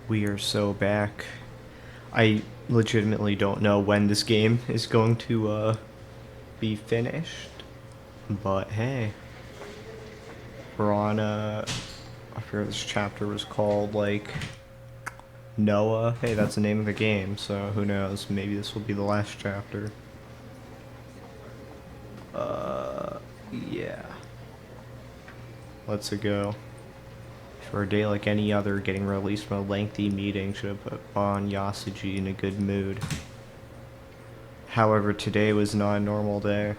We are so back. I legitimately don't know when this game is going to be finished, but hey, we're on I forget what this chapter was called, like Noah. Hey, that's the name of the game, so who knows? Maybe this will be the last chapter. Yeah. Let's go. For a day like any other, getting released from a lengthy meeting should have put Bon Yasuji in a good mood. However, today was not a normal day.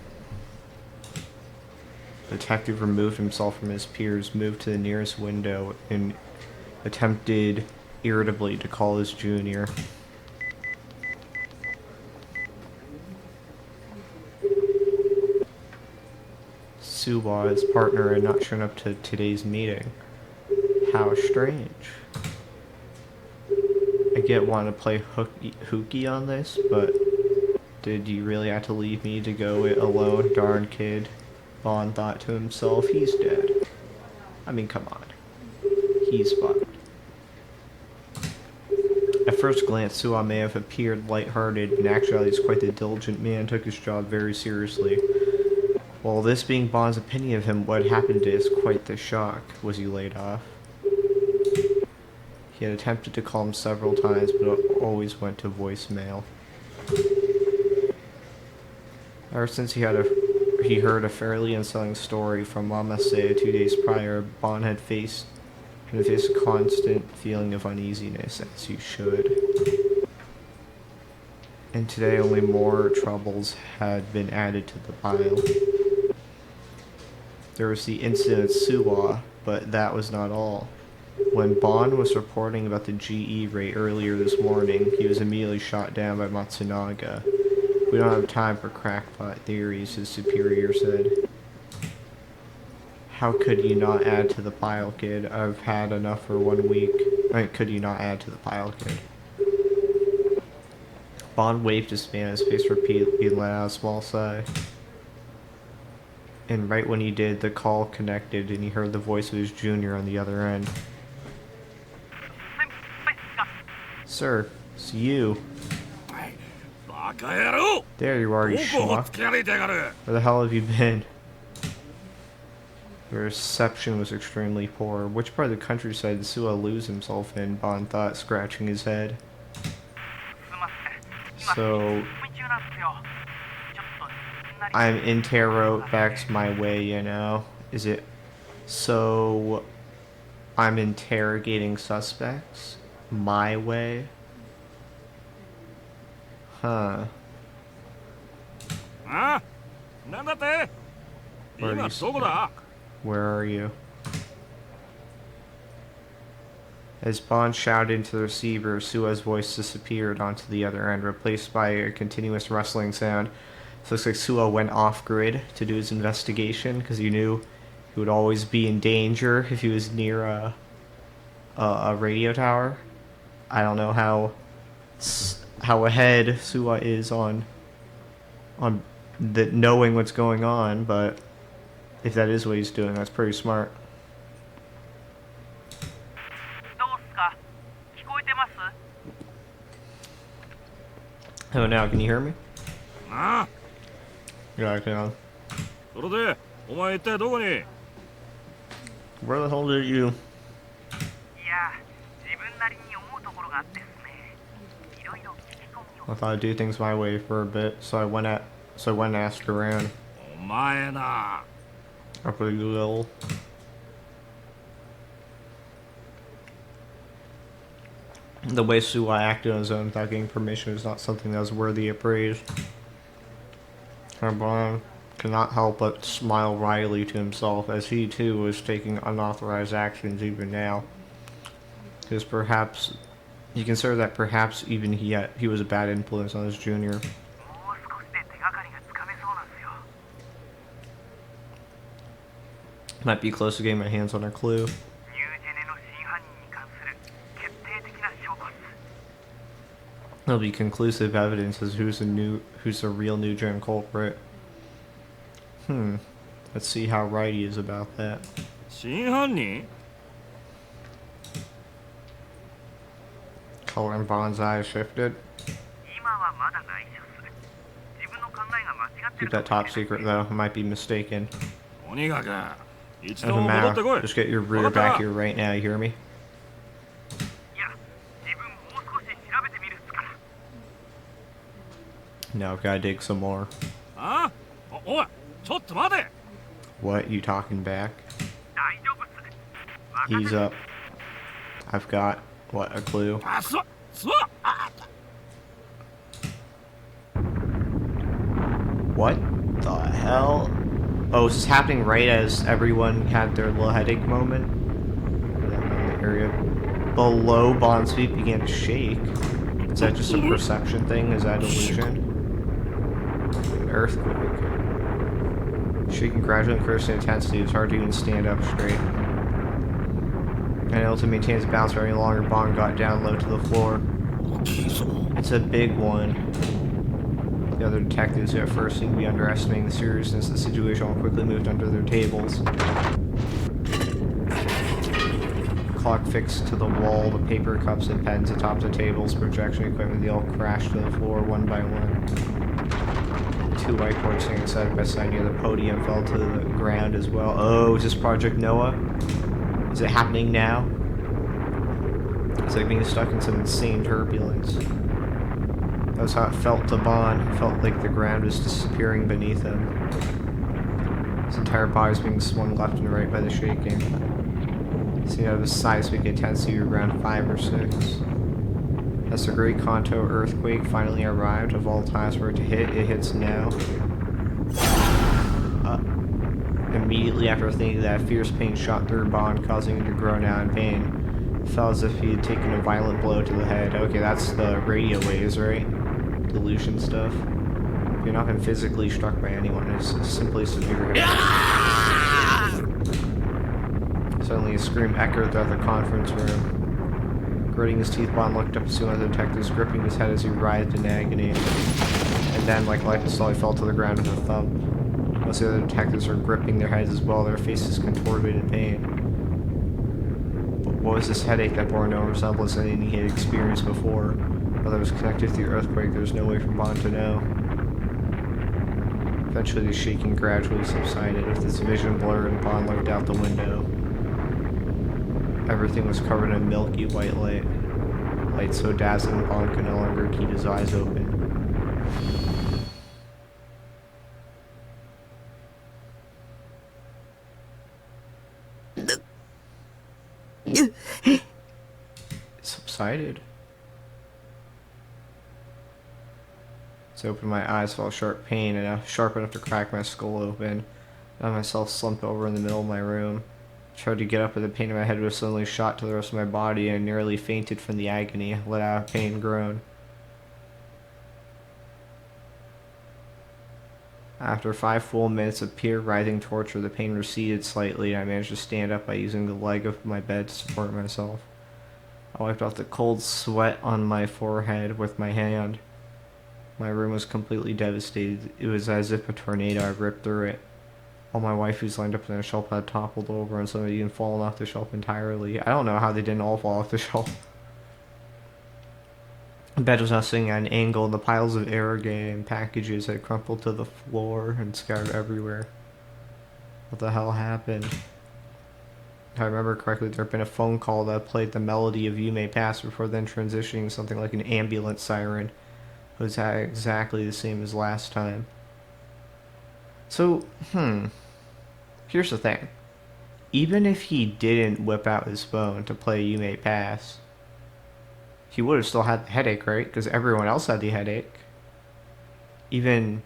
The detective removed himself from his peers, moved to the nearest window, and attempted irritably to call his junior. Suwa, his partner, had not shown up to today's meeting. How strange. I get wanting to play hooky on this, but did you really have to leave me to go it alone? Darn kid. Bon thought to himself, he's dead. I mean, come on. He's fucked. At first glance, Suwa may have appeared lighthearted, and actually he's quite the diligent man, took his job very seriously. While this being Bon's opinion of him, what happened is quite the shock. Was he laid off? He had attempted to call him several times, but it always went to voicemail. Ever since he heard a fairly unsettling story from Mama Say 2 days prior, Bon had faced a constant feeling of uneasiness, as you should. And today only more troubles had been added to the pile. There was the incident at Suwa, but that was not all. When Bon was reporting about the GE rate earlier this morning, he was immediately shot down by Matsunaga. We don't have time for crackpot theories, his superior said. How could you not add to the pile, kid? I've had enough for 1 week. Could you not add to the pile, kid? Bon waved his fan, his face repeatedly let out a small sigh. And right when he did, the call connected and he heard the voice of his junior on the other end. Sir, it's you. There you are, you schmuck. Where the hell have you been? The reception was extremely poor. Which part of the countryside did Suwa lose himself in? Bon thought, scratching his head. So, I'm Interroback's my way, you know? Is it? So, I'm interrogating suspects? My way? Huh. Where are you? As Bond shouted into the receiver, Sua's voice disappeared onto the other end, replaced by a continuous rustling sound. So it looks like Suwa went off-grid to do his investigation, because he knew he would always be in danger if he was near a radio tower. I don't know how ahead Suwa is on the knowing what's going on, but if that is what he's doing, that's pretty smart. Oh, now can you hear me? Yeah, I can. Where the hell did you? I thought I'd do things my way for a bit, so I went and asked around. Up a little. The way Suwa acted on his own without getting permission is not something that was worthy of praise. Bon could not help but smile wryly to himself as he too was taking unauthorized actions even now. Because perhaps he considered that perhaps even he was a bad influence on his junior. Might be close to getting my hands on a clue. There'll be conclusive evidence as who's the real new gen culprit. Let's see how right he is about that. Oh, and Bond's eyes shifted. Keep that top secret, though. I might be mistaken. Doesn't matter. Just get your rear back here right now, you hear me? No, I've gotta dig some more. What? You talking back? Ease up. I've got, what, a clue? What the hell? Oh, is this happening right as everyone had their little headache moment? The area below Bond's feet began to shake. Is that just a perception thing? Is that illusion? An earthquake. Shaking gradually increasing intensity. It was hard to even stand up straight. Unable to maintain his balance for any longer, Bond got down low to the floor. It's a big one. The other detectives, who at first seemed to be underestimating the seriousness of the situation, all quickly moved under their tables. Clock fixed to the wall, the paper cups and pens atop the tables, projection equipment, they all crashed to the floor one by one. Two whiteboards sitting side by side near the podium fell to the ground as well. Oh, is this Project Noah? Is it happening now? It's like being stuck in some insane turbulence. That was how it felt to Bond. It felt like the ground was disappearing beneath him. His entire body was being swung left and right by the shaking. Seen out of his seismic intensity around 5 or 6. As the Great Kanto earthquake finally arrived, of all times for it to hit, it hits now. Immediately after thinking that, fierce pain shot through Bond, causing him to groan out in pain. It felt as if he had taken a violent blow to the head. Okay, that's the radio waves, right? Delusion stuff. If you're not been physically struck by anyone, it's simply severe. Suddenly a scream echoed throughout the conference room. Gritting his teeth, Bond looked up to see one of the detectives gripping his head as he writhed in agony. And then, like lightning, slowly fell to the ground with a thump. Most of the other detectives were gripping their heads as well, their faces contorted in pain. But what was this headache that bore no resemblance to anything he had experienced before? Whether it was connected to the earthquake, there was no way for Bond to know. Eventually, the shaking gradually subsided. With his vision blurred, and Bond looked out the window. Everything was covered in milky white light. Light so dazzling, Bond could no longer keep his eyes open. It subsided. I opened my eyes, felt sharp pain, and sharp enough to crack my skull open. I found myself slumped over in the middle of my room. I tried to get up, but the pain in my head was suddenly shot to the rest of my body, and I nearly fainted from the agony. I let out a pained groan. After 5 full minutes of pure writhing torture, the pain receded slightly, and I managed to stand up by using the leg of my bed to support myself. I wiped off the cold sweat on my forehead with my hand. My room was completely devastated. It was as if a tornado had ripped through it. All my waifus lined up on a shelf had toppled over, and some had even fallen off the shelf entirely. I don't know how they didn't all fall off the shelf. The bed was now sitting at an angle, and the piles of aerogate and packages had crumpled to the floor and scattered everywhere. What the hell happened? If I remember correctly, there had been a phone call that played the melody of You May Pass before then transitioning to something like an ambulance siren. It was exactly the same as last time. So, here's the thing. Even if he didn't whip out his phone to play You May Pass, he would have still had the headache, right? Because everyone else had the headache. Even...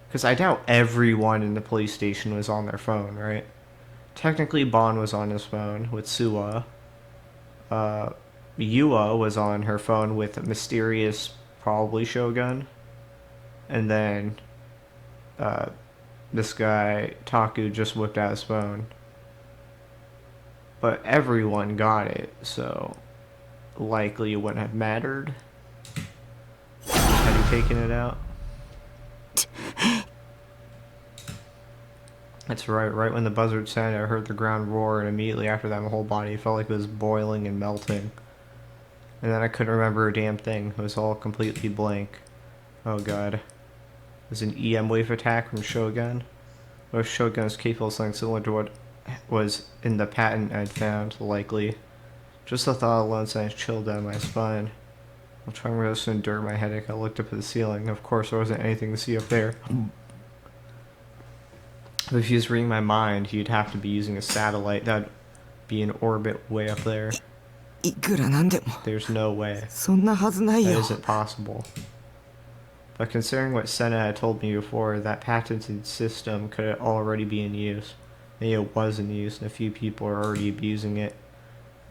Because I doubt everyone in the police station was on their phone, right? Technically, Bond was on his phone with Suwa. Yua was on her phone with a mysterious, probably Shogun. And then, this guy, Taku, just whipped out his phone. But everyone got it, so likely it wouldn't have mattered had he taken it out. That's right. Right when the buzzard sang, I heard the ground roar, and immediately after that, my whole body felt like it was boiling and melting. And then I couldn't remember a damn thing. It was all completely blank. Oh god. It was an EM wave attack from Shogun. What if Shogun is capable of something similar to what was in the patent I'd found? Likely. Just the thought alone sent a chill down my spine. While trying my best to endure my headache, I looked up at the ceiling. Of course, there wasn't anything to see up there. But if he was reading my mind, he'd have to be using a satellite that'd be in orbit way up there. There's no way. That isn't possible. But considering what Senna had told me before, that patented system could already be in use. Maybe it was in use and a few people are already abusing it.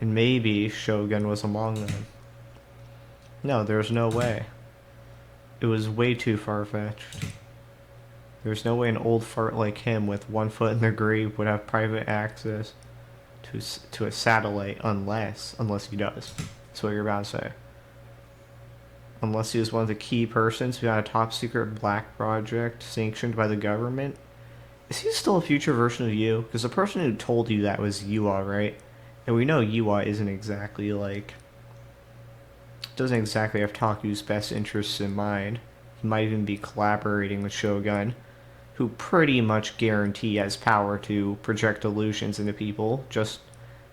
And maybe Shogun was among them. No, there's no way. It was way too far-fetched. There's no way an old fart like him with 1 foot in the grave would have private access to a satellite unless he does. That's what you're about to say. Unless he was one of the key persons behind a top secret black project sanctioned by the government. Is he still a future version of you? Because the person who told you that was Yua, right? And we know Yua isn't exactly like... doesn't exactly have Taku's best interests in mind. He might even be collaborating with Shogun, who pretty much guarantee has power to project illusions into people just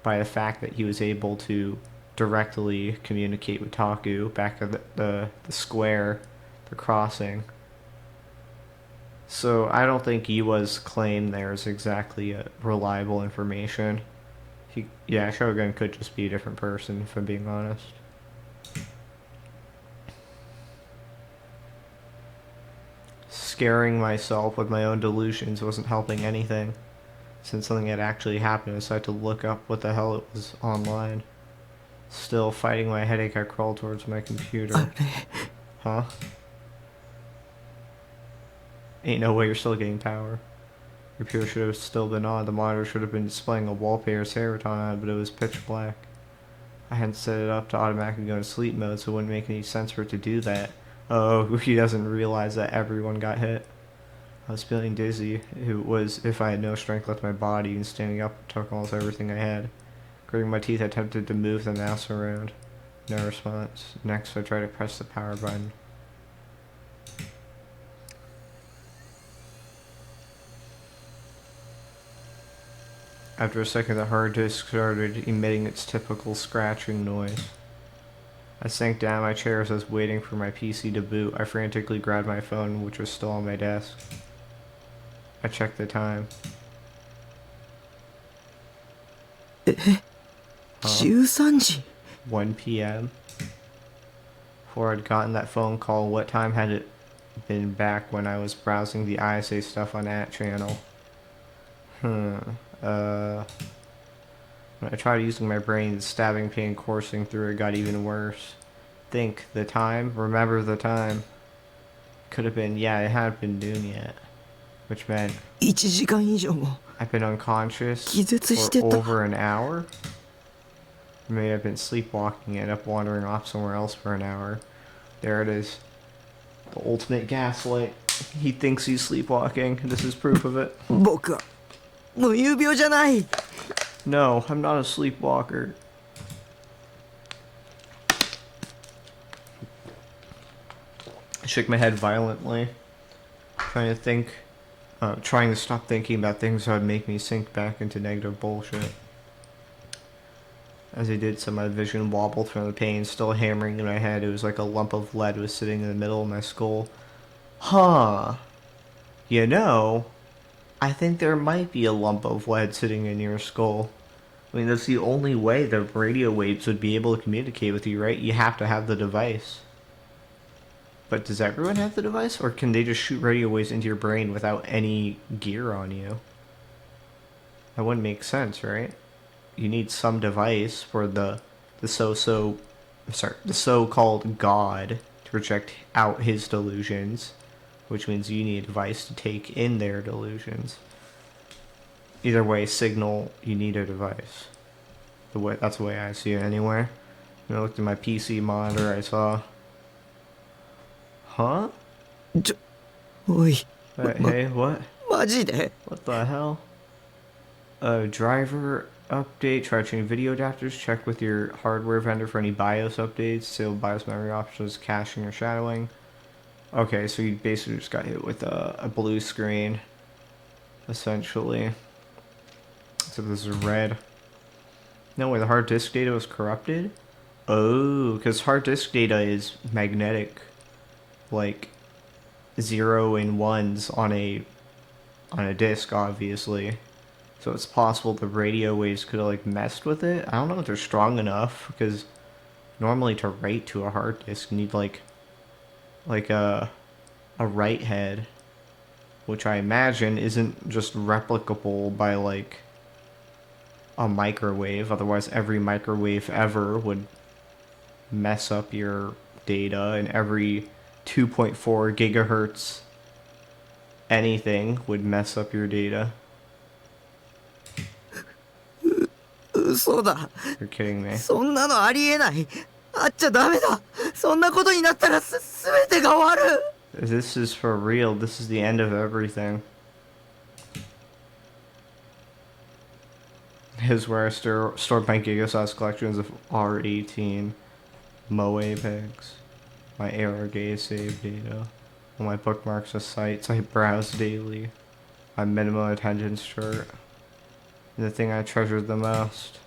by the fact that he was able to directly communicate with Taku back at the square, the crossing. So I don't think Yua's claim there is exactly reliable information. Yeah, Shogun could just be a different person, if I'm being honest. Scaring myself with my own delusions wasn't helping anything. Since something had actually happened, so I had to look up what the hell it was online. Still fighting my headache, I crawled towards my computer. Huh? Ain't no way you're still getting power. Your computer should have still been on. The monitor should have been displaying a wallpaper Seraton on it, but it was pitch black. I hadn't set it up to automatically go into sleep mode, so it wouldn't make any sense for it to do that. Oh, he doesn't realize that everyone got hit. I was feeling dizzy. It was if I had no strength left in my body, and standing up took almost everything I had. Gritting my teeth, I attempted to move the mouse around. No response. Next, I tried to press the power button. After a second, the hard disk started emitting its typical scratching noise. I sank down in my chair as I was waiting for my PC to boot. I frantically grabbed my phone, which was still on my desk. I checked the time. Huh? 1 p.m. Before I'd gotten that phone call, what time had it been back when I was browsing the ISA stuff on that channel? When I tried using my brain, the stabbing pain coursing through it got even worse. Think, the time? Remember the time. Could have been, yeah, it hadn't been noon yet. Which meant I've been unconscious for over an hour? Maybe I've been sleepwalking and ended up wandering off somewhere else for an hour. There it is. The ultimate gaslight. He thinks he's sleepwalking. This is proof of it. No, I'm not a sleepwalker. I shook my head violently, trying to stop thinking about things that would make me sink back into negative bullshit. As I did so, my vision wobbled from the pain, still hammering in my head. It was like a lump of lead was sitting in the middle of my skull. Huh. You know, I think there might be a lump of lead sitting in your skull. I mean, that's the only way the radio waves would be able to communicate with you, right? You have to have the device. But does everyone have the device? Or can they just shoot radio waves into your brain without any gear on you? That wouldn't make sense, right? You need some device for the so-called God to project out his delusions, which means you need a device to take in their delusions. Either way, signal, you need a device. That's the way I see it anyway. When I looked at my PC monitor, I saw... Huh? Hey, what? What the hell? Driver update. Try to change video adapters. Check with your hardware vendor for any BIOS updates. Disable BIOS memory options, caching or shadowing. Okay, so you basically just got hit with a blue screen, essentially. Except this is red. No way, the hard disk data was corrupted? Oh, because hard disk data is magnetic. Like, 0 and 1s on a disk, obviously. So it's possible the radio waves could have, like, messed with it. I don't know if they're strong enough, because normally to write to a hard disk, you need, like a write head, which I imagine isn't just replicable by, like, a microwave. Otherwise, every microwave ever would mess up your data, and every 2.4 gigahertz anything would mess up your data. You're kidding me. そんなのありえない。あっちゃダメだ。そんなことになったら全てが終わる。This is for real. This is the end of everything. Here's where I stored my Gigasauce collections of R18, MoApex, my ARGA save data, all my bookmarks of sites I browse daily, my minimum attendance chart, and the thing I treasured the most,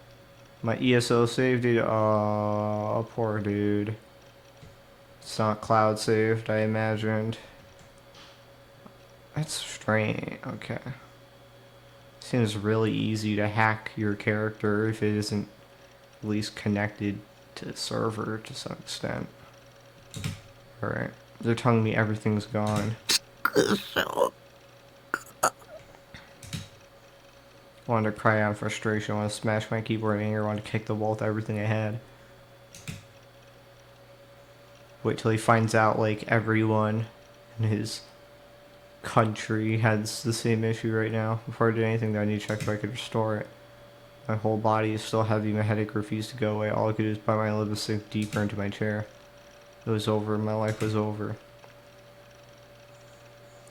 my ESO save data. Oh, poor dude. It's not cloud saved, I imagined. That's strange. Okay. Seems really easy to hack your character if it isn't at least connected to the server to some extent. Alright. They're telling me everything's gone. Wanted to cry out in frustration. Want to smash my keyboard in anger. Want to kick the wall with everything I had. Wait till he finds out, like, everyone in his country has the same issue right now. Before I did anything, though, I need to check if I could restore it. My whole body is still heavy. My headache refused to go away. All I could do is bite my lip and sink deeper into my chair. It was over. My life was over.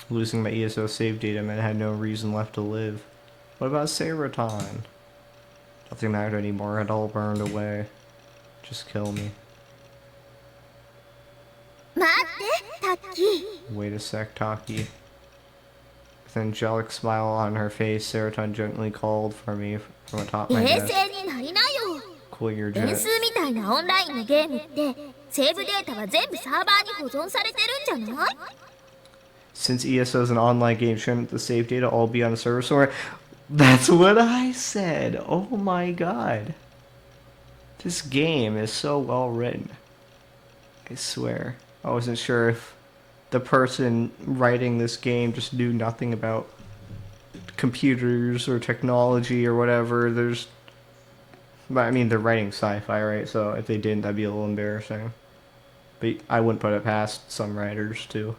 Losing my ESO save data meant I had no reason left to live. What about Seroton? Nothing mattered anymore. It all burned away. Just kill me. Wait a sec, Taki. With an angelic smile on her face, Seroton gently called for me from atop my desk. Cool your jet. Since ESO is an online game, shouldn't the save data all be on the server somewhere? That's what I said! Oh my god. This game is so well written. I swear. I wasn't sure if the person writing this game just knew nothing about computers or technology or whatever. But I mean, they're writing sci-fi, right? So if they didn't, that'd be a little embarrassing. But I wouldn't put it past some writers to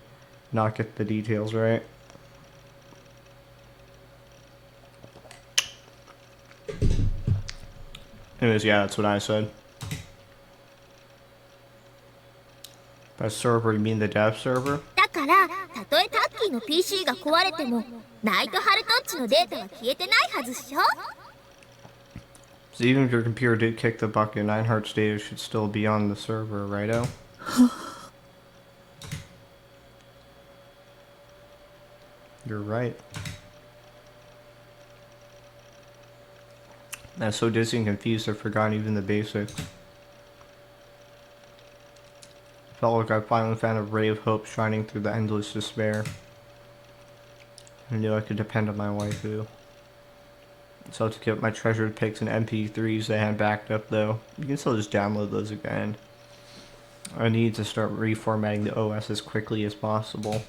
not get the details right. Anyways, yeah, that's what I said. By server, you mean the dev server? So even if your computer did kick the bucket, 9 Hearts data should still be on the server, righto? You're right. I'm so dizzy and confused I've forgotten even the basics. Felt like I finally found a ray of hope shining through the endless despair. I knew I could depend on my waifu. So to keep my treasured pics and MP3s they had backed up though. You can still just download those again. I need to start reformatting the OS as quickly as possible.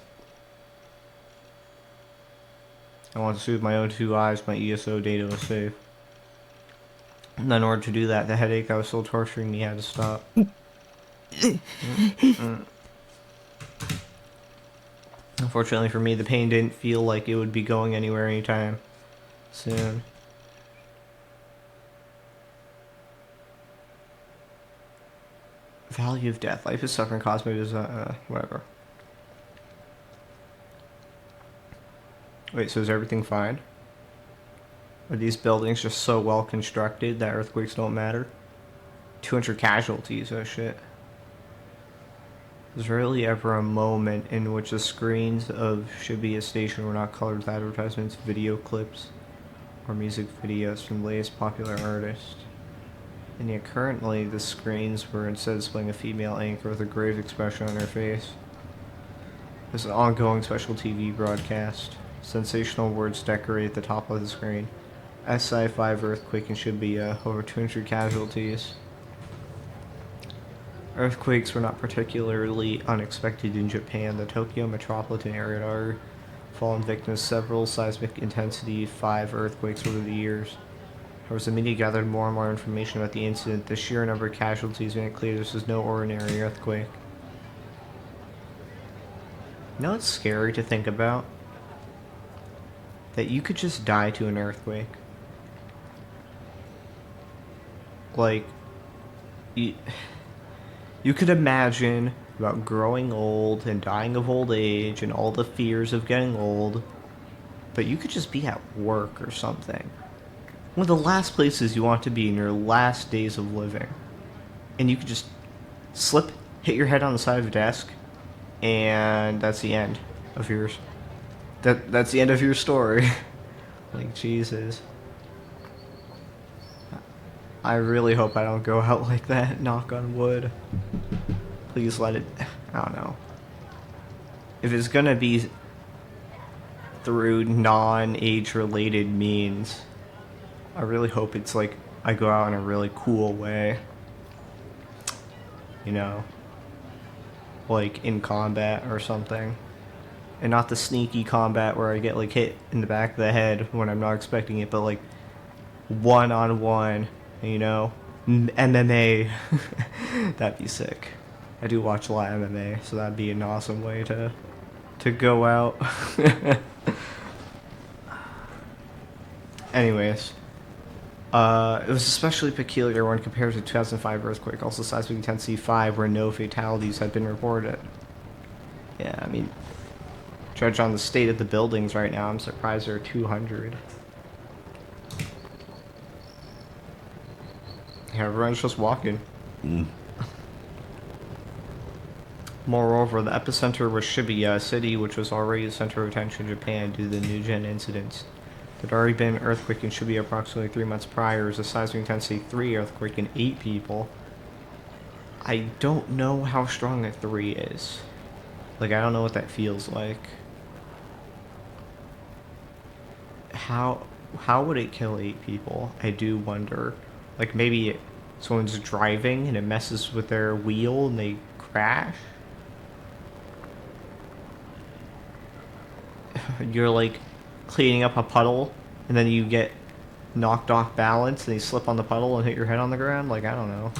I want to soothe my own 2 eyes, my ESO data was safe. And in order to do that, the headache that was still torturing me had to stop. Unfortunately for me, the pain didn't feel like it would be going anywhere anytime soon. Value of death. Life is suffering caused by whatever. Wait, so is everything fine? Are these buildings just so well constructed that earthquakes don't matter? 200 casualties, oh shit. There's rarely ever a moment in which the screens of Shibuya Station were not colored with advertisements, video clips, or music videos from the latest popular artists. And yet currently the screens were instead displaying a female anchor with a grave expression on her face. There's an ongoing special TV broadcast. Sensational words decorate the top of the screen. SI5 earthquake in Shibuya, over 200 casualties. Earthquakes were not particularly unexpected in Japan. The Tokyo metropolitan area had already fallen victim to several seismic intensity 5 earthquakes over the years. As the media gathered more and more information about the incident, the sheer number of casualties made it clear this was no ordinary earthquake. You know, it's scary to think about that you could just die to an earthquake. Like, you could imagine about growing old and dying of old age and all the fears of getting old, but you could just be at work or something. One of the last places you want to be in your last days of living. And you could just slip, hit your head on the side of a desk, and that's the end of yours. That's the end of your story. Like, Jesus. I really hope I don't go out like that, knock on wood. Please let it, I don't know. If it's gonna be through non-age related means, I really hope it's like I go out in a really cool way. You know, like in combat or something. And not the sneaky combat where I get like hit in the back of the head when I'm not expecting it, but like one-on-one, you know? MMA. That'd be sick. I do watch a lot of MMA, so that'd be an awesome way to go out. Anyways. It was especially peculiar when compared to the 2005 earthquake, also seismic intensity 5, where no fatalities had been reported. Yeah, I mean, judge on the state of the buildings right now, I'm surprised there are 200. Yeah, everyone's just walking. Moreover, the epicenter was Shibuya, a city which was already the center of attention in Japan due to the New-Gen incidents. There had already been an earthquake in Shibuya approximately 3 months prior. It was a seismic intensity 3 earthquake in 8 people. I don't know how strong a 3 is. Like, I don't know what that feels like. How would it kill 8 people? I do wonder. Like, maybe someone's driving and it messes with their wheel and they crash? You're like cleaning up a puddle and then you get knocked off balance and you slip on the puddle and hit your head on the ground? Like, I don't know.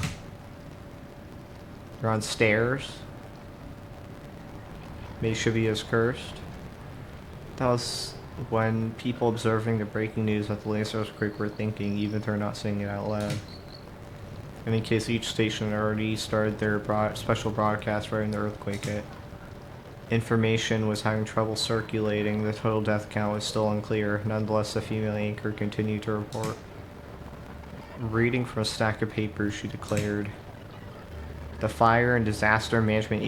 You're on stairs. Maybe Shibuya's cursed. That was when people observing the breaking news at the latest earthquake were thinking, even if they're not saying it out loud. In any case, each station had already started their special broadcast right when the earthquake hit. Information was having trouble circulating. The total death count was still unclear. Nonetheless, the female anchor continued to report. Reading from a stack of papers, she declared, "The Fire and Disaster Management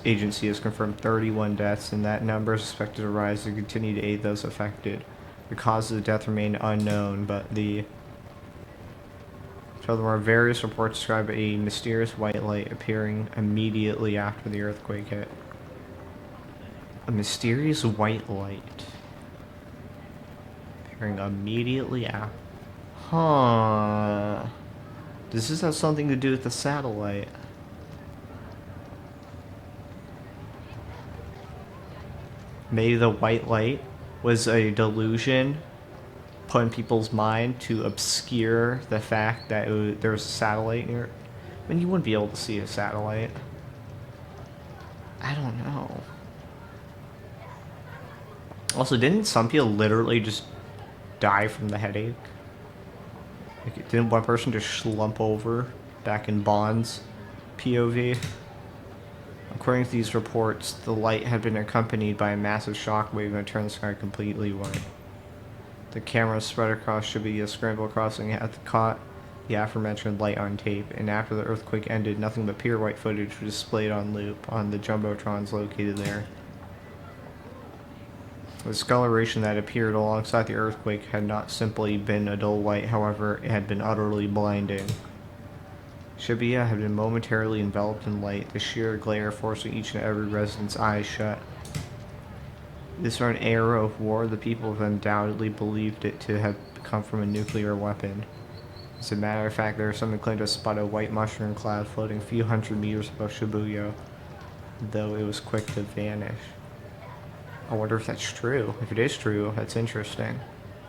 Agency has confirmed 31 deaths, and that number is expected to rise to continue to aid those affected. The cause of the death remained unknown, but furthermore, various reports describe a mysterious white light appearing immediately after the earthquake hit." A mysterious white light appearing immediately after. Huh. Does this have something to do with the satellite? Maybe the white light was a delusion put in people's mind to obscure the fact that there was a satellite near. I mean, you wouldn't be able to see a satellite. I don't know. Also, didn't some people literally just die from the headache? Like, didn't one person just slump over back in Bond's POV? According to these reports, the light had been accompanied by a massive shockwave that turned the sky completely white. The cameras spread across Shibuya Scramble Crossing had caught the aforementioned light on tape, and after the earthquake ended, nothing but pure white footage was displayed on loop on the jumbotrons located there. The discoloration that appeared alongside the earthquake had not simply been a dull white, however, it had been utterly blinding. Shibuya had been momentarily enveloped in light, the sheer glare forcing each and every resident's eyes shut. This were an era of war, the people have undoubtedly believed it to have come from a nuclear weapon. As a matter of fact, there are some who claim to have spotted a white mushroom cloud floating a few hundred meters above Shibuya, though it was quick to vanish. I wonder if that's true. If it is true, that's interesting.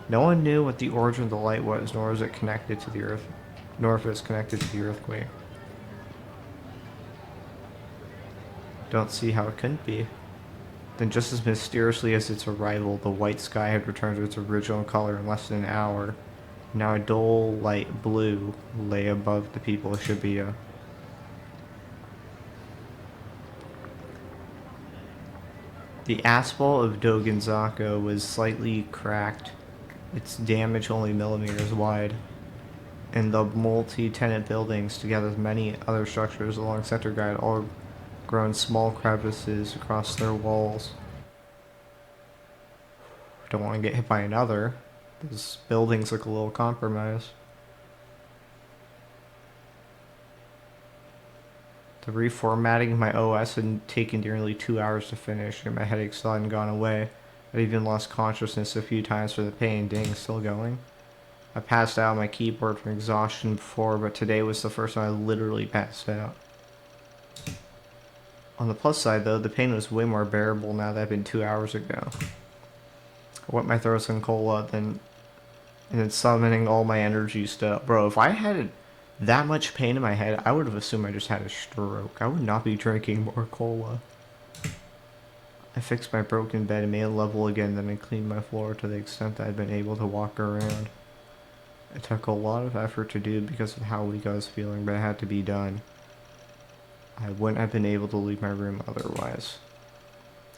No one knew what the origin of the light was, nor was it connected to the earth, nor if it was connected to the earthquake. Don't see how it couldn't be. Then just as mysteriously as its arrival, the white sky had returned to its original color in less than an hour. Now a dull light blue lay above the people of Shibuya. The asphalt of Dogonzaka was slightly cracked, its damage only millimeters wide, and the multi-tenant buildings, together with many other structures along Center Guide, all grown small crevices across their walls. Don't want to get hit by another. Those buildings look a little compromised. The reformatting of my OS had taken nearly 2 hours to finish, and my headache still hadn't gone away. I'd even lost consciousness a few times for the pain. Dang, it's still going. I passed out on my keyboard from exhaustion before, but today was the first time I literally passed out. On the plus side, though, the pain was way more bearable now that had been 2 hours ago. I wet my throat with some cola, and then summoning all my energy stuff. Bro, if I had that much pain in my head, I would have assumed I just had a stroke. I would not be drinking more cola. I fixed my broken bed and made it level again, then I cleaned my floor to the extent that I'd been able to walk around. It took a lot of effort to do because of how weak I was feeling, but it had to be done. I wouldn't have been able to leave my room otherwise.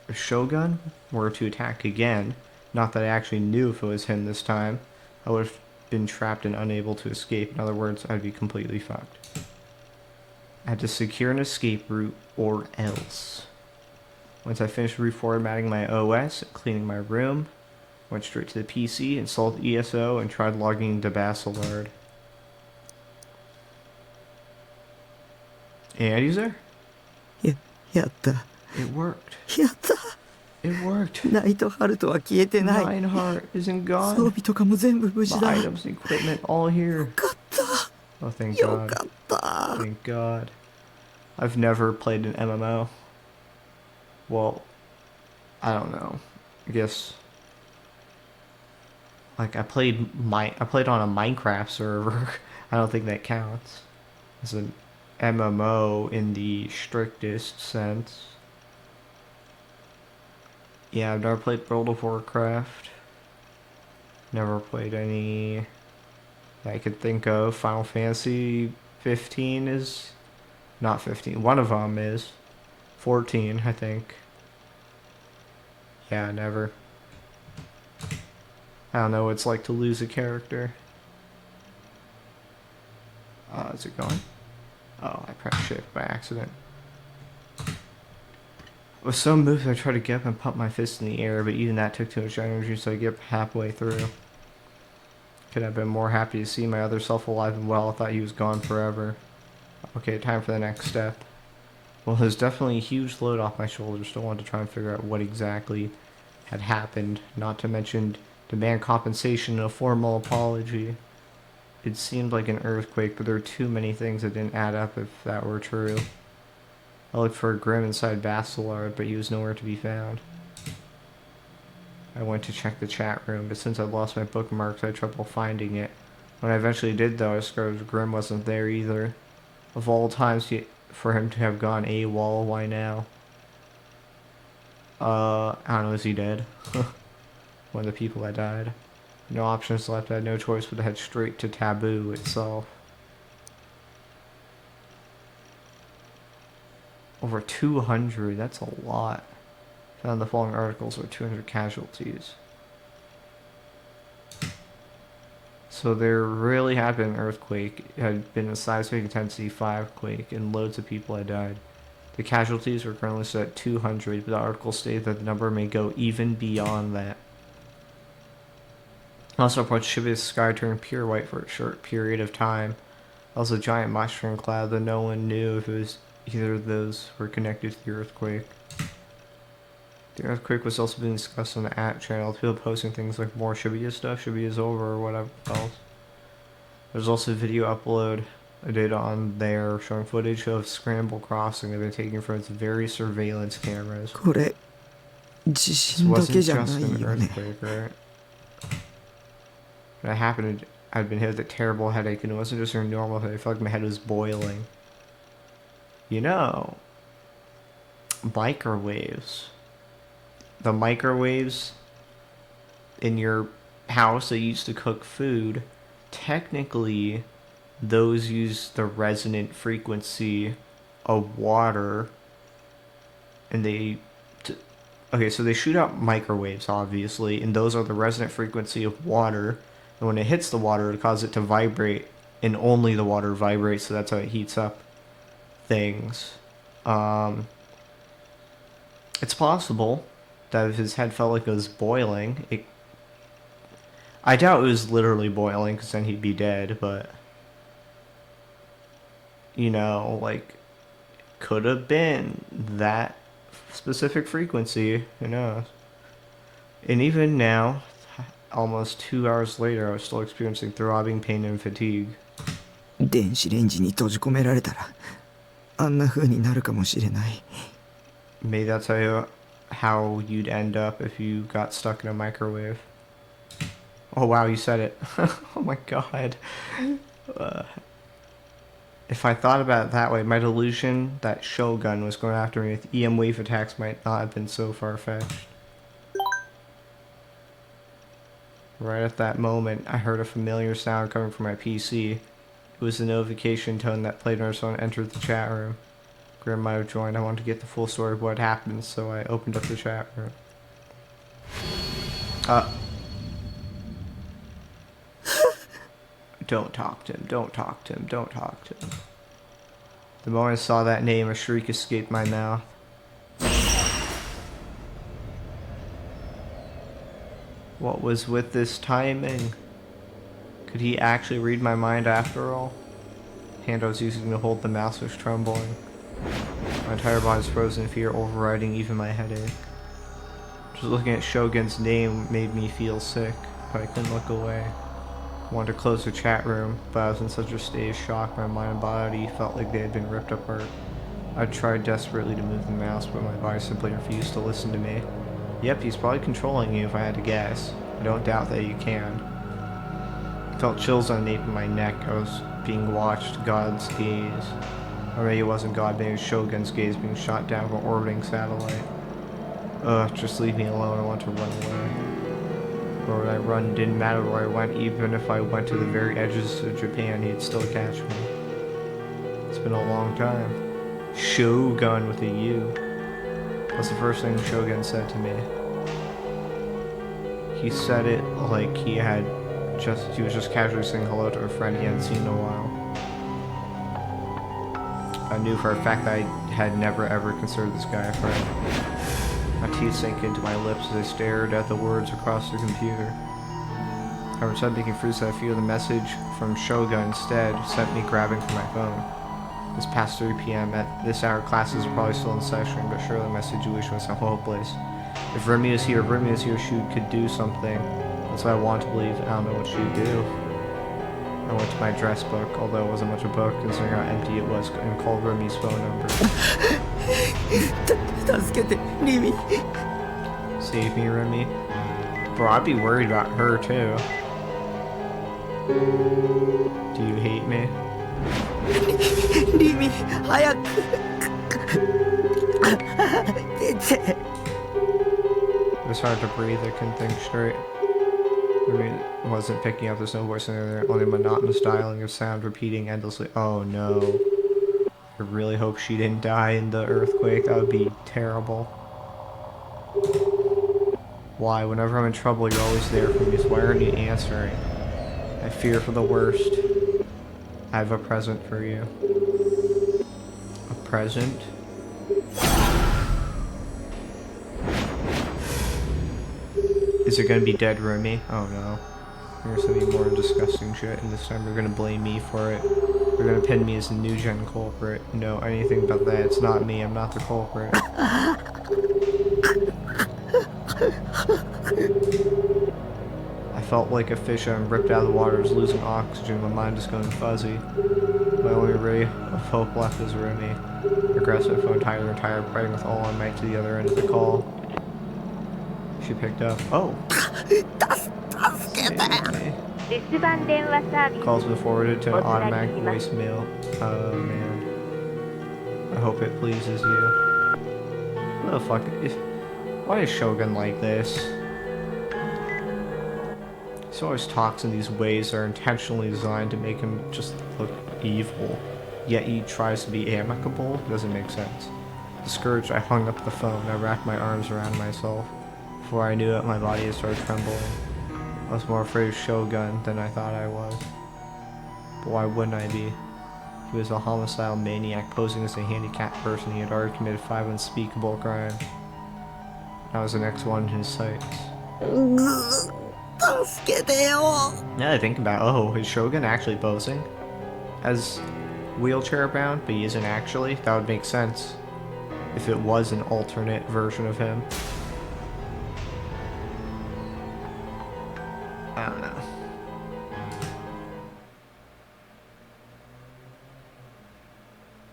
If Shogun were to attack again, not that I actually knew if it was him this time, I would have been trapped and unable to escape. In other words, I'd be completely fucked. I had to secure an escape route or else. Once I finished reformatting my OS, cleaning my room, went straight to the PC, installed ESO, and tried logging into Basilard. And user? やった。 It worked. やった。 It worked. ナイトハルトは消えてない。 Nine Heart isn't 装 gone. 備とかも全部無事 My だ。 items and equipment all here. よかった。 Oh, thank よ God. かった。 Thank God. I've never played an MMO. Well, I don't know. I guess like I played on a Minecraft server. I don't think that counts as an MMO in the strictest sense. Yeah, I've never played World of Warcraft. Never played any that I could think of. Final Fantasy 15 is not 15. One of them is 14, I think. Yeah, never. I don't know what it's like to lose a character. Is it going? Oh, I pressed shift by accident. I was so moved I tried to get up and pump my fist in the air, but even that took too much energy, so I gave up halfway through. Could have been more happy to see my other self alive and well. I thought he was gone forever. Okay, time for the next step. Well, there's definitely a huge load off my shoulders. Still wanted to try and figure out what exactly had happened, not to mention demand compensation and a formal apology. It seemed like an earthquake, but there were too many things that didn't add up if that were true. I looked for Grim inside Basilard, but he was nowhere to be found. I went to check the chat room, but since I lost my bookmarks, I had trouble finding it. When I eventually did, though, I discovered Grim wasn't there either. Of all times for him to have gone AWOL, why now? I don't know, is he dead? One of the people that died. No options left, I had no choice but to head straight to Taboo itself. Over 200, that's a lot. Found the following articles with 200 casualties. So there really had been an earthquake. It had been a seismic intensity 5 quake, and loads of people had died. The casualties were currently set at 200, but the article stated that the number may go even beyond that. Also reports Shibuya's sky turned pure white for a short period of time. Also a giant mushroom cloud, though no one knew if it was either of those were connected to the earthquake. The earthquake was also being discussed on the channel. People posting things like more Shibuya stuff, Shibuya's over, or whatever else. There's also a video upload I did on there showing footage of Scramble Crossing they've been taking from its various surveillance cameras. これ地 This 震だ wasn't けじゃ just ない an よね earthquake, right? When it happened, I'd been hit with a terrible headache, and it wasn't just a normal headache. I felt like my head was boiling. You know, microwaves. The microwaves in your house that you used to cook food, technically, those use the resonant frequency of water, and okay, so they shoot out microwaves, obviously, and those are the resonant frequency of water, and when it hits the water, it causes it to vibrate, and only the water vibrates, so that's how it heats up things. It's possible that if his head felt like it was boiling, I doubt it was literally boiling, because then he'd be dead, but, you know, like, could have been that specific frequency, who knows. And even now, almost 2 hours later, I was still experiencing throbbing pain and fatigue. 電子レンジに閉じ込められたらあんな風になるかもしれない Maybe that's how you'd end up if you got stuck in a microwave. Oh wow, you said it. Oh my god. If I thought about it that way, my delusion that Shogun was going after me with EM wave attacks might not have been so far-fetched. Right at that moment, I heard a familiar sound coming from my PC. It was the notification tone that played when someone entered the chat room. Grim might have joined. I wanted to get the full story of what happened, so I opened up the chat room. Don't talk to him, don't talk to him, don't talk to him. The moment I saw that name, a shriek escaped my mouth. What was with this timing? Could he actually read my mind after all? The hand I was using to hold the mouse was trembling. My entire body was frozen in fear, overriding even my headache. Just looking at Shogun's name made me feel sick, but I couldn't look away. I wanted to close the chat room, but I was in such a state of shock my mind and body felt like they had been ripped apart. I tried desperately to move the mouse, but my body simply refused to listen to me. Yep, he's probably controlling you if I had to guess. I don't doubt that you can. I felt chills on the nape of my neck. I was being watched, God's gaze. Or maybe it wasn't God, maybe it was Shogun's gaze being shot down from an orbiting satellite. Ugh, just leave me alone, I want to run away. Where would I run? Didn't matter where I went, even if I went to the very edges of Japan, he'd still catch me. It's been a long time. Shogun with a U. That's the first thing Shogun said to me. He said it like he was just casually saying hello to a friend he hadn't seen in a while. I knew for a fact that I had never ever considered this guy a friend. My teeth sank into my lips as I stared at the words across the computer. However, instead of making fruits that I fear, the message from Shogun instead sent me grabbing for my phone. It's past 3 p.m. At this hour, classes are probably still in session, but surely my situation was so hopeless. If Remy was here, she could do something. That's what I want to believe. I don't know what she'd do. I went to my address book, although it wasn't much of a book, considering how empty it was, and called Remy's phone number. Save me, Remy. Bro, I'd be worried about her, too. Do you hate me? Remy, 早く It was hard to breathe, I couldn't think straight. Remy wasn't picking up, there's no voice in there, only monotonous dialing of sound repeating endlessly. Oh no. I really hope she didn't die in the earthquake. That would be terrible. Why? Whenever I'm in trouble, you're always there for me, so why aren't you answering? I fear for the worst. I have a present for you. A present? Is it gonna be dead Rumi? Oh no. There's gonna be more disgusting shit, and this time they're gonna blame me for it. They're gonna pin me as the new gen culprit. No, anything but that. It's not me. I'm not the culprit. I felt like a fish I'm ripped out of the water, is losing oxygen, my mind is going fuzzy. My only ray of hope left is Rumi. I grasped my phone tighter and tighter, praying with all I might to the other end of the call. She picked up. Oh! Calls been forwarded to an automatic voicemail. Oh man. I hope it pleases you. What the fuck? Why is Shogun like this? He always talks in these ways that are intentionally designed to make him just look evil. Yet he tries to be amicable? Doesn't make sense. Discouraged, I hung up the phone. I wrapped my arms around myself. Before I knew it, my body had started trembling. I was more afraid of Shogun than I thought I was. But why wouldn't I be? He was a homicidal maniac posing as a handicapped person. He had already committed 5 unspeakable crimes. I was the next one in his sights. Now that I think about it, oh, is Shogun actually posing as wheelchair bound, but he isn't actually? That would make sense if it was an alternate version of him. I don't know.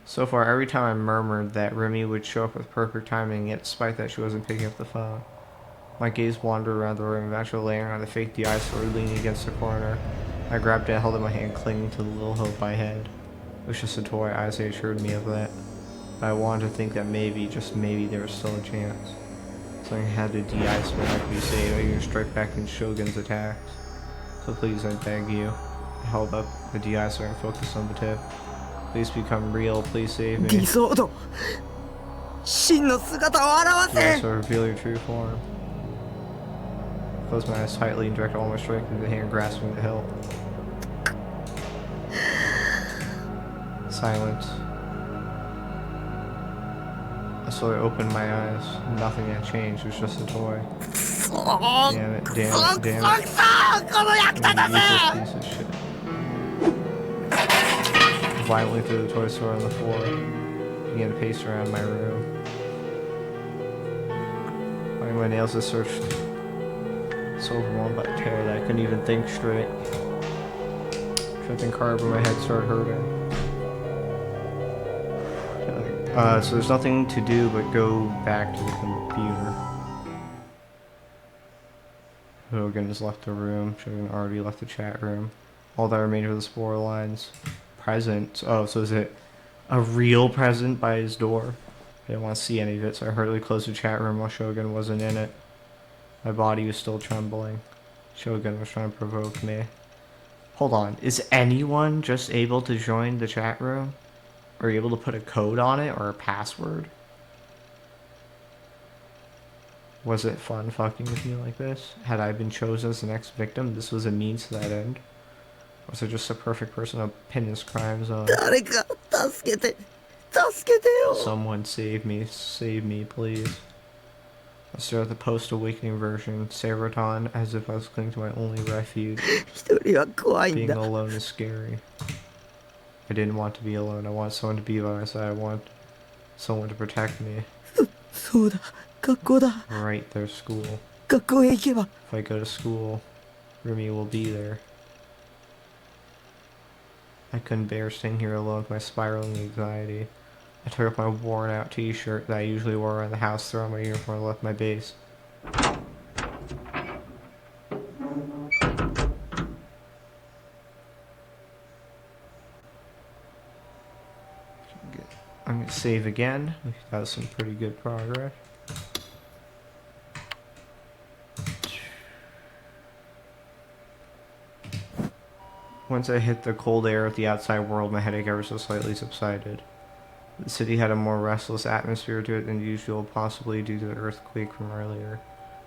So far, every time I murmured that Rumi would show up with perfect timing, yet despite that she wasn't picking up the phone. My gaze wandered around the room, eventually landing on the fake DI sword leaning against the corner. I grabbed it and held it in my hand, clinging to the little hope I had. It was just a toy, Isaiah assured me of that. But I wanted to think that maybe, just maybe, there was still a chance. Something had to DI sword I could be saved, I can strike back in Shogun's attacks. So please, I beg you. I held up the DI sword and focused on the tip. Please become real, please save me. DI sword, reveal your true form. Closed my eyes tightly and directed all my strength into the hand grasping the hilt. Silence. I slowly opened my eyes. Nothing had changed. It was just a toy. Damn it, damn it, damn it. Piece of shit. I violently threw the toy sword on the floor. Began to pace around my room. Finding my nails, I searched so overwhelmed by terror that I couldn't even think straight. Tripping hard, but my head started hurting. So there's nothing to do but go back to the computer. Hogan has left the room. Shogun already left the chat room. All that remained were the spore lines. Present. Oh, so is it a real present by his door? I didn't want to see any of it, so I hurriedly closed the chat room while Shogun wasn't in it. My body was still trembling. Shogun was trying to provoke me. Hold on, is anyone just able to join the chat room? Or able to put a code on it or a password? Was it fun fucking with me like this? Had I been chosen as the next victim, this was a means to that end? Or was I just a perfect person to pin his crimes on? Someone save me, please. I stared at the post-awakening version, Seroton, as if I was clinging to my only refuge. Being alone is scary. I didn't want to be alone. I want someone to be by my side. I want someone to protect me. Right, there's school. If I go to school, Rumi will be there. I couldn't bear staying here alone with my spiraling anxiety. I took off my worn-out t-shirt that I usually wore around the house, threw on my uniform, and left my base. I'm going to save again. That was some pretty good progress. Once I hit the cold air of the outside world, my headache ever so slightly subsided. The city had a more restless atmosphere to it than usual, possibly due to the earthquake from earlier.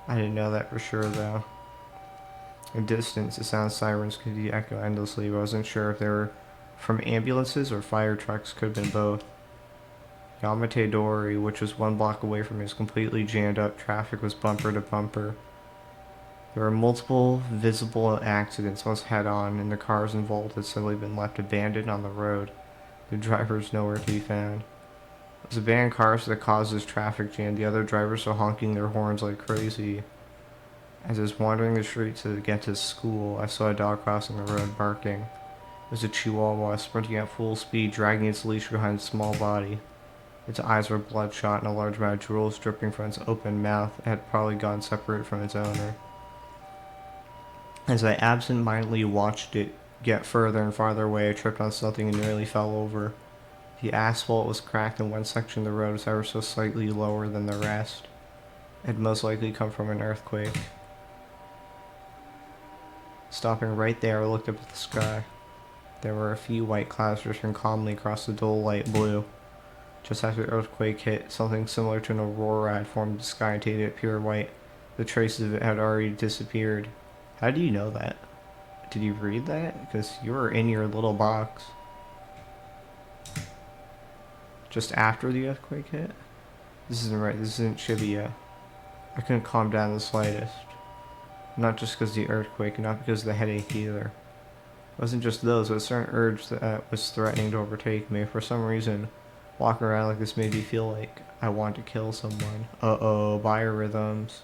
I didn't know that for sure, though. In distance, the sound of sirens could echo endlessly, but I wasn't sure if they were from ambulances or fire trucks. Could have been both. Yamate Dori, which was 1 block away from me, was completely jammed up. Traffic was bumper to bumper. There were multiple visible accidents, most head-on, and the cars involved had suddenly been left abandoned on the road. The drivers nowhere to be found. It was abandoned cars that caused this traffic jam. The other drivers were honking their horns like crazy. As I was wandering the street to get to school, I saw a dog crossing the road barking. It was a chihuahua sprinting at full speed, dragging its leash behind its small body. Its eyes were bloodshot and a large amount of drool dripping from its open mouth. It had probably gone separated from its owner. As I absent-mindedly watched it get further and farther away, I tripped on something and nearly fell over. The asphalt was cracked and one section of the road was ever so slightly lower than the rest. It had most likely come from an earthquake. Stopping right there, I looked up at the sky. There were a few white clouds drifting calmly across the dull light blue. Just after the earthquake hit, something similar to an aurora had formed in the sky and tainted it pure white. The traces of it had already disappeared. How do you know that? Did you read that? Because you were in your little box. Just after the earthquake hit? This isn't right. This isn't Shibuya. I couldn't calm down the slightest. Not just because of the earthquake, not because of the headache either. It wasn't just those, but a certain urge that was threatening to overtake me. For some reason, walking around like this made me feel like I wanted to kill someone. Uh-oh, biorhythms.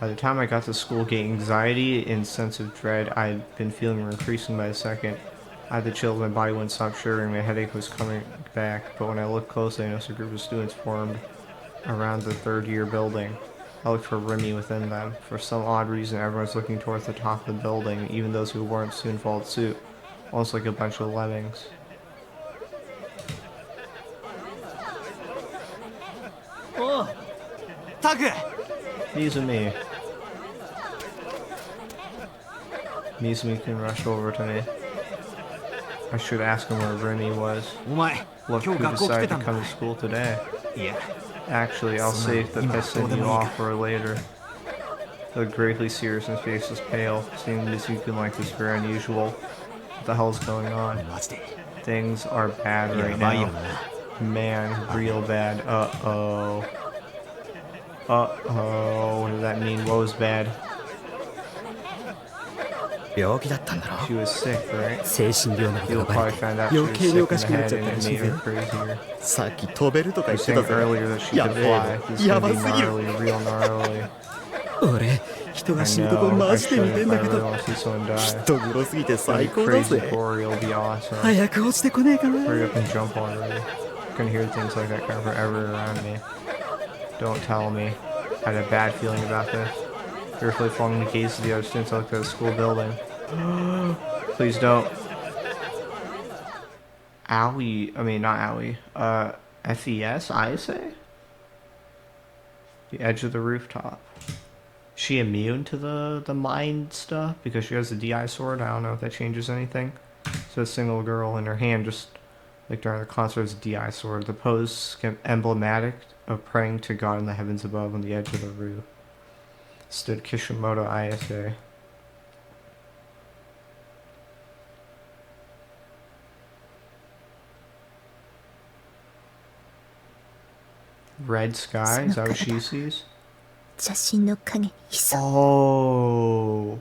By the time I got to school gate, anxiety and sense of dread I'd been feeling were increasing by the second. I had the chills, my body wouldn't stop shivering, my headache was coming back, but when I looked closely, I noticed a group of students formed around the third-year building. I looked for Remy within them. For some odd reason, everyone was looking towards the top of the building, even those who weren't soon followed suit, almost like a bunch of lemmings. Oh, Taku! Mizumi. Mizumi rushed over to me. I should ask him where Remy was. Look who decided to come to school today. Actually, I'll save the pissing you off for later. He looked gravely serious and his face was pale. Seeing Mizuki like this very unusual. What the hell's going on? Things are bad right now. Man, real bad. Uh-oh. Uh-oh. What does that mean? What was bad? She was sick, right? You'll probably find out she was sick in the head and it made her crazier. You were saying earlier that she could fly. This is gonna be gnarly, real gnarly. I know, I should. I really want to see someone die. It'll be crazy gory, it'll be awesome. Hurry up and jump already. I'm gonna hear things like that come forever around me. Don't tell me. I had a bad feeling about this. Carefully following the gaze of the other students, I looked at the school building. Please don't. Owie. I mean, not Owie. FES, I say? The edge of the rooftop. Is she immune to the mind stuff? Because she has the DI sword? I don't know if that changes anything. So a single girl in her hand, just like during the concert, is a DI sword. The pose emblematic of praying to God in the heavens above on the edge of the roof. Stood Kishimoto ISA. Red sky? Is that what she sees? Oh.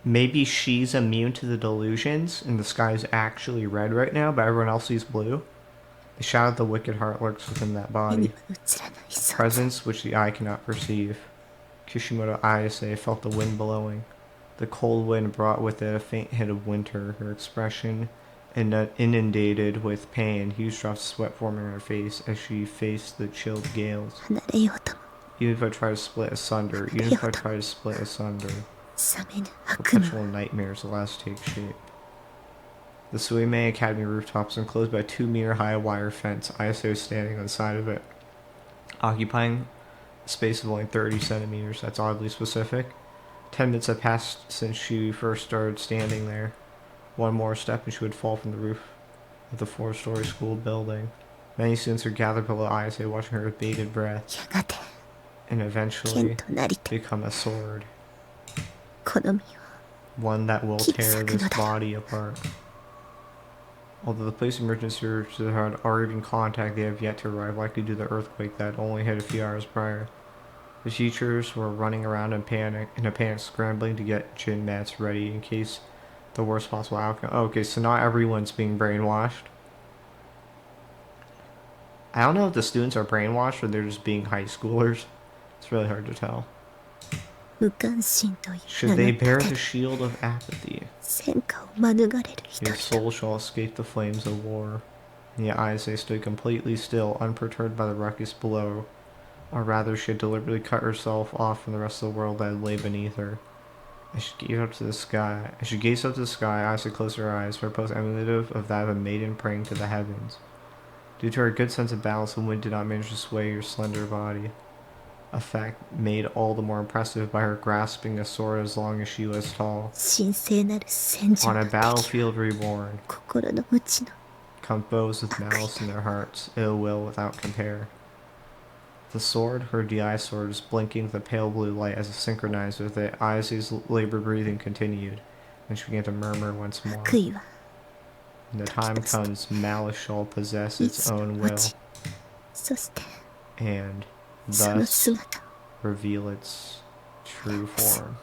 Maybe she's immune to the delusions and the sky is actually red right now, but everyone else sees blue? The shadow of the wicked heart lurks within that body. Presence which the eye cannot perceive. Kishimoto ISA felt the wind blowing. The cold wind brought with it a faint hint of winter. Her expression inundated with pain, huge drops of sweat forming on her face as she faced the chilled gales. Even if I try to split asunder, perpetual nightmares at last take shape. The Suimei Academy rooftop was enclosed by a 2-meter-high wire fence. ISO was standing on the side of it, occupying a space of only 30 centimeters. That's oddly specific. 10 minutes had passed since she first started standing there. One more step and she would fall from the roof of the 4-story school building. Many students are gathered below Ayase, watching her with bated breath, やがて and 剣 eventually となりて become a sword. この身を One that will tear this 切り裂くのだよ。 body apart. Although the police emergency services had already been contacted, they have yet to arrive, likely due to the earthquake that only hit a few hours prior. The teachers were running around in a panic, scrambling to get gym mats ready in case the worst possible outcome. Oh, okay, so not everyone's being brainwashed. I don't know if the students are brainwashed or they're just being high schoolers. It's really hard to tell. 無関心という Should 名 they の bear 盾 the で shield of apathy, 戦火を免れる人 your 々 soul shall escape the flames of war. And yet Ayase stood completely still, unperturbed by the ruckus below. Or rather, she had deliberately cut herself off from the rest of the world that lay beneath her. As she gazed up to the sky, Ayase closed her eyes, her pose emulative of that of a maiden praying to the heavens. Due to her good sense of balance, the wind did not manage to sway her slender body, a fact made all the more impressive by her grasping a sword as long as she was tall. 神聖なる戦場 On の a 敵は battlefield reborn, 心の内の come foes with malice in their hearts, ill will without compare. The sword, her DI sword, is blinking with a pale blue light as it synchronized with it. Ayase's labored breathing continued, and she began to murmur once more. 悪意は When the time comes, malice shall possess い its つも own 持 will, ちそして and その thus 姿を reveal its true form.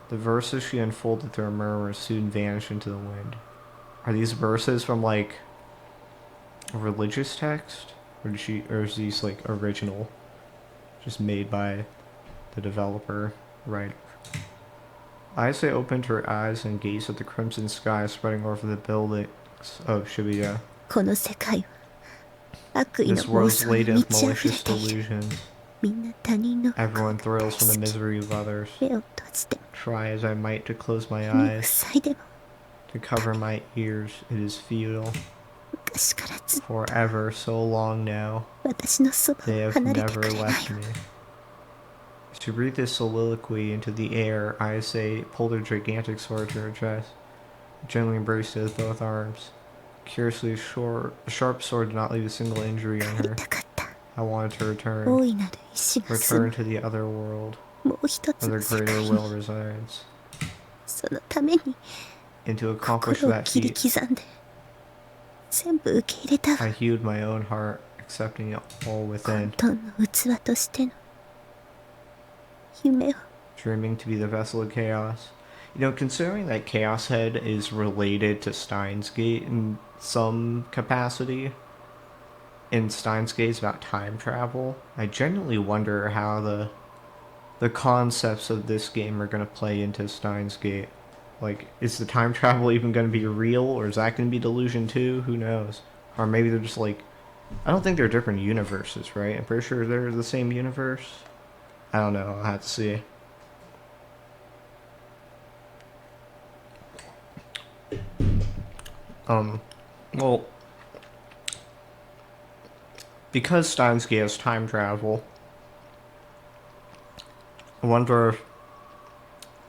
The verses she unfolded through her murmurs soon vanished into the wind. Are these verses from like a religious text? Or is these like original? Just made by the developer writer. Ayase opened her eyes and gazed at the crimson sky spreading over the buildings of Shibuya. この世界は悪意の This 妄 world is 想に laden 満 with ち溢れ malicious ている delusions. みんな他人の不幸 Everyone が thrills 大 from the 好き misery of others. 目を閉じても Try as I might to close my 耳 eyes, 塞いでも to cover my ears, it is futile. 昔からずっと Forever, so long now, 私のそば they を have 離れて never くれない left わ me. To breathe this soliloquy into the air, Ayase pulled her gigantic sword to her chest, gently embraced it with both arms. Curiously, the sharp sword did not leave a single injury on 帰り her. たかった I wanted to return, 大いなる意志が住 return む to the other world, もう一つ where の the 世 greater 界に will resides. そのために And to accomplish 心を that 切り feat, 刻んで全部受け入れたわ I healed my own heart, accepting it all 混 within, 沌の器としての夢を dreaming to be the vessel of chaos. You know, considering that Chaos Head is related to Steins Gate in some capacity, and Steins Gate is about time travel, I genuinely wonder how the concepts of this game are going to play into Steins Gate. Like, is the time travel even going to be real, or is that going to be delusion too? Who knows? Or maybe they're just like, I don't think they're different universes, right? I'm pretty sure they're the same universe. I don't know. I'll have to see. Well, because Steins Gate has time travel, I wonder if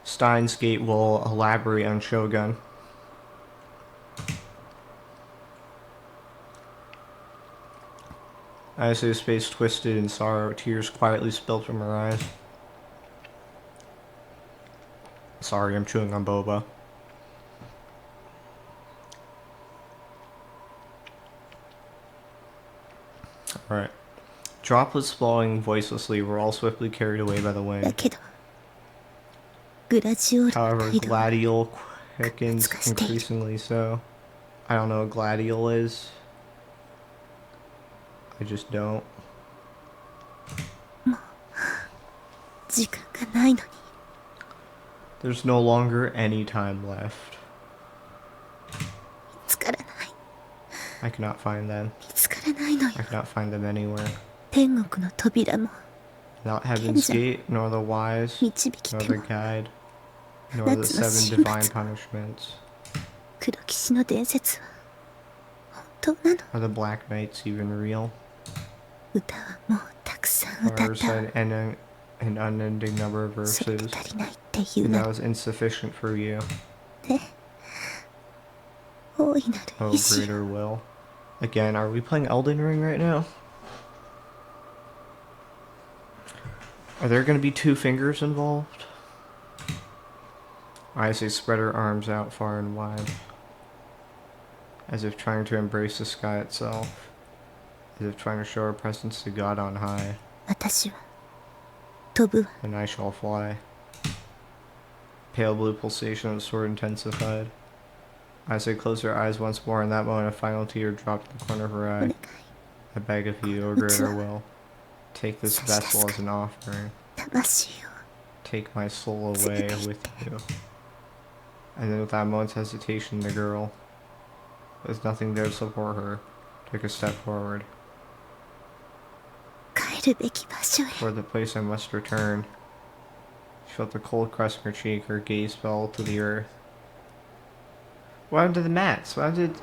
Steins Gate will elaborate on Shogun. Ayase's face twisted in sorrow, tears quietly spilled from her eyes. Sorry, I'm chewing on boba. Alright. Droplets falling voicelessly were all swiftly carried away by the だ wind. けどグラジオール However, の態度は gladiol quickens increasingly so. I don't know what gladiol is. I just don't. 時間がないのに There's no longer any time left. 見つからない I cannot find them. 見つからないのよ I cannot find them anywhere. 天国の扉も Not Heaven's Kenja. Gate, nor the wise, 導き nor て the も guide, nor the 夏の seven 神 divine 罰 punishments, 黒騎士の伝説は本当なの are the Black Knights even real? 歌はもうたくさん I've 歌 ever ったわ said an unending number of それで verses, 足りないって言う and な that was insufficient for you. ね大いなる Oh, 意志を greater will. Again, are we playing Elden Ring right now? Are there going to be 2 fingers involved? I say spread her arms out far and wide, as if trying to embrace the sky itself, as if trying to show her presence to God on high. 私は飛ぶわ And I shall fly. Pale blue pulsation of the sword intensified. I say close her eyes once more, and that moment a final tear dropped in the corner of her お eye. 願い I beg of you, O greater will, take this vessel as an offering. 魂を Take my soul away with you. And then without a moment's hesitation, the girl, with nothing there to support her, took a step forward. 帰るべき場所へ Toward the place I must return. She felt the cold crusting her cheek, her gaze fell to the earth. What happened to the mats? What happened to...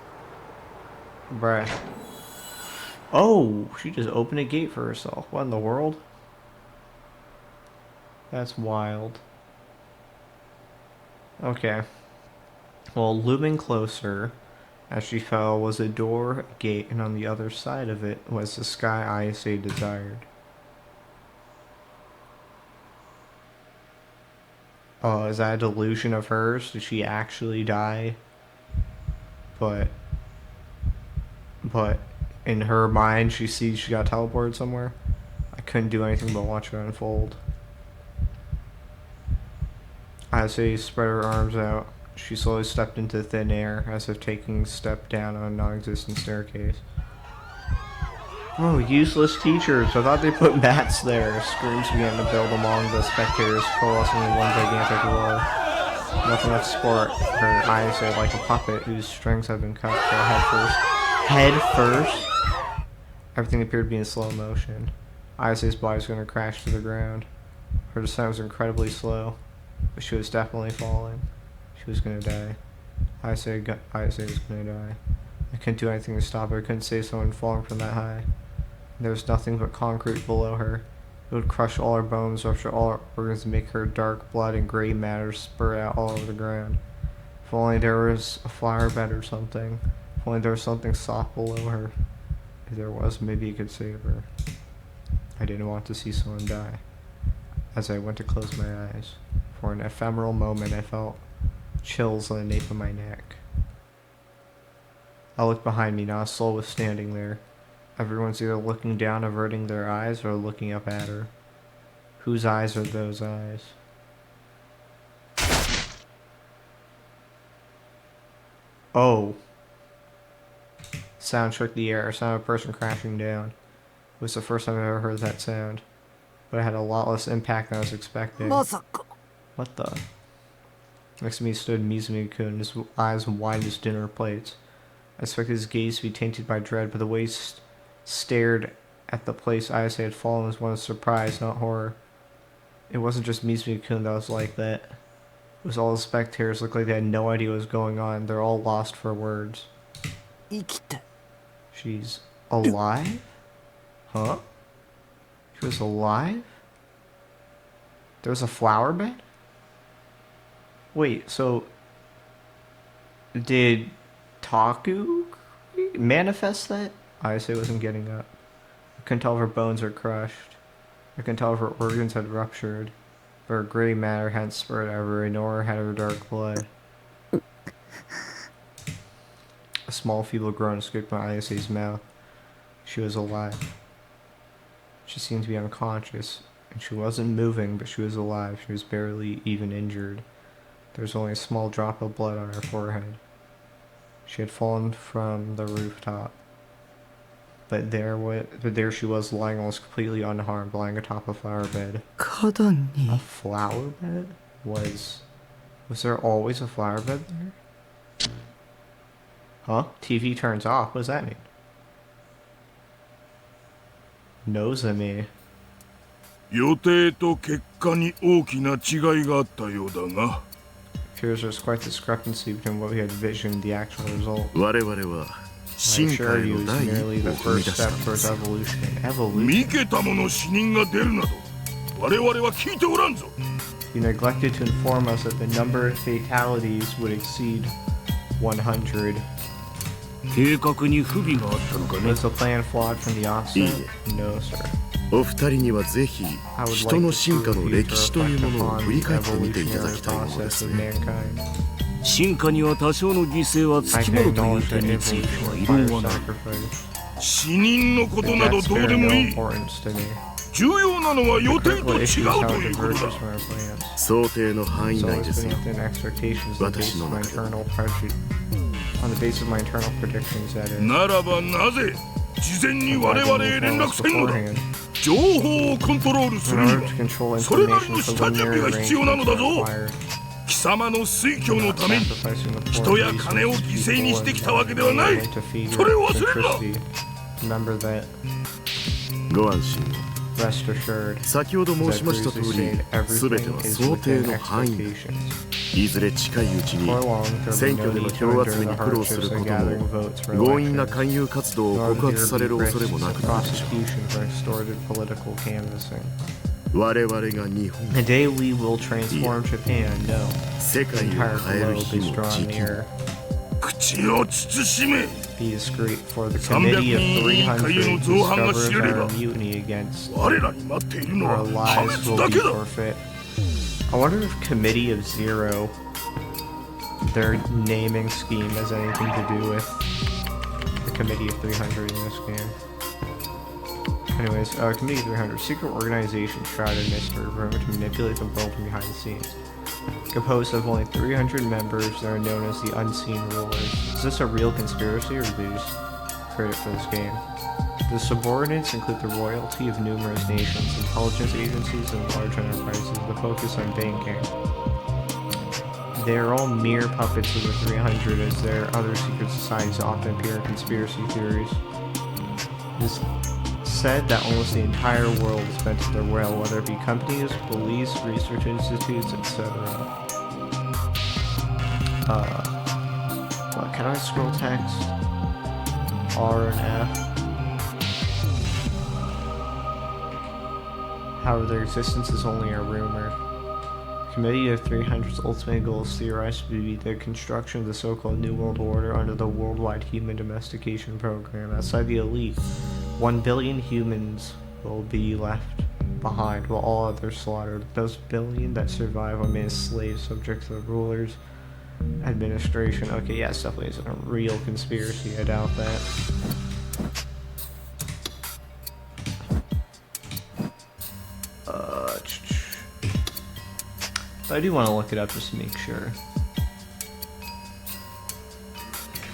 Bruh. Oh! She just opened a gate for herself. What in the world? That's wild. Okay. Well, looming closer, as she fell, was a door, a gate, and on the other side of it was the sky Isa desired. Oh, is that a delusion of hers? Did she actually die? But in her mind, she sees she got teleported somewhere. I couldn't do anything but watch it unfold. Isa spread her arms out. She slowly stepped into thin air, as if taking a step down on a non-existent staircase. Oh, useless teachers. I thought they put mats there. Screams began to build among the spectators, coalescing in one gigantic roar. Nothing left to support her eyes like a puppet whose strings had been cut head first. Head first? Everything appeared to be in slow motion. Isa's body was going to crash to the ground. Her descent was incredibly slow, but she was definitely falling. She was going to die. Isa was going to die. I couldn't do anything to stop her. I couldn't save someone falling from that high. There was nothing but concrete below her. It would crush all her bones, rupture all her organs, and make her dark blood and gray matter spurt out all over the ground. If only there was a flower bed or something. If only there was something soft below her. If there was, maybe it could save her. I didn't want to see someone die. As I went to close my eyes, for an ephemeral moment I felt chills on the nape of my neck. I looked behind me. Not a soul was standing there. Everyone's either looking down, averting their eyes, or looking up at her. Whose eyes are those eyes? Oh. Sound shook the air. Sound of a person crashing down. It was the first time I ever heard that sound. But it had a lot less impact than I was expecting. まさか What the? Next to me stood Mizumi-kun, his eyes wide as dinner plates. I expected his gaze to be tainted by dread, but the way he stared at the place Isa had fallen was one of surprise, not horror. It wasn't just Mizumi-kun that was like that. It was all the spectators. Looked like they had no idea what was going on. They're all lost for words. 生きて She's alive? Huh? She was alive? There was a flower bed? Wait, so... Did Taku manifest that? Isa wasn't getting up. I couldn't tell if her bones were crushed. I couldn't tell if her organs had ruptured. But her gray matter hadn't spurred ever, nor had her dark blood. A small feeble groan escaped my Isa's mouth. She was alive. She seemed to be unconscious, and she wasn't moving, but she was alive. She was barely even injured. There was only a small drop of blood on her forehead. She had fallen from the rooftop. But there she was, lying almost completely unharmed, lying atop a flower bed. 花壇 A に flower bed? Was there always a flower bed there? Huh? TV turns off. What does that mean? Nozami. 予定と結果に大きな違いがあったようだが Appears there's quite discrepancy between what we had envisioned and the actual result. 我々は I 進 assure 化へ you, の it's 第一 merely 歩 the を踏み first 出した step ので towards す evolution. Evolution? 見けた者死人が出るなど我々は聞いておらんぞ You neglected to inform us that the number of fatalities would exceed 100. 計画に不備があったのかね。 Was the plan flawed from the offset? No, sir. お二人にはぜひ I would 人 like の to 進化 see の the 歴史というものを future 振り返ってみてい reflect た upon だ the きたいもので evolutionary す process of ね。 mankind. 進化には多少の犠牲はつ I きも can のという acknowledge 点 that については evolution 異論 requires はない。 sacrifice. 死人のこと But など that's どう bear でも no いい。 importance to me. 重要なのは The 予定と critical 違 issue is う how と it いうこと diverges だ。 from our plans. 想定の範囲 It's 内 always です been よ。 within expectations on the basis of my 私の中で。 internal on the basis of my internal predictions, that is. ならばなぜ事前に Why 我 didn't 々 you へ連 tell 絡 us せんのだ。 beforehand? 情報をコントロールす In るに order は to control それなり information, の下準 preliminary 備が必要なの arrangements だ are ぞ。 required. 貴様の推挙 We're の not ために sacrificing the 人 poor や金を resources, 犠牲に people, して and きたわけではない。 money to feed それ your を忘れるな。 centricity. Remember that. ご安心を。 Rest assured. 先ほど As 申 I しました通 previously り、 stated, すべて everything は is 想定 within の範囲内。 expectations. いずれ近いうちに For long, there 選 will 挙 be で no の need to 票 endure 集め the に苦労 hardships する of こと gathering も votes for 強引な elections. 勧誘活動を Nor 告 will 発さ there れ be る恐れ risks もな of くなるでしょ prosecution for distorted political canvassing. う。我々が日本、 The day we will transform Japan, no. 世 The 界を entire 変える globe 日 is も drawn 時期 near. 口を慎め。 Be discreet, for the committee of 300 discovers our mutiny against 我らに待っているの our は破 lives 滅 will だ be けだ。 forfeit. I wonder if Committee of Zero, their naming scheme, has anything to do with the Committee of 300 in this game. Anyways, Committee 300, secret organization shrouded in mystery, rumored to manipulate the world from behind the scenes. Composed of only 300 members that are known as the Unseen Rulers. Is this a real conspiracy, or did they just create it for this game? The subordinates include the royalty of numerous nations, intelligence agencies, and large enterprises that focus on banking. They are all mere puppets of the 300, as their other secret societies often appear in conspiracy theories. It is said that almost the entire world is bent to their will, whether it be companies, police, research institutes, etc. What, can I scroll text? R and F. However, their existence is only a rumor. Committee of 300's ultimate goal is theorized to be the construction of the so-called New World Order under the Worldwide Human Domestication Program. Outside the elite, 1 billion humans will be left behind, while all others slaughtered. Those billion that survive are made as slaves subject to the rulers' administration. Okay, yes, definitely isn't a real conspiracy. I doubt that. I do want to look it up just to make sure.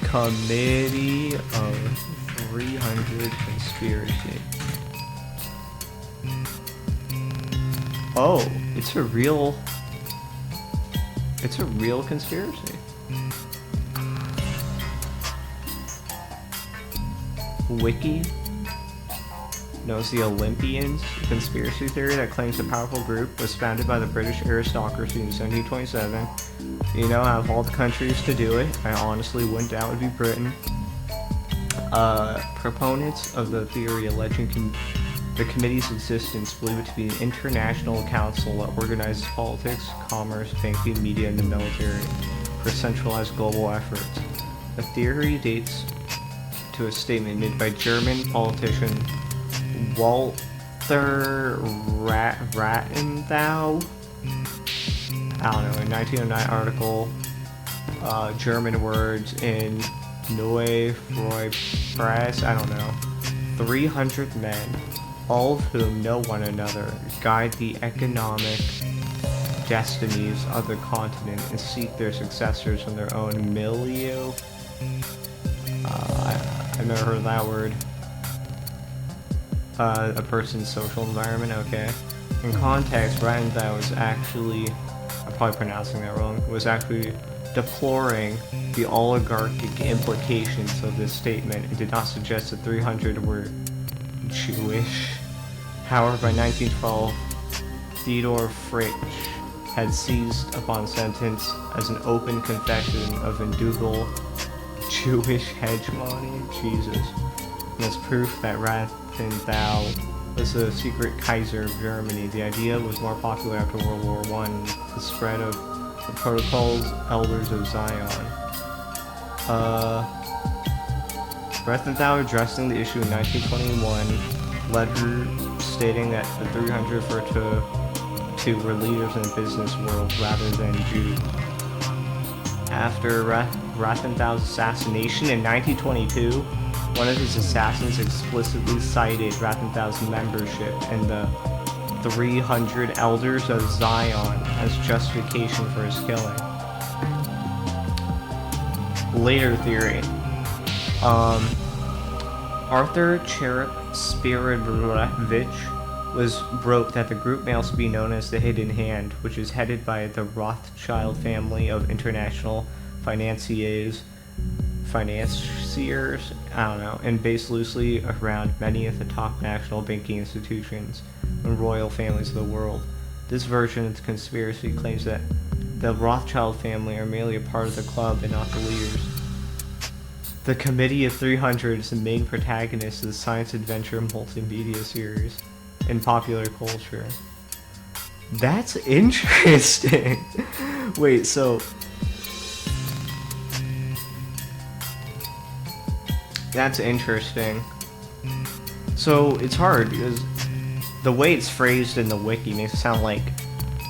Committee of 300 conspiracy. Oh, it's a real conspiracy. Wiki knows the Olympians, a conspiracy theory that claims a powerful group was founded by the British aristocracy in 1727. You know, out of all the countries to do it, I honestly wouldn't doubt it would be Britain. Proponents of the theory alleging the committee's existence believe it to be an international council that organizes politics, commerce, banking, media, and the military for centralized global efforts. The theory dates to a statement made by German politician Walter Rathenthau. I don't know, in 1909 article, German words in Neue Freie Presse, I don't know, 300 men, all of whom know one another, guide the economic destinies of the continent and seek their successors from their own milieu. I've never heard of that word. A person's social environment, okay. In context, Rathenthau was actually, I'm probably pronouncing that wrong, was actually deploring the oligarchic implications of this statement and did not suggest that 300 were Jewish. However, by 1912, Theodor Fritsch had seized upon sentence as an open confession of indubitable Jewish hegemony. Jesus. And as proof that Rathenthau was the secret Kaiser of Germany. The idea was more popular after World War I, the spread of the Protocols Elders of Zion. Rethenthal addressing the issue in 1921, letter stating that the 300 referred to were leaders in the business world rather than Jews. After Rathenthal's assassination in 1922, one of his assassins explicitly cited Rathenthal's membership in the 300 Elders of Zion as justification for his killing. Later theory. Arthur Cherep-Spiridovich wrote that the group may also be known as the Hidden Hand, which is headed by the Rothschild family of international financiers, and based loosely around many of the top national banking institutions and royal families of the world. This version of the conspiracy claims that the Rothschild family are merely a part of the club and not the leaders. The Committee of 300 is the main protagonist of the science adventure multimedia series in popular culture. That's interesting. Wait, so that's interesting. So it's hard because the way it's phrased in the wiki makes it sound like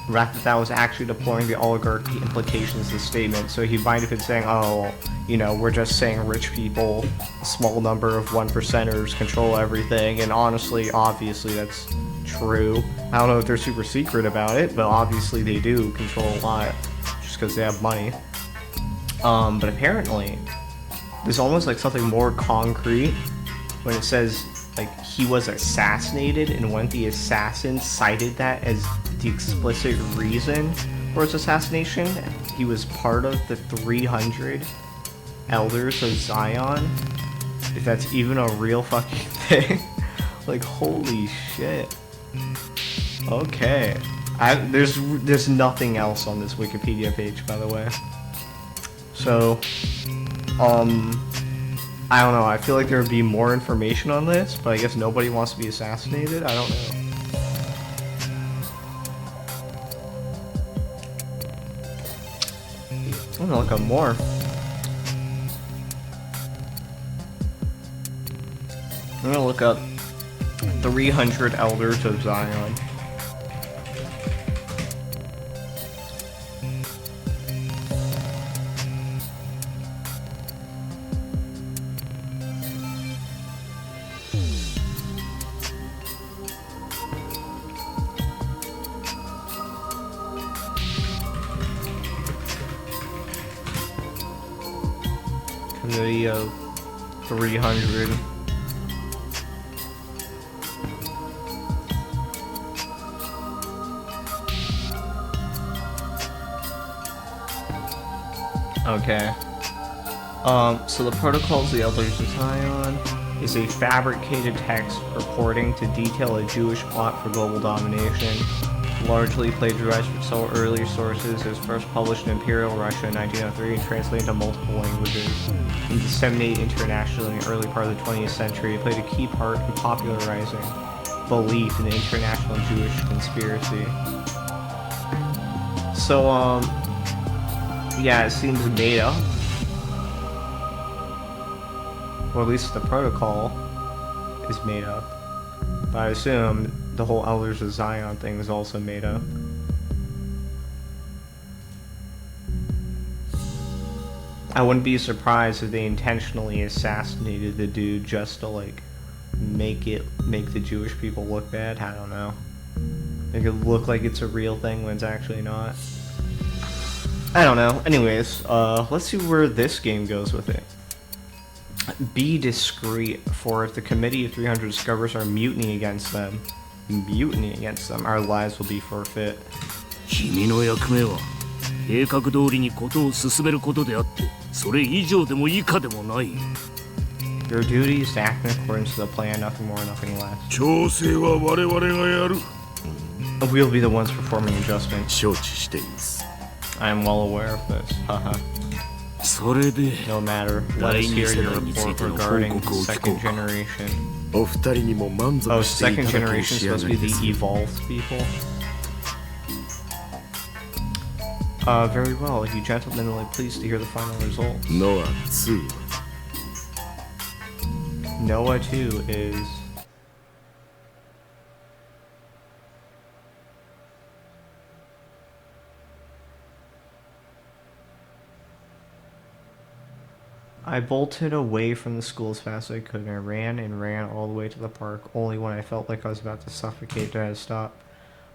Rathenthal was actually deploring the oligarchy implications of the statement, so he might have been saying, oh, you know, we're just saying rich people, a small number of 1%ers control everything, and honestly, obviously, that's true. I don't know if they're super secret about it, but obviously they do control a lot, just because they have money. But apparently, there's almost like something more concrete when it says, like, he was assassinated, and when the assassin cited that as the explicit reason for his assassination, he was part of the 300 Elders of Zion. If that's even a real fucking thing. Like, holy shit. Okay. There's nothing else on this Wikipedia page, by the way. So, I don't know, I feel like there would be more information on this, but I guess nobody wants to be assassinated? I don't know. I'm gonna look up more. I'm gonna look up 300 Elders of Zion. Committee of 300. Okay. So the Protocols of the Elders of Zion is a fabricated text purporting to detail a Jewish plot for global domination, largely plagiarized from several earlier sources. It was first published in Imperial Russia in 1903 and translated into multiple languages and disseminated internationally in the early part of the 20th century. It played a key part in popularizing belief in the international Jewish conspiracy. So, yeah, it seems made up. Or at least the protocol is made up. But I assume the whole Elders of Zion thing is also made up. I wouldn't be surprised if they intentionally assassinated the dude just to, like, make the Jewish people look bad. I don't know. Make it look like it's a real thing when it's actually not. I don't know. Anyways, let's see where this game goes with it. Be discreet, for if the Committee of 300 discovers our mutiny against them, our lives will be forfeit. 君の役目は計画通りにことを進めることであって、それ以上でも以下でもない。 Your duty is to act in accordance to the plan, nothing more, nothing less. 調整は我々がやる。 We'll be the ones performing adjustments. 承知しています。 I am well aware of this. Haha. それで No matter. Let us hear your report regarding the second generation. お二人にも満 Oh, 足してい second ただく generation 仕 is 上 supposed が to be りです the evolved people. Very well. You gentlemen will be pleased to hear the final results. ノア2 Noah 2 is... I bolted away from the school as fast as I could, and I ran and ran all the way to the park. Only when I felt like I was about to suffocate did I stop.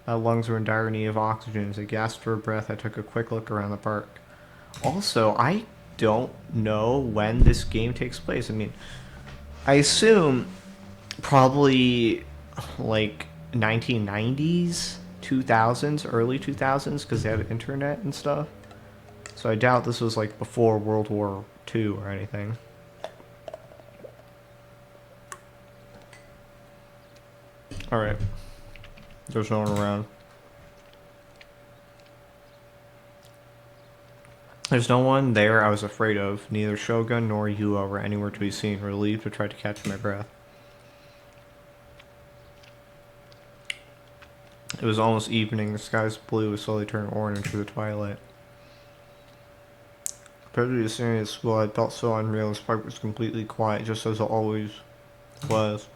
My lungs were in dire need of oxygen. As I gasped for breath, I took a quick look around the park. Also, I don't know when this game takes place. I mean, I assume probably like 1990s, 2000s, early 2000s, because they had internet and stuff. So I doubt this was like before World War II or anything. Alright. There's no one around. There's no one there I was afraid of. Neither Shogun nor Yuo were anywhere to be seen. Relieved, I tried to catch my breath. It was almost evening. The sky's blue was slowly turning orange into the twilight. Compared to the scenery of the school, I felt so unreal. This park was completely quiet, just as it always was.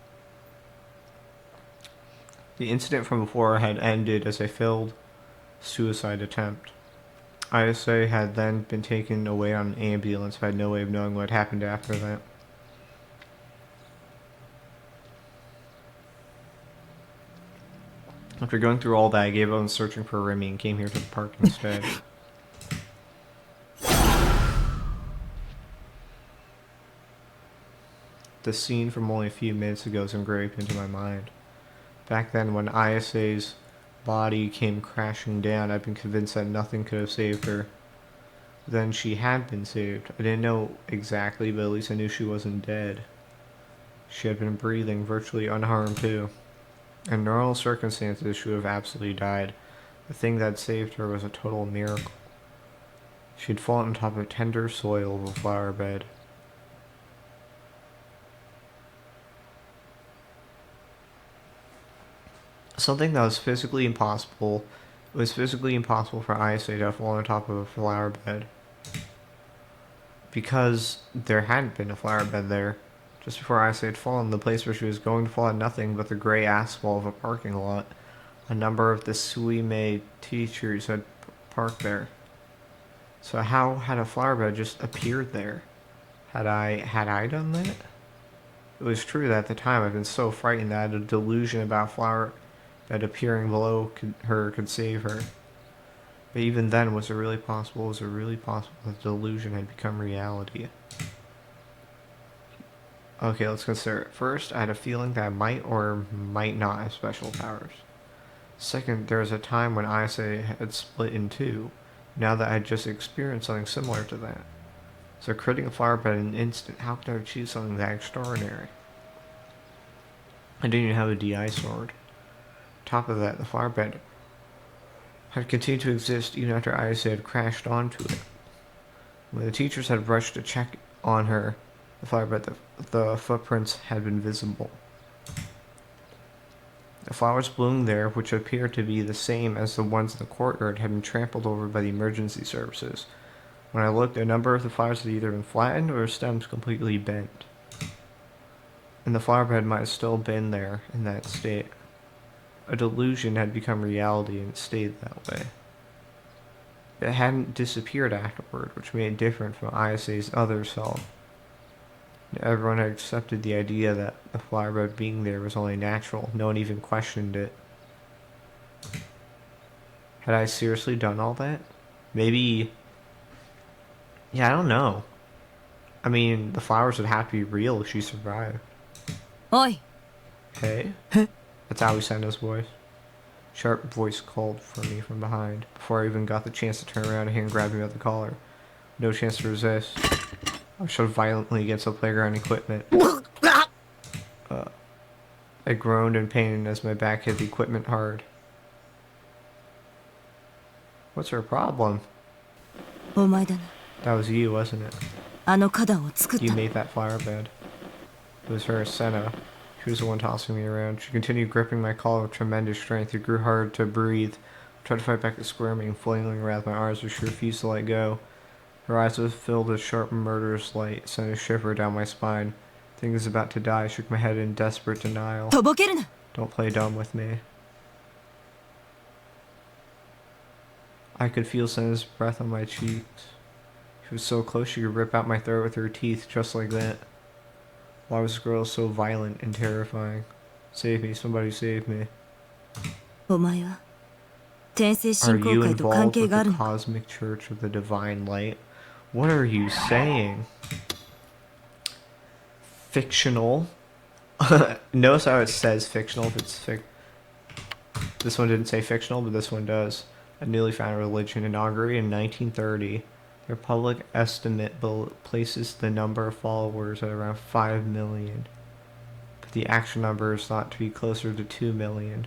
The incident from before had ended as a failed suicide attempt. ISA had then been taken away on an ambulance. I had no way of knowing what happened after that. After going through all that, I gave up on searching for Remy and came here to the park instead. The scene from only a few minutes ago is engraved into my mind. Back then, when ISA's body came crashing down, I'd been convinced that nothing could have saved her. Then she had been saved. I didn't know exactly, but at least I knew she wasn't dead. She had been breathing, virtually unharmed too. In normal circumstances, she would have absolutely died. The thing that saved her was a total miracle. She had fallen on top of tender soil of a flower bed. Something that was physically impossible. It was physically impossible for ISA to fall on top of a flower bed. Because there hadn't been a flower bed there. Just before ISA had fallen, the place where she was going to fall had nothing but the gray asphalt of a parking lot. A number of the Suime teachers had parked there. So how had a flower bed just appeared there? Had I done that? It was true that at the time I'd been so frightened that I had a delusion about a flower bed appearing below her could save her. But even then, was it really possible? Was it really possible that the delusion had become reality? Okay, let's consider it. First, I had a feeling that I might or might not have special powers. Second, there was a time when ISA had split in two. Now that I had just experienced something similar to that. So creating a flower bed in an instant, how could I achieve something that extraordinary? I didn't even have a DI sword. On top of that, the flower bed had continued to exist even after ISA had crashed onto it. When the teachers had rushed to check on her, the flower bed, the footprints had been visible. The flowers blooming there, which appeared to be the same as the ones in the courtyard, had been trampled over by the emergency services. When I looked, a number of the flowers had either been flattened or their stems completely bent. And the flower bed might have still been there in that state. A delusion had become reality and it stayed that way. It hadn't disappeared afterward, which made it different from ISA's other self. Everyone had accepted the idea that the flower bed being there was only natural. No one even questioned it. Had I seriously done all that? Maybe... Yeah, I don't know. I mean, the flowers would have to be real if she survived. Oi! Hey? That's how he sounded his voice. Sharp voice called for me from behind. Before I even got the chance to turn around, a hand grabbed me by the collar. No chance to resist. I shoved violently against the playground equipment. I groaned in pain as my back hit the equipment hard. What's her problem? お前だな。 That was you, wasn't it? あの花壇を作った You の。 made that flower bed. It was her, Senna. She was the one tossing me around. She continued gripping my collar with tremendous strength. It grew hard to breathe. Tried to fight back the squirming, flailing around my arms, but she refused to let go. Her eyes were filled with sharp, murderous light, sent a shiver down my spine. Thinking I was about to die, I shook my head in desperate denial. とぼけるな。 Don't play dumb with me. I could feel Senna's breath on my cheeks. She was so close she could rip out my throat with her teeth, just like that. Why was this girl so violent and terrifying? Save me, somebody save me. お前は天聖 Are 信仰 you 会と関 involved 係 with があ the るのか。 Cosmic Church of the Divine Light? What are you saying? Fictional? Notice how it says fictional if it's This one didn't say fictional, but this one does. A newly founded religion inaugurated in 1930. Their public estimate places the number of followers at around 5 million. But the actual number is thought to be closer to 2 million.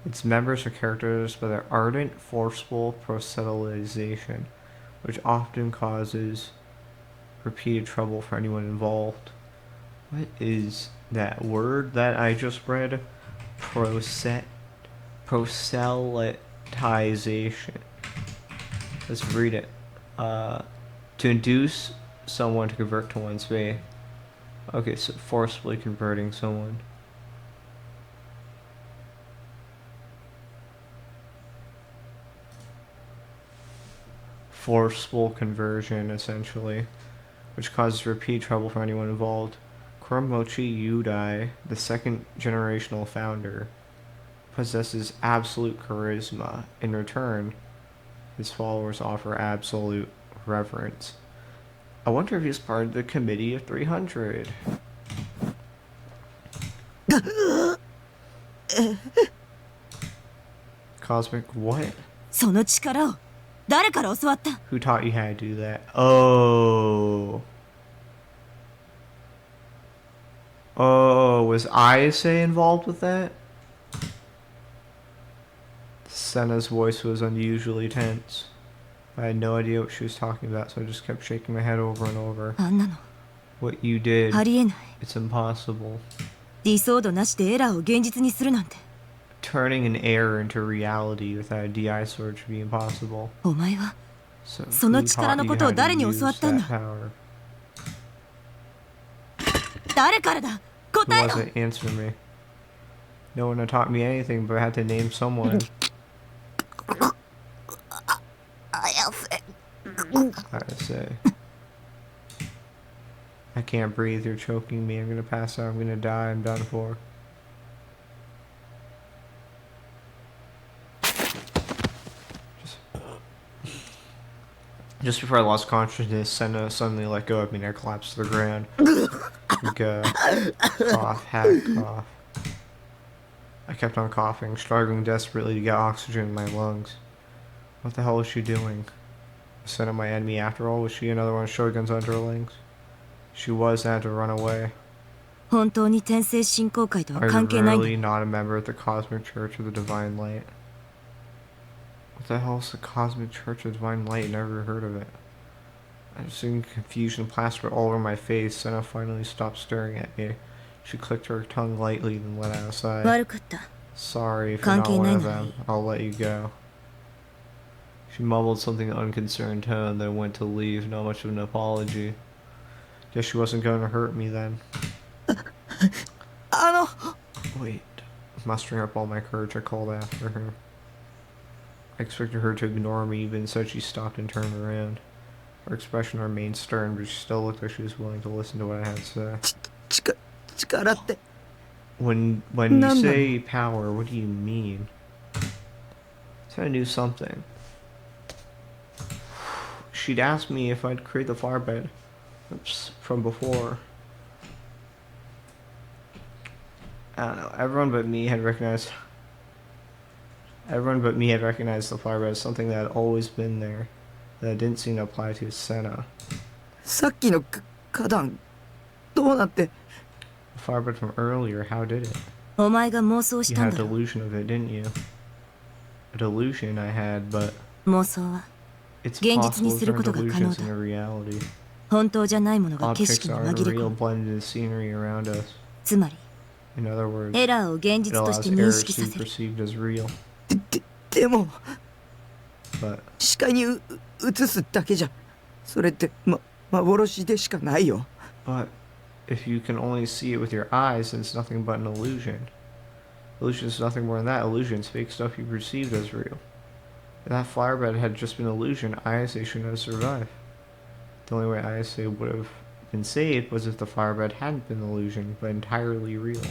Its members are characterized by their ardent, forceful proselytization, which often causes repeated trouble for anyone involved. What is that word that I just read? Proselytization. Let's read it. To induce someone to convert to one's faith. Okay, so forcibly converting someone. Forceful conversion, essentially, which causes repeat trouble for anyone involved. Kuromochi Yudai, the second generational founder, possesses absolute charisma. In return, his followers offer absolute reverence. I wonder if he's part of the Committee of 300. Cosmic what? その力を誰から教わった。 Who taught you how to do that? Oh. Oh, was Ayase involved with that? Senna's voice was unusually tense. I had no idea what she was talking about, so I just kept shaking my head over and over. あんなの What you did, ありえない。 it's impossible. 理想度なしでエラーを現実にするなんて。 Turning an error into reality without a DI sword should be impossible. お前は So その who 力 taught の you ことを how to 誰に use 教わったん that だ。 power? 誰からだ。 Who 答えろ。 wasn't answer me? No one had taught me anything, but I had to name someone. 綾瀬。 I say. I can't breathe, you're choking me, I'm gonna pass out, I'm gonna die, I'm done for. Just before I lost consciousness, Senna suddenly let go of me and I collapsed to the ground. Cough, cough. I kept on coughing, struggling desperately to get oxygen in my lungs. What the hell was she doing? Was Senna my enemy after all? Was she another one of Shogun's underlings? She was, and I had to run away. 本当に天聖信仰会とは Are you 関係ないんだ。 really not a member of the Cosmic Church of the Divine Light? What the hell is the Cosmic Church of the Divine Light? Never heard of it. I was seeing confusion plastered all over my face. Senna finally stopped staring at me. She clicked her tongue lightly, then let out a sigh. 悪かった。 Sorry if you're not one of 関係ない them. I'll let you go. She mumbled something in an unconcerned tone, then went to leave. Not much of an apology. Guess she wasn't going to hurt me then. あの Wait. Mustering up all my courage, I called after her. I expected her to ignore me, but instead she stopped and turned around. Her expression remained stern, but she still looked like she was willing to listen to what I had to say. 力って When you なんだろう say power, what do you mean? So I knew something. She'd asked me if I'd create the flower bed. Oops, from before. I don't know. Everyone but me had recognized the flower bed as something that had always been there, that didn't seem to apply to Senna. さっきの花壇どうなって。 The flower bed from earlier, how did it? お前が妄想し You たん had だ a ろ。 delusion of it, didn't you? A delusion I had, but 妄想は it's 現実 possible に to する turn ことが可能 delusions だ。 into reality. 本当じゃないものが景 Objects 色に aren't 紛れ込 real, む。 blend into the scenery around us. つまり In other words, エラーを現 it 実と allows して認 errors 識 to さ be せる。 perceived as real. でも But 視界に映すだけじゃそれって幻でしかないよ。 but if you can only see it with your eyes, then it's nothing but an illusion. Illusion is nothing more than that. Illusion is fake stuff you perceived as real. If that flowerbed had just been illusion, ISA shouldn't have survived. The only way ISA would have been saved was if the flowerbed hadn't been illusion, but entirely real.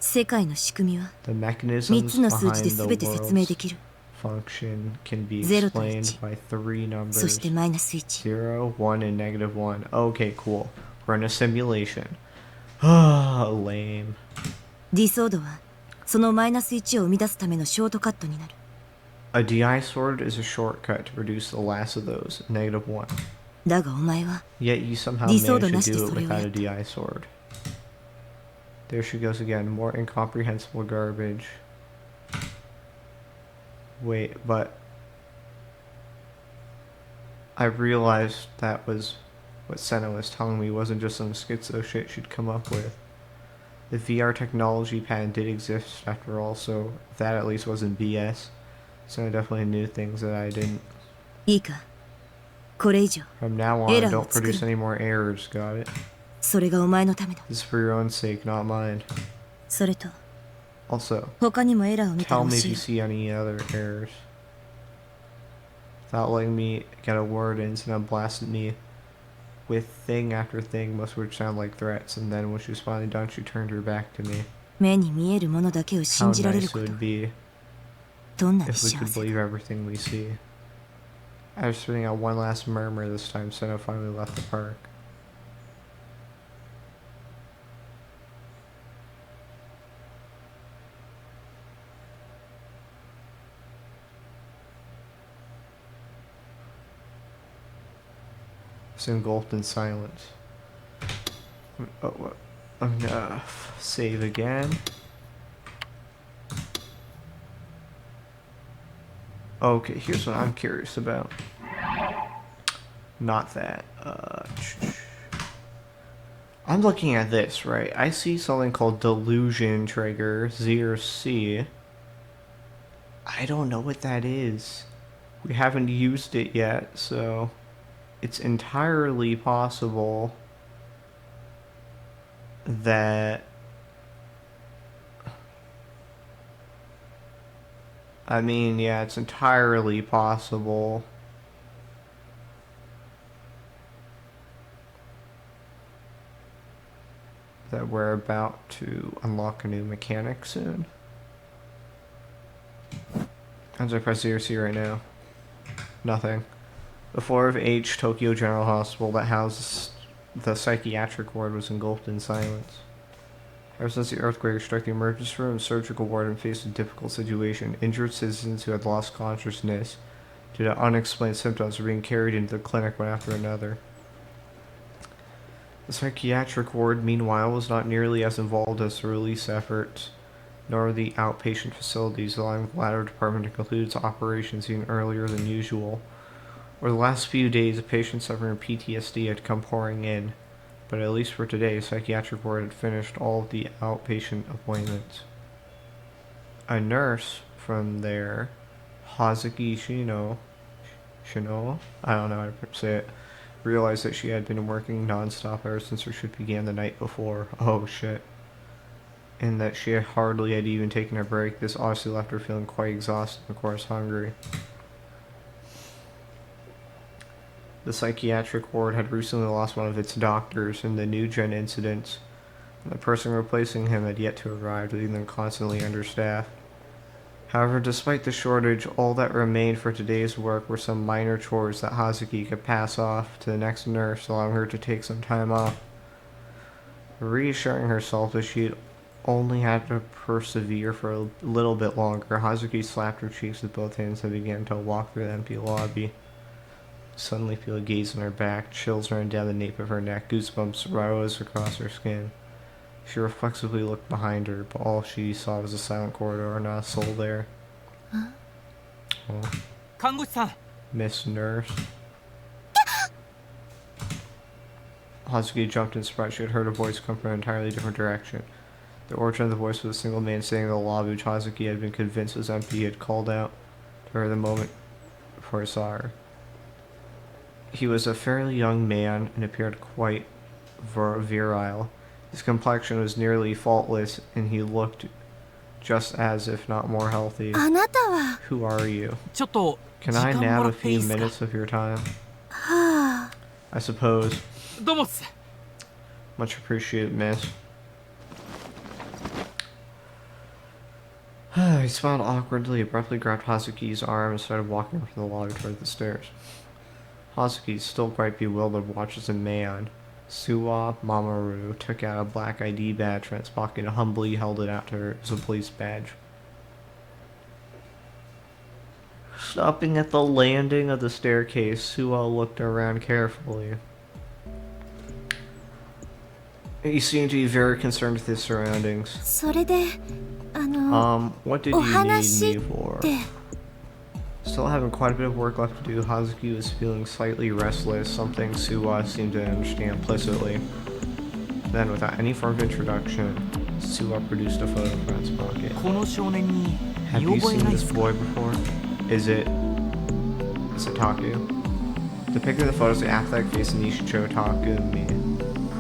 世界の仕組みは The 3 mechanisms つの数字で behind 全 the て説明で world's きる。 function can be 0と explained 1 by three そして numbers. マイナス1。 0, 1, and negative 1. Okay, cool. We're in a simulation. Lame. ディソードはそのマイナス1を生み出すためのショートカットになる。 A DI sword is a shortcut to produce the last of those, negative 1. だがお前は Yet you somehow Disorder managed to do it なしでそれをやった。 without a DI sword. There she goes again. More incomprehensible garbage. Wait, but I realized that was what Senna was telling me wasn't just some schizo shit she'd come up with. The VR technology patent did exist after all, so that at least wasn't BS. Senna definitely knew things that I didn't. いいか、これ以上 From now on, Error don't を作る。 produce any more errors, got it? それがお前のためだ。 This is for your own sake, not mine. それと Also, 他にもエラーを見たら tell 教 me え if you る。 see any other errors. Without letting me get a word in, Senna blasted me with thing after thing, most of which sound like threats, and then when she was finally done, she turned her back to me. 目に見えるものだけを How 信じられる nice こ it と would be どんなに if we 幸 could せだ。 believe everything we see. After spitting out one last murmur this time, Senna finally left the park. It's engulfed in silence. I'm gonna save again. Okay, here's what I'm curious about. Not that. I'm looking at this, right? I see something called Delusion Trigger, Z or C. I don't know what that is. We haven't used it yet, so it's entirely possible that... I mean, yeah, it's entirely possible that we're about to unlock a new mechanic soon. As I press ZRC right now. Nothing. The floor of H Tokyo General Hospital that houses the psychiatric ward was engulfed in silence. Ever since the earthquake struck the emergency room and surgical ward and faced a difficult situation, injured citizens who had lost consciousness due to unexplained symptoms were being carried into the clinic one after another. The psychiatric ward, meanwhile, was not nearly as involved as the release efforts, nor the outpatient facilities, allowing the latter department to conclude its operations even earlier than usual. Over the last few days, a patient suffering from PTSD had come pouring in, but at least for today, the psychiatric ward had finished all of the outpatient appointments. A nurse from there, Hazuki Shino, I don't know how to say it, realized that she had been working non-stop ever since her shift began the night before. Oh shit. And that she hardly had even taken a break. This obviously left her feeling quite exhausted and of course hungry. The psychiatric ward had recently lost one of its doctors in the new gen incidents, and the person replacing him had yet to arrive, leaving them constantly understaffed. However, despite the shortage, all that remained for today's work were some minor chores that Hazuki could pass off to the next nurse, allowing her to take some time off. Reassuring herself that she had only had to persevere for a little bit longer, Hazuki slapped her cheeks with both hands and began to walk through the empty lobby. Suddenly feel a gaze on her back, chills ran down the nape of her neck, goosebumps rose across her skin. She reflexively looked behind her, but all she saw was a silent corridor, not a soul there. Huh? Oh. 看護師さん Miss Nurse. Hazuki jumped in surprise. She had heard a voice come from an entirely different direction. The origin of the voice was a single man standing in the lobby, which Hazuki had been convinced was empty. He had called out, or the moment before I saw her. He was a fairly young man and appeared quite virile. His complexion was nearly faultless, and he looked just as, if not more healthy. あなたは Who are you? ちょっと Can 時 I 間も nab ら a っていい few ですか minutes of your time? はあ I suppose. どうもっす Much appreciated, miss. He smiled awkwardly, abruptly grabbed Hazuki's arm, and started walking from the lobby toward the stairs. Hazuki, still quite bewildered, watches a man. Suwa Mamoru took out a black ID badge from his pocket and humbly held it out to her. It was a police badge. Stopping at the landing of the staircase, Suwa looked around carefully. He seemed to be very concerned with his surroundings. それでWhat did お you 話 need っ me for? て Still having quite a bit of work left to do, Hazuki was feeling slightly restless, something Suwa seemed to understand implicitly. Then, without any further introduction, Suwa produced a photo from his pocket. この少年に Have 見 you 覚え seen ないっ this すか boy before? Is it Taku? The picture of the photo is the athletic face of Nishicho Takumi.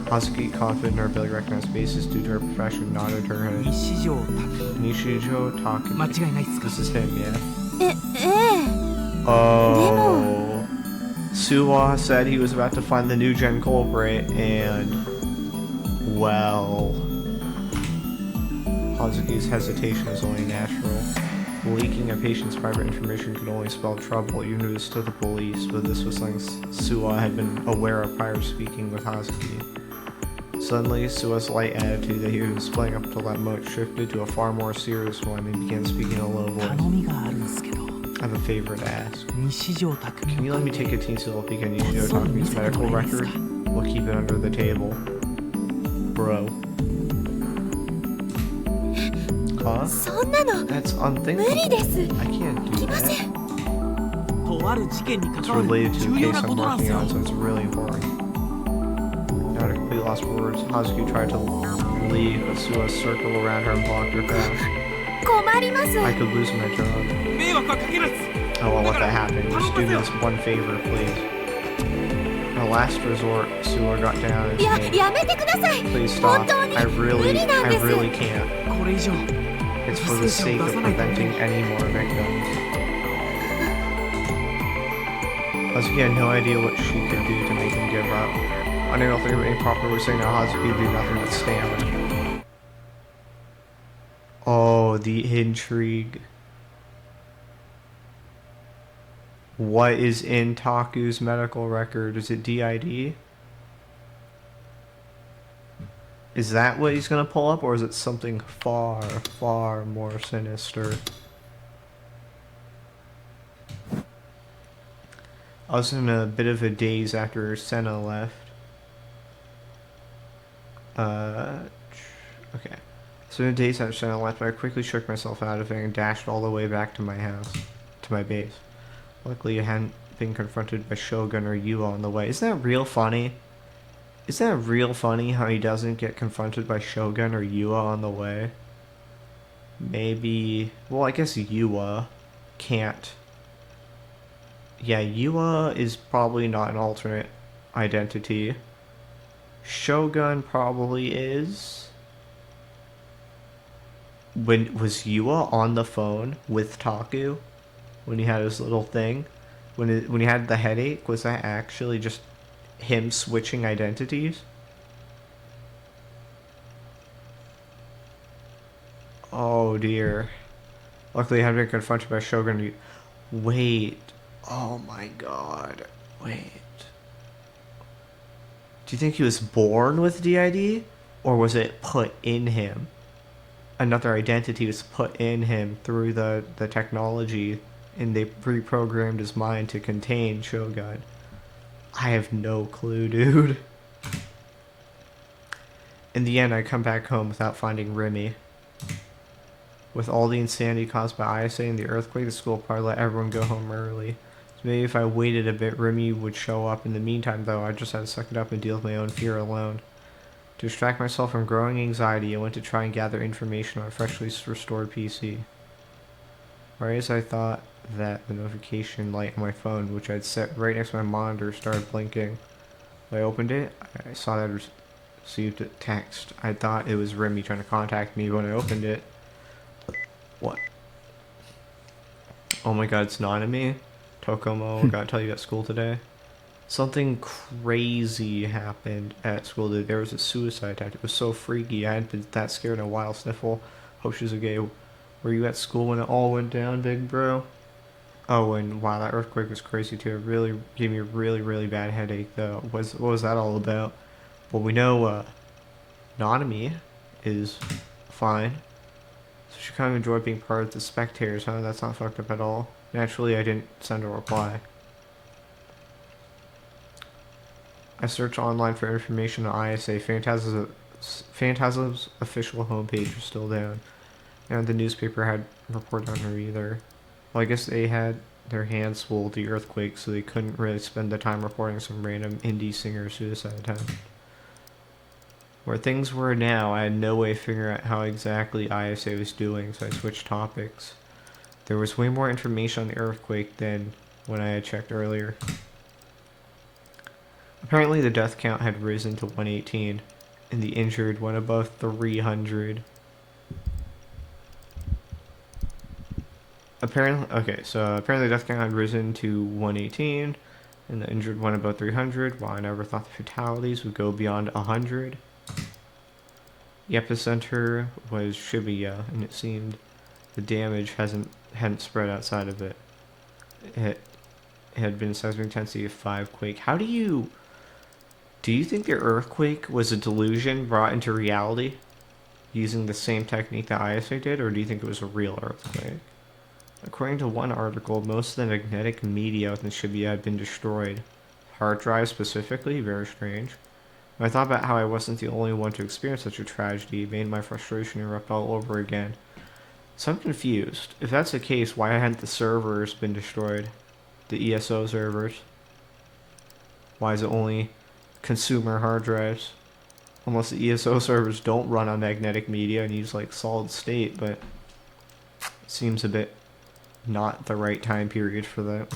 Hazuki, confident in her ability to recognize faces due to her profession, nodded her head. 西条拓 Nishicho 間 Takumi. 違いないっすか This is him, yeah? ええ Oh. Suwa said he was about to find the new gen culprit, and well, Hazuki's hesitation is only natural. Leaking a patient's private information could only spell trouble, even if it was to the police, but this was something Suwa had been aware of prior to speaking with Hazuki. Suddenly, Suwa's light attitude that he was displaying up until that moment shifted to a far more serious one and began speaking in a low 頼 voice. みがあるんすけど I have a favor to ask. 西条拓 Can you let me take a teensy little peek at Nishio Takumi's medical record? We'll keep it under the table. Bro. Huh? そんなの That's 無 unthinkable. 理です I can't do 来ませ that. んとある事件に It's 関わる related to 重 a 要 case な I'm ことなんす working よ on, so it's really important. Now, to complete lost words, Hazuki tried to leave, but Suwa circled around her and blocked her path. 困ります I could lose my job. 迷惑はかけるっす I won't let that happen. Just do me this one favor, please. The last resort, Suwa got down and や said, やめてください Please 本 stop. 当に I 無 really 理なんです can't. これ以上 It's for the sake of preventing any more victims. Hazuki had no idea what she could do to make him give up. Unable to think of any proper way of saying no, Hazuki would do nothing but stand. Oh, the intrigue. What is in Taku's medical record? Is it DID? Is that what he's gonna pull up, or is it something far, far more sinister? I was in a bit of a daze after Senna left. Okay. So in a daze after Senna left, but I quickly shook myself out of it and dashed all the way back to my house, to my base. Luckily, I hadn't been confronted by Shogun or Yua on the way. Isn't that real funny? Isn't that real funny how he doesn't get confronted by Shogun or Yua on the way? Maybe... Well, I guess Yua can't. Yeah, Yua is probably not an alternate identity. Shogun probably is. Was Yua on the phone with Taku when he had his little thing? When he had the headache, was that actually just him switching identities? Oh dear. Luckily I haven't been confronted by Shogun. Wait. Oh my god. Wait. Do you think he was born with DID? Or was it put in him? Another identity was put in him through the technology, and they pre-programmed his mind to contain Shogun. I have no clue, dude. In the end, I come back home without finding Remy. With all the insanity caused by ISA and the earthquake, the school probably let everyone go home early. So maybe if I waited a bit, Remy would show up. In the meantime, though, I just had to suck it up and deal with my own fear alone. To distract myself from growing anxiety, I went to try and gather information on a freshly restored PC. Right as I thought that the notification light on my phone, which I'd set right next to my monitor, started blinking. When I opened it, I saw that I received a text. I thought it was Remy trying to contact me. When I opened it, what? Oh my god, it's Nanami. Tokomo, gotta tell you at school today. Something crazy happened at school today. There was a suicide attempt. It was so freaky. I hadn't been that scared in a while. Sniffle. Hope she's okay. Were you at school when it all went down, big bro? Oh, and wow, that earthquake was crazy too. It really gave me a really bad headache though. What was that all about? Well, we know Nanami is fine. So she kind of enjoyed being part of the spectators, huh? That's not fucked up at all. Naturally, I didn't send a reply. I searched online for information on ISA. Phantasm's official homepage was still down. And the newspaper had reported on her either. Well, I guess they had their hands full with the earthquake, so they couldn't really spend the time reporting some random indie singer suicide attempt. Where things were now, I had no way of figuring out how exactly ISA was doing, so I switched topics. There was way more information on the earthquake than when I had checked earlier. Apparently the death count had risen to 118, and the injured went above 300. Apparently the death count had risen to 118, and the injured went above 300, while I never thought the fatalities would go beyond 100. The epicenter was Shibuya, and it seemed the damage hadn't spread outside of it. It had been seismic intensity of 5 quake. Do you think the earthquake was a delusion brought into reality using the same technique that ISA did, or do you think it was a real earthquake? According to one article, most of the magnetic media within Shibuya had been destroyed. Hard drives specifically, very strange. When I thought about how I wasn't the only one to experience such a tragedy, it made my frustration erupt all over again. So I'm confused. If that's the case, why hadn't the servers been destroyed? The ESO servers? Why is it only consumer hard drives? Unless the ESO servers don't run on magnetic media and use like solid state, but it seems a bit not the right time period for that.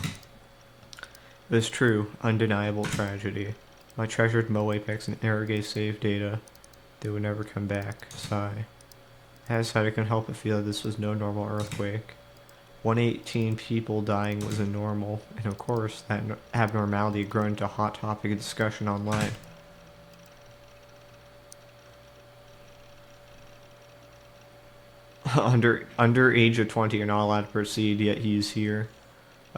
It was true, undeniable tragedy. My treasured Moe pics and Arrogate save data, they would never come back. Sigh. As I couldn't help but feel that this was no normal earthquake. 118 people dying was a normal, and of course that abnormality had grown into a hot topic of discussion online. Under age of 20 you're not allowed to proceed, yet he's here.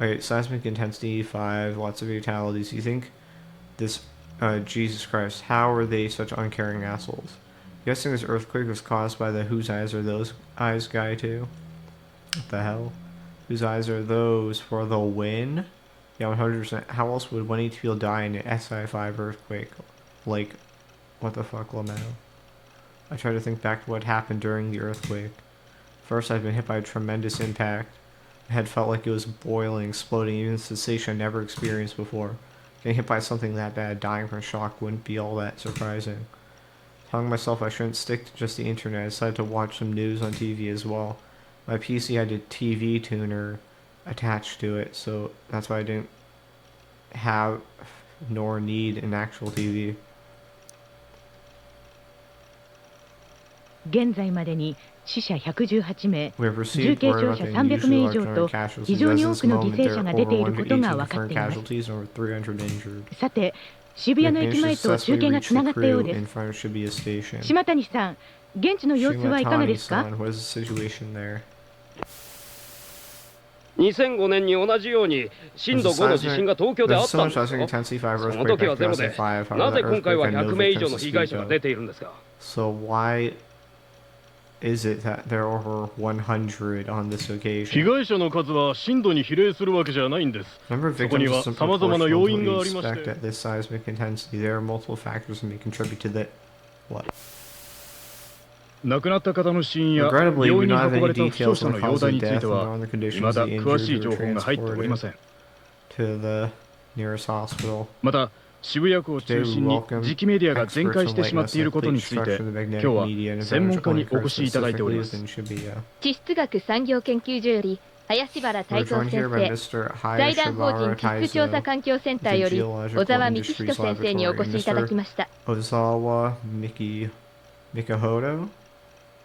Alright, seismic intensity 5, lots of fatalities. You think this, Jesus Christ, how are they such uncaring assholes? Guessing this earthquake was caused by the whose eyes are those eyes guy too? What the hell? Whose eyes are those for the win? Yeah, 100%. How else would 118 people die in an SI5 earthquake? Like, what the fuck, Lamau? I try to think back to what happened during the earthquake. First, I'd been hit by a tremendous impact. My head felt like it was boiling, exploding, even a sensation I'd never experienced before. Getting hit by something that bad, dying from shock wouldn't be all that surprising. Telling myself I shouldn't stick to just the internet, I decided to watch some news on TV as well. My PC had a TV tuner attached to it, so that's why I didn't have nor need an actual TV. 現在までに死者118名、 We have 重 received 軽 word 傷 about 者 the 300名以 unusual 上と electronic 非 casualties. 常 As に of 多 this くの犠 moment, 牲 there 者 are が出て over いることが 118 分かっ confirmed ています。 casualties and over 300 injured. さて、渋谷の We 駅 managed 前 to と中 successfully 継が reach つな the がったよう crew で in す。 front of Shibuya Station. 島谷さん、現地の様子はいかがですか？ Shimatani-san, what is the situation there? 2005年に同じように震度5の地震が東京であったんですよ。 There's so much seismic intensity 5その earthquake 時は back ゼ in ロで、 2005. な However, ぜ that 今回 earthquake は had no 100名以上 victims の to 被害 speak 者が of. 出ているんですか？ So why is it that there are over 100 on this 被 occasion? 害者の数は震度に比例するわけじゃないんです。 Number of そこに victims は is 様々な proportional 要 to 因 what が you ありまし expect て、 at this seismic intensity. There are multiple factors that may contribute to that. What? 亡くなった方の死因や Regrettably, 病 we 院に don't 運 have ば any れた負傷 details 者 on の the 容 cause 体 of につい death て and は on the 未 conditions だ of the 詳しい injured 情 were 報が入っておりませ transported ん。 to the nearest hospital. また渋谷区を中心に磁気メディアが全壊してしまっていることについて、今日は専門家にお越しいただいております。Shibuya. 地質学産業研究所より林原 We're 泰造 joined 先 here by 生、 Mr. 財団法人 Hayashibara 地質調査 Taizo, 環境センター the より小 Geological 沢幹 Industries 人先生にお Laboratory. 越しいただきました。 Ozawa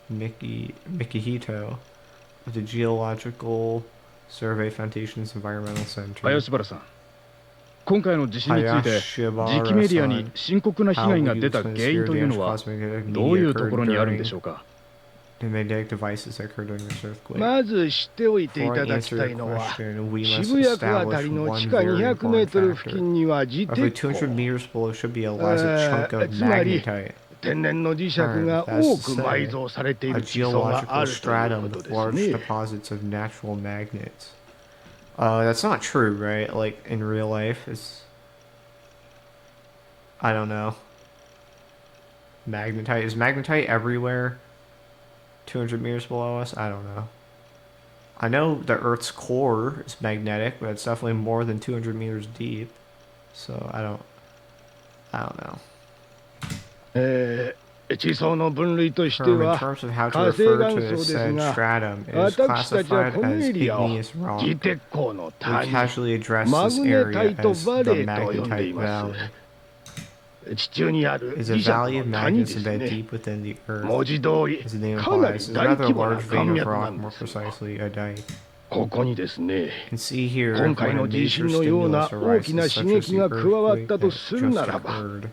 Mikihito of the Geological Survey Foundation's Environmental Center. 林原さん、今回の地震について磁気メディアに深刻な被害が出た原因というのはどういうところにあるんでしょうか。 The magnetic devices that occurred during this earthquake. まず知っておいてい Before た I だき answer た your いのは、 question, we must 渋谷区あたり establish の one 地下 very 200メー important トル付 factor. 近には磁 Roughly 鉄鉱、 200 meters below should be a large chunk of つまり magnetite. 天然の磁石が多く埋蔵されてい A る地層があ geological るという stratum こと with です large ね。 deposits of natural magnets. That's not true, right? Like in real life, it's I don't know. Magnetite is magnetite everywhere? 200 meters below us? I don't know. I know the Earth's core is magnetic, but it's definitely more than 200 meters deep. So I don't know. 地層の分類として In は、 terms of how 火 to 星 refer 岩 to 層 the です said が、 stratum, it is 私たちは classified この as エリアを igneous rock. 磁鉄鉱の We 谷、 casually address マ this グネタ area イト as バ the レーと呼んでい magnetite ます。 valley. 地中にある It's a 磁石 valley of の谷 magnets です embedded ね。 deep within the earth. 文字通り、 As the name かなり implies, it's a 大 rather 規模な large 岩 vein of 脈な rock, ん more ですよ。 precisely a dike. ここにですね、 You can see here 今回 when の a 地震 major のような stimulus 大きな arises, 刺 such as 激 the が加わっ earthquake たと that するな just らば、 occurred.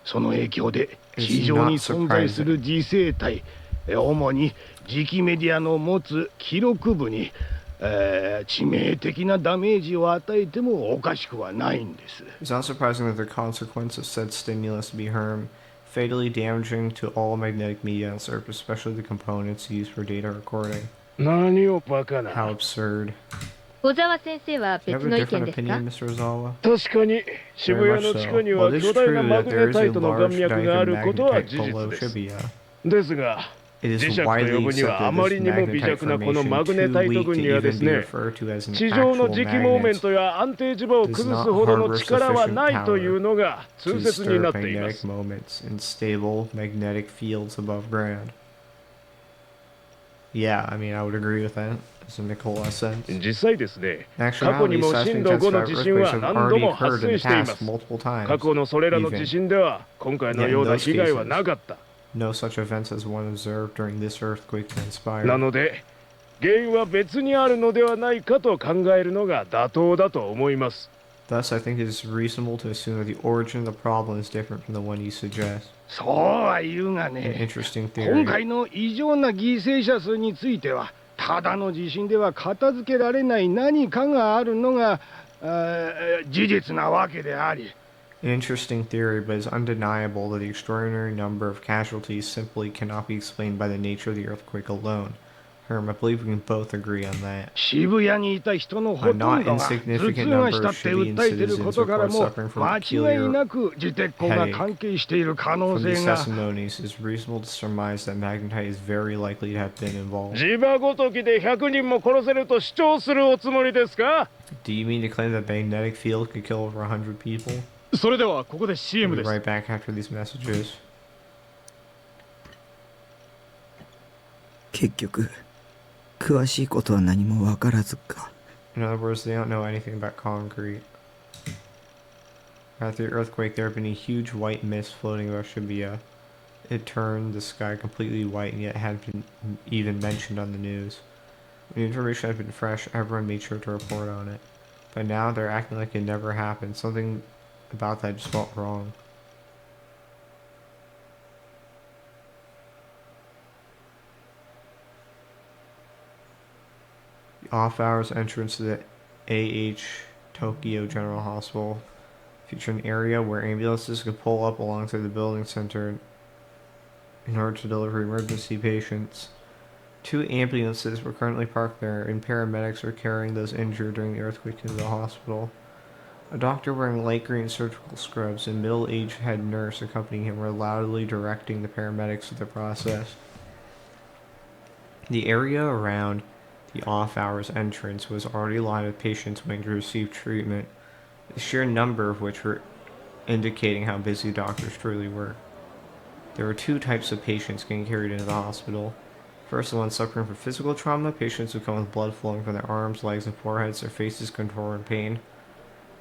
その影響で地上に存在する磁生態、主に磁気メディアの持つ記録部に、致命的なダメージを与えてもおかしくはないんです。 It's not surprising that the consequence of said stimulus be harm, fatally damaging to all magnetic media on Earth, especially the components used for data recording. 何をバカ How な。 absurd. 小沢先生は Do you 別 have の a 意見 different ですか？ opinion, Mr. Ozawa? 確かに渋 Very 谷 much の地 so. 下に Well, は it is 巨大な true マ that グ there ネ is タ a イトの岩 large 脈 dike があ of ることは magnetite 事 below 実です。 Shibuya. ですが、 It is 磁石と widely 呼ぶに accepted はあ that ま this りにも微 magnetite 弱なこの formation マグネ too タイト weak to 群にはで even す be ね、 referred to as an 地上の actual 磁気モーメン magnet トや安定磁場を does 崩す not ほどの harbor 力は sufficient ないという power のが to 通説にな disturb っていま magnetic す。 moments in stable magnetic fields above ground. Yeah, I mean, I would agree with that, as Nicola said. 実際ですね、 In 過去に actuality, も seismic 震度 5 の intensive 地震は earthquakes have 何度 already も発 occurred in 生 the していま past す。 multiple times. 過去のそれらの地震では今回のような被害はなかった。 No such events as one observed during this earthquake な transpired. ので、原因は別にあるのではないかと考えるのが妥当だと思います。 Thus, I think it is reasonable to assume that the origin of the problem is different from the one you suggest. そうは言うが An ね、 interesting 今 theory. 回の異常な犠牲者数については、ただの地震では片付けられない何かがあるのが事実なわけであり、 An interesting theory, but it's undeniable that the extraordinary number of casualties simply cannot be explained by the nature of the earthquake alone. Herm, I believe we can both agree on that. 渋谷にいた人のほとんどが頭痛がしたって訴えていることからも間違いなく磁鉄鉱が関係している可能 From these 性が testimonies, it's reasonable to surmise that magnetite is very likely to have been involved. 地場ごときで100人も殺せると主張するおつもりですか？ Do you mean to claim that magnetic field could kill over 100 people? それではここで We'll CM be です。 right back after these messages. 結局詳しいことは何も分からずか。 In other words, they don't know anything about concrete. After the earthquake, there had been a huge white mist floating over Shibuya. It turned the sky completely white and yet hadn't been even mentioned on the news. When the information had been fresh, everyone made sure to report on it. But now they're acting like it never happened. Something about that just felt wrong. The off-hours entrance to the AH Tokyo General Hospital featured an area where ambulances could pull up alongside the building center in order to deliver emergency patients. 2 ambulances were currently parked there, and paramedics were carrying those injured during the earthquake into the hospital. A doctor wearing light green surgical scrubs and middle-aged head nurse accompanying him were loudly directing the paramedics through the process. The area around the off-hours entrance was already lined with patients waiting to receive treatment, the sheer number of which were indicating how busy doctors truly were. There were 2 types of patients getting carried into the hospital. First, the ones suffering from physical trauma, patients who come with blood flowing from their arms, legs, and foreheads, their faces contorted in pain.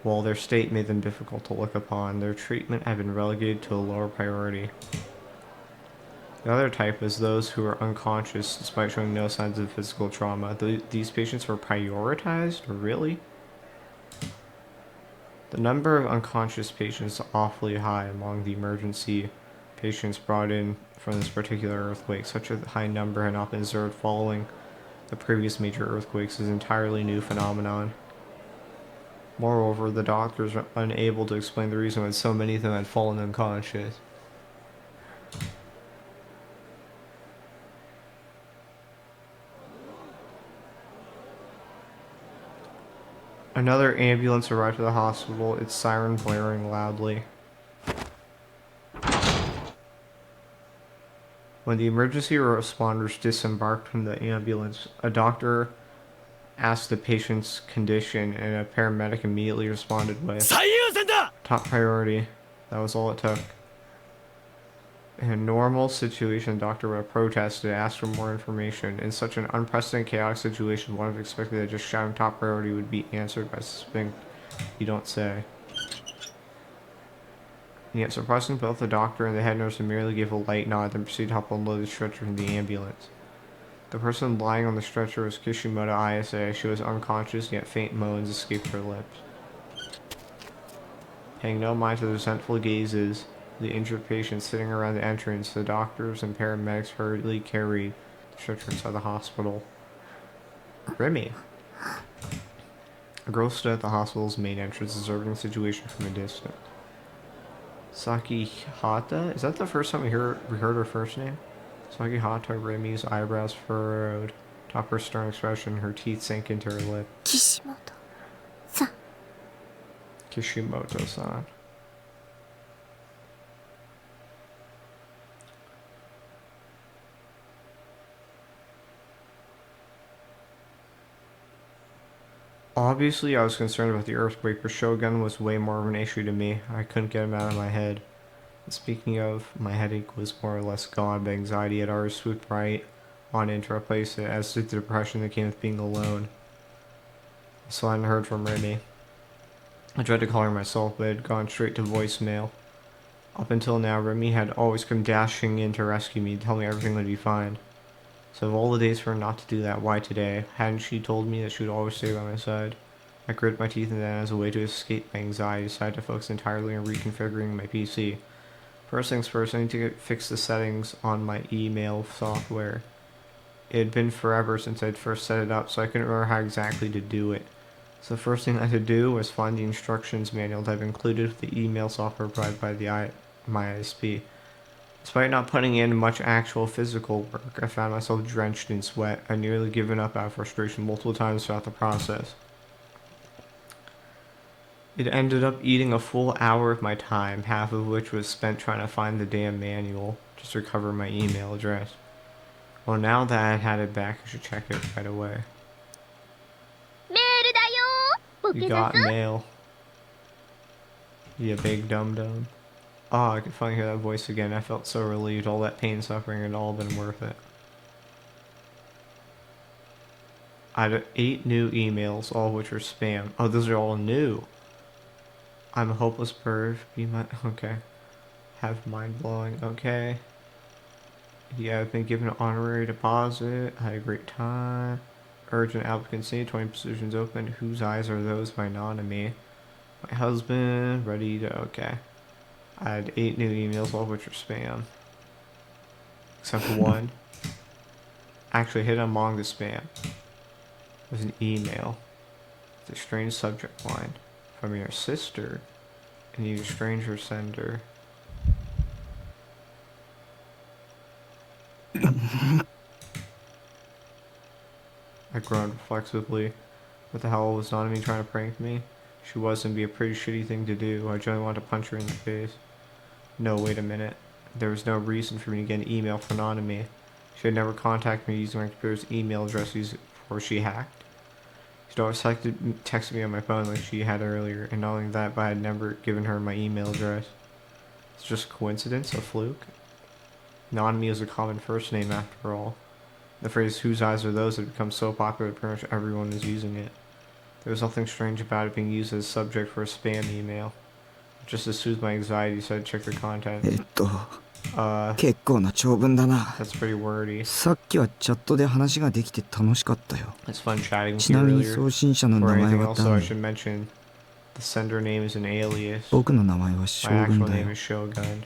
While their state made them difficult to look upon, their treatment had been relegated to a lower priority. The other type is those who are unconscious despite showing no signs of physical trauma. These patients were prioritized? Really? The number of unconscious patients is awfully high among the emergency patients brought in from this particular earthquake. Such a high number had not been observed following the previous major earthquakes is an entirely new phenomenon. Moreover, the doctors are unable to explain the reason why so many of them had fallen unconscious. Another ambulance arrived at the hospital, its siren blaring loudly. When the emergency responders disembarked from the ambulance, a doctor asked the patient's condition, and a paramedic immediately responded with top priority. That was all it took. In a normal situation, the doctor would have protested and asked for more information. In such an unprecedented, chaotic situation, one would have expected that just shouting top priority would be answered by something you don't say. And yet, surprisingly, both the doctor and the head nurse merely gave a light nod, then proceeded to help unload the stretcher from the ambulance. The person lying on the stretcher was Kishimoto Ayase. She was unconscious, yet faint moans escaped her lips. Paying no mind to the resentful gazes, the injured patients sitting around the entrance, the doctors and paramedics hurriedly carried the stretcher inside the hospital. Remy. A girl stood at the hospital's main entrance, observing the situation from a distance. Saki Hata? Is that the first time we heard her first name? Saki Hata, Remy's eyebrows furrowed, atop her stern expression, her teeth sank into her lip. Kishimoto-san. Kishimoto-san. Obviously, I was concerned about the earthquake, but Shogun was way more of an issue to me. I couldn't get him out of my head. And speaking of, my headache was more or less gone, but anxiety had already swooped right on in to replace it, as did the depression that came with being alone. So I hadn't heard from Remy. I tried to call her myself, but it had gone straight to voicemail. Up until now, Remy had always come dashing in to rescue me, to tell me everything would be fine. So of all the days for her not to do that, why today? Hadn't she told me that she would always stay by my side? I gritted my teeth, and then as a way to escape my anxiety, decided to focus entirely on reconfiguring my PC. First things first, I need to fix the settings on my email software. It had been forever since I'd first set it up, so I couldn't remember how exactly to do it. So the first thing I had to do was find the instructions manual that I've included with the email software provided by my ISP. Despite not putting in much actual physical work, I found myself drenched in sweat. I'd nearly given up out of frustration multiple times throughout the process. It ended up eating a full hour of my time, half of which was spent trying to find the damn manual, just to recover my email address. Well, now that I had it back, I should check it right away. You got mail. You big dum-dum. Oh, I could finally hear that voice again. I felt so relieved. All that pain and suffering had all been worth it. I had 8 new emails, all of which were spam. Oh, those are all new. I'm a hopeless perv. Be my... Okay. Have mind-blowing. Okay. Yeah, I've been given an honorary deposit. I had a great time. Urgent applicants, 20 positions open. Whose eyes are those? By Anonymous. My husband. Ready to... Okay. I had 8 new emails, all of which are spam. Except one. Actually, hidden among the spam was an email with a strange subject line from your sister and you stranger sender. I groaned reflexively. What the hell was Nanami trying to prank me? She was, and be a pretty shitty thing to do. I generally wanted to punch her in the face. No, wait a minute. There was no reason for me to get an email from Nanami. She had never contacted me using my computer's email address before she hacked. She'd always texted me on my phone like she had earlier, and not only that, but I had never given her my email address. It's just a coincidence, a fluke. Nanami is a common first name after all. The phrase "whose eyes are those" had become so popular that pretty much everyone is using it. There was nothing strange about it being used as a subject for a spam email. Just to soothe my anxiety, so I checked the content. 結構な長文だな。 That's pretty wordy. さっきはチャットで話ができて楽しかったよ。 It's fun chatting with ち you なみに earlier. 送信者の For 名前 anything は else, ダ though, I ン。 should mention the sender name is an alias. 僕の名前は将 My 軍 actual だよ name。is Shogun.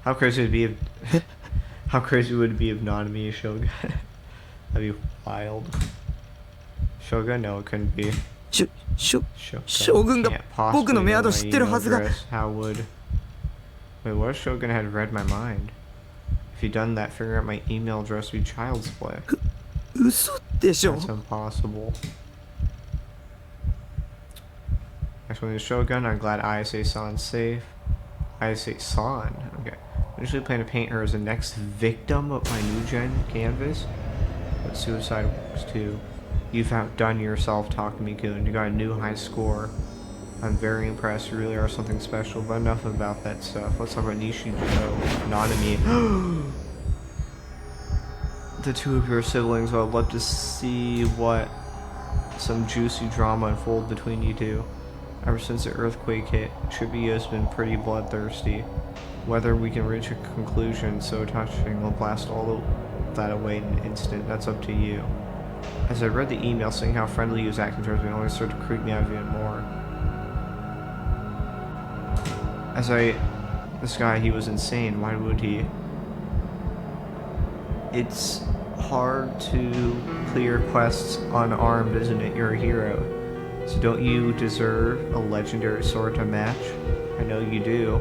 How crazy would it be if how crazy would it be if Nanami is Shogun? That'd be wild. Shogun? No, it couldn't be. Shogun 将軍が can't possibly 僕のメア know ド my 知ってる email はずが。 address. How would? Wait, what if Shogun had read my mind? If he'd done that, figuring out my email address would be child's play. 嘘でしょ。 That's impossible. Actually, the Shogun, I'm glad ISA-san's safe. ISA-san? Okay. I usually plan to paint her as the next victim of my new gen canvas. But suicide works too. You've outdone yourself, Takumi-kun. You got a new high score. I'm very impressed. You really are something special. But enough about that stuff. Let's talk about Nishijo, Nanami. The two of your siblings. Well, I'd love to see what some juicy drama unfold between you two. Ever since the earthquake hit, Chibiu's been pretty bloodthirsty. Whether we can reach a conclusion so touching will blast all of that away in an instant. That's up to you. As I read the email, seeing how friendly he was acting towards me only started to creep me out even more. This guy, he was insane. Why would he? It's hard to clear quests unarmed, isn't it? You're a hero. So don't you deserve a legendary sword to match? I know you do.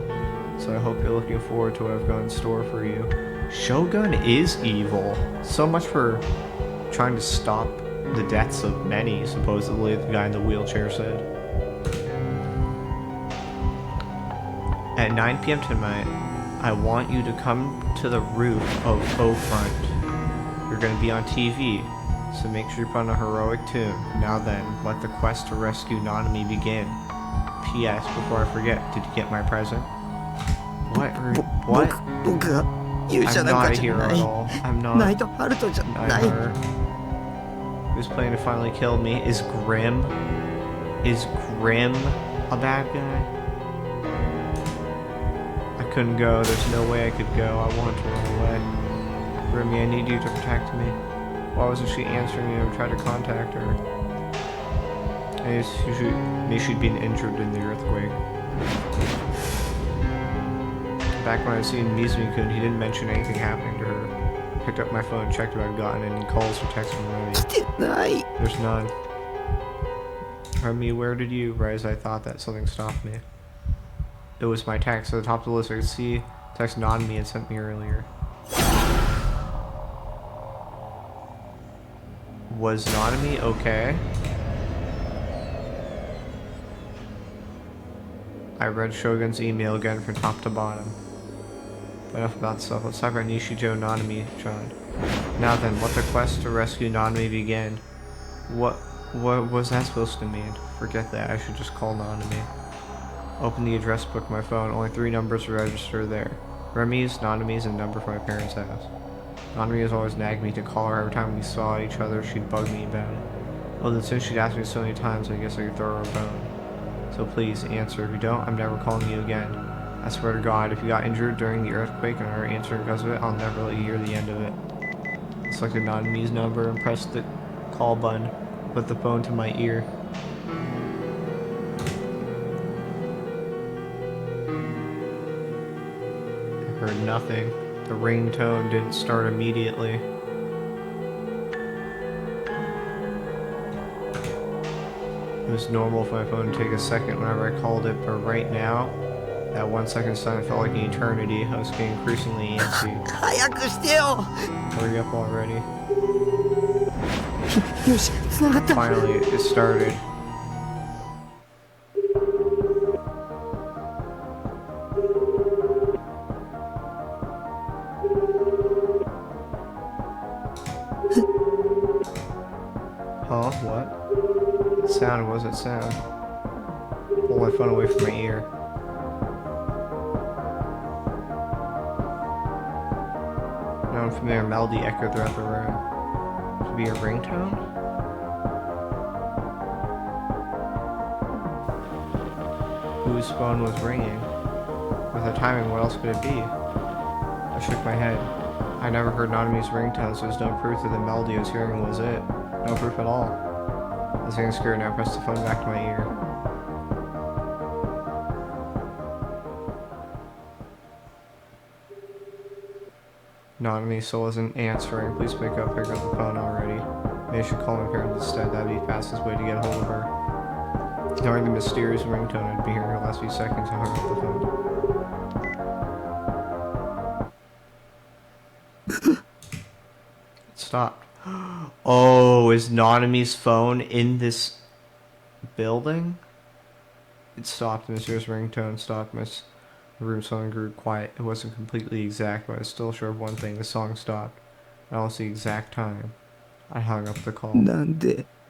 So I hope you're looking forward to what I've got in store for you. Shogun is evil. So much for trying to stop the deaths of many, supposedly, the guy in the wheelchair said. At 9 p.m. tonight, I want you to come to the roof of O-Front. You're going to be on TV, so make sure you put on a heroic tune. Now then, let the quest to rescue Nanami begin. P.S. Before I forget, did you get my present? What? What? 僕が勇者 I'm なん not か a じゃ hero な at い。 all. I'm not. ナイトハルトじゃない。 Neither. Who's planning to finally kill me? Is Grim a bad guy? I couldn't go. There's no way I could go. I want to run away. Grimmy, I need you to protect me. Why wasn't she answering me? I tried to contact her. Maybe she'd been injured in the earthquake. Back when I seen Mizumi-kun, he didn't mention anything happening to her. Picked up my phone, checked if I'd gotten any calls or texts from Remy. 来てない。 There's none. Remy, where did you? Right as I thought that something stopped me. It was my text. At the top of the list, I could see text Nanami had sent me earlier. Was Nanami okay? I read Shogun's email again from top to bottom. But enough about stuff. Let's talk about Nishijo Nanami-chan. Now then, let the quest to rescue Nanami begin. What was that supposed to mean? Forget that. I should just call Nanami. Open the address book on my phone. Only 3 numbers are registered there. Remy's, Nanami's, and a number from my parents' house. Nanami has always nagged me to call her. Every time we saw each other, she'd bug me about it. Well, then since she'd asked me so many times, I guess I could throw her a bone. So please, answer. If you don't, I'm never calling you again. I swear to God, if you got injured during the earthquake and are answering because of it, I'll never let you hear the end of it. I selected Nanami's number and pressed the call button. Put the phone to my ear. I heard nothing. The ringtone didn't start immediately. It was normal for my phone to take a second whenever I called it, but right now, that 1 second silence felt like an eternity. I was getting increasingly antsy. 早くしてよ。 Hurry up already. よし、繋がった。 Finally, it started. Huh? What? What sound? What was that sound? Pull my phone away from my ear. unfamiliar melody echoed throughout the room. Could it be a ringtone? Whose phone was ringing? With the timing, what else could it be? I shook my head. I never heard Nanami's ringtone, so there's no proof that the melody I was hearing was it. No proof at all. I was getting scared and I pressed the phone back to my ear. Nanami still wasn't answering. Please pick up the phone already. Maybe I should call my parents instead. That'd be the fastest way to get a hold of her. Knowing the mysterious ringtone I'd be hearing in the last few seconds, I hung up the phone. It stopped. Oh, is Nanami's phone in this building? It stopped. The mysterious ringtone stopped. The room suddenly grew quiet. It wasn't completely exact, but I was still sure of one thing. The song stopped. I lost the exact time. I hung up the call.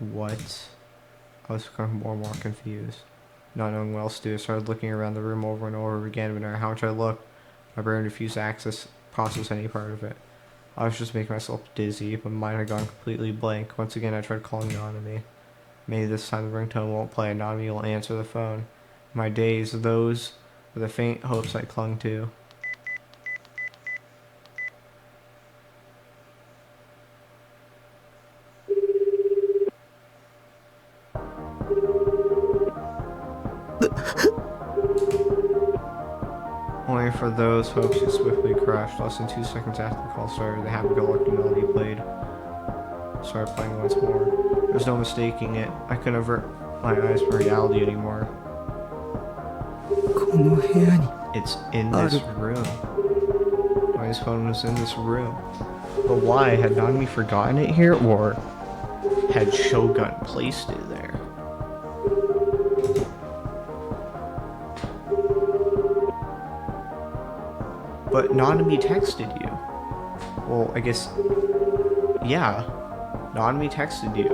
What? I was becoming more and more confused. Not knowing what else to do, I started looking around the room over and over again, but no matter how much I looked, my brain refused to process any part of it. I was just making myself dizzy, but my mind had gone completely blank. Once again, I tried calling Nanami. Maybe this time the ringtone won't play and Nanami will answer the phone. My days, those were the faint hopes I clung to. Only for those hopes to swiftly crashed. Less than 2 seconds after the call started, the happy-go-lucky melody started playing once more. There was no mistaking it. I couldn't avert my eyes from reality anymore. It's in this room. My phone was in this room. But why? Had Nanami forgotten it here, or had Shogun placed it there? But Nanami texted you. Well, I guess... yeah. Nanami texted you.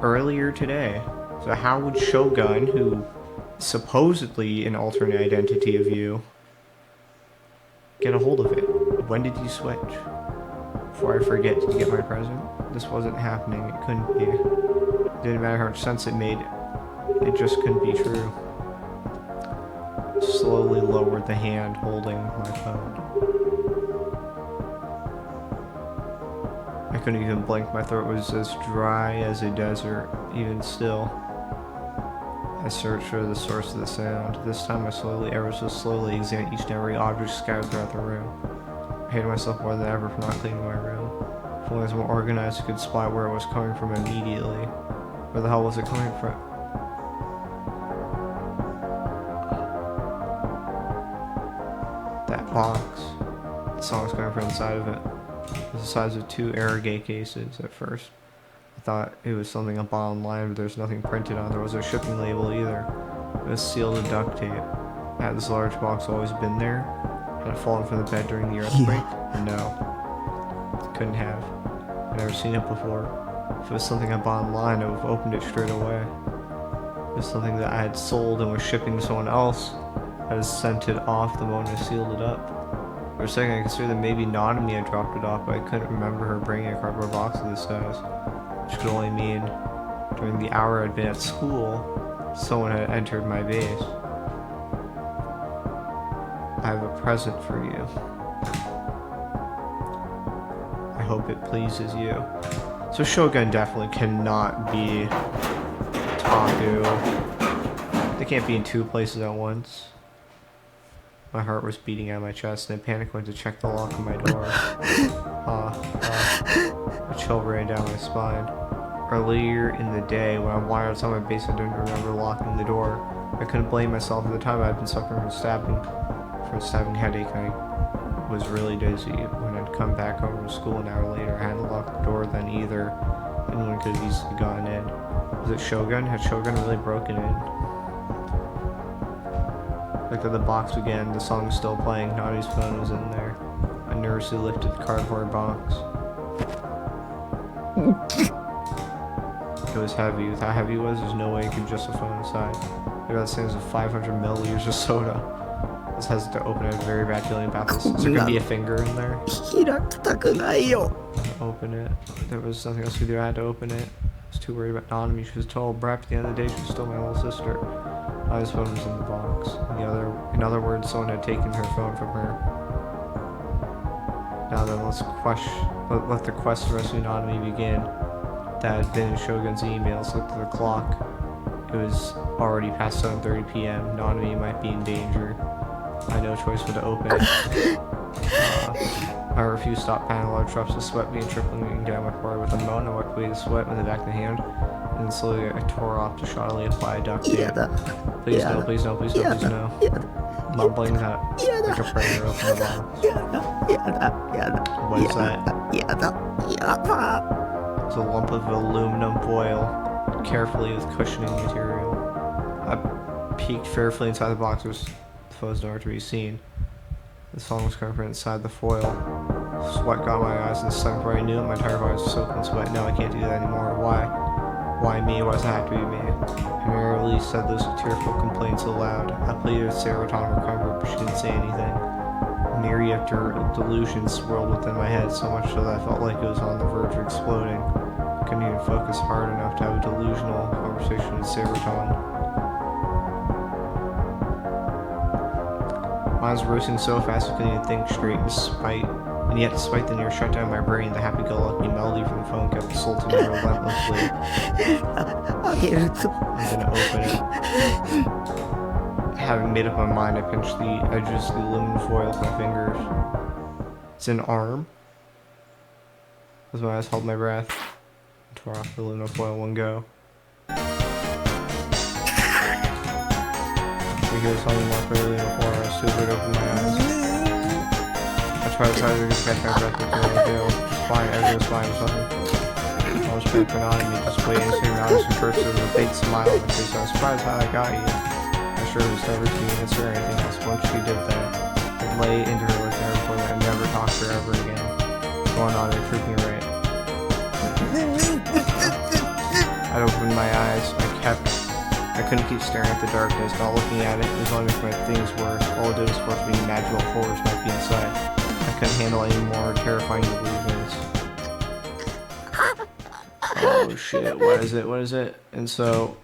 Earlier today. So how would Shogun, who supposedly an alternate identity of you, get a hold of it? When did you switch? Before I forget, did you get my present? This wasn't happening. It couldn't be. It didn't matter how much sense it made. It just couldn't be true. Slowly lowered the hand holding my phone. I couldn't even blink. My throat was as dry as a desert. Even still, I searched for the source of the sound. This time I ever so slowly examined each and every object scattered throughout the room. I hated myself more than ever for not cleaning my room. If only I was more organized, I could spot where it was coming from immediately. Where the hell was it coming from? That box. The song was coming from inside of it. It was the size of 2 Airgate cases at first. I thought it was something I bought online, but there's nothing printed on it. There was no shipping label either. It was sealed with duct tape. Had this large box always been there? Had it fallen from the bed during the earthquake? No. Couldn't have. I'd never seen it before. If it was something I bought online, I would have opened it straight away. If it was something that I had sold and was shipping to someone else, I just sent it off the moment I sealed it up. For a second I considered that maybe Nanami had dropped it off, but I couldn't remember her bringing a cardboard box of this size. Which could only mean, during the hour I'd been at school, someone had entered my base. I have a present for you. I hope it pleases you. So Shogun definitely cannot be Taku. They can't be in 2 places at once. My heart was beating out of my chest, and I panicked went to check the lock on my door. A chill ran down my spine. Earlier in the day, when I wandered outside my base, I didn't remember locking the door. I couldn't blame myself. At the time, I had been suffering from a stabbing headache, and I was really dizzy. When I'd come back home from school an hour later, I hadn't locked the door then either. Anyone could have easily gotten in. Was it Shogun? Had Shogun really broken in? Looked at the box again. The song was still playing. Nadi's phone was in there. I nervously lifted the cardboard box. It was heavy. With how heavy it was, there's no way you could just a phone inside. Maybe that same as 500 milliliters of soda. Just hesitant to open it. A very bad feeling about this. Is there gonna be a finger in there? 開きたくないよ Open it. There was nothing else to do. I had to open it. I was too worried about Nanami. She was told, but at the end of the day, she was still my little sister. His phone was in the box. In other words, someone had taken her phone from her. Now then, let the quest for rescuing Nanami begin. That had been in Shogun's emails. Looked at the clock. It was already past 7:30 p.m. Nanami might be in danger. I had no choice but to open it. I refused to stop panting. Large drops of sweat being trickling down my forehead. With a moan, I wiped away the sweat with the back of the hand. And then slowly I tore off the shoddily applied duct tape. 嫌だ Please no, please no, please no, please no. 嫌だ Mumbling that like a prayer open the box. 嫌だ嫌だ嫌だ What is that? 嫌だ嫌だ It's a lump of aluminum foil, carefully with cushioning material. I peeked fearfully inside the box. There was foes nowhere to be seen. The song was covered inside the foil. Sweat got my eyes, and the second before I knew it, my entire body was soaked in sweat. No, I can't do that anymore. Why? Why me? Why does it have to be me? I merely said those tearful complaints aloud. I pleaded with Sarah to recover, but she didn't say anything. A myriad of delusions swirled within my head, so much so that I felt like it was on the verge of exploding. I couldn't even focus hard enough to have a delusional conversation with Saberton. Mine was racing so fast I couldn't even think straight, and yet despite the near shutdown of my brain, the happy-go-lucky melody from the phone kept assaulting me relentlessly. あげるぞ I'm gonna open it. Having made up my mind, I pinched the edges of the aluminum foil with my fingers. It's an arm. As my eyes held my breath, I tore off the aluminum foil in one go. I hear something more clearly than before. I was too afraid to open my eyes. I tried to catch my breath until I failed. It's fine, everything was fine, there's nothing. I was praying for Nanami, just waiting to see Nanami first with a big smile on my face. I was surprised how I got you. I sure was never convinced her or anything else. Once she did that, I'd lay into her like never before that and never talk to her ever again. Going on, it freaked me right. I'd opened my eyes. I couldn't keep staring at the darkness, not looking at it. It was only making things worse. All it did was force me to imagine what horrors might be inside. I couldn't handle any more terrifying delusions. Oh shit, what is it? What is it? And so,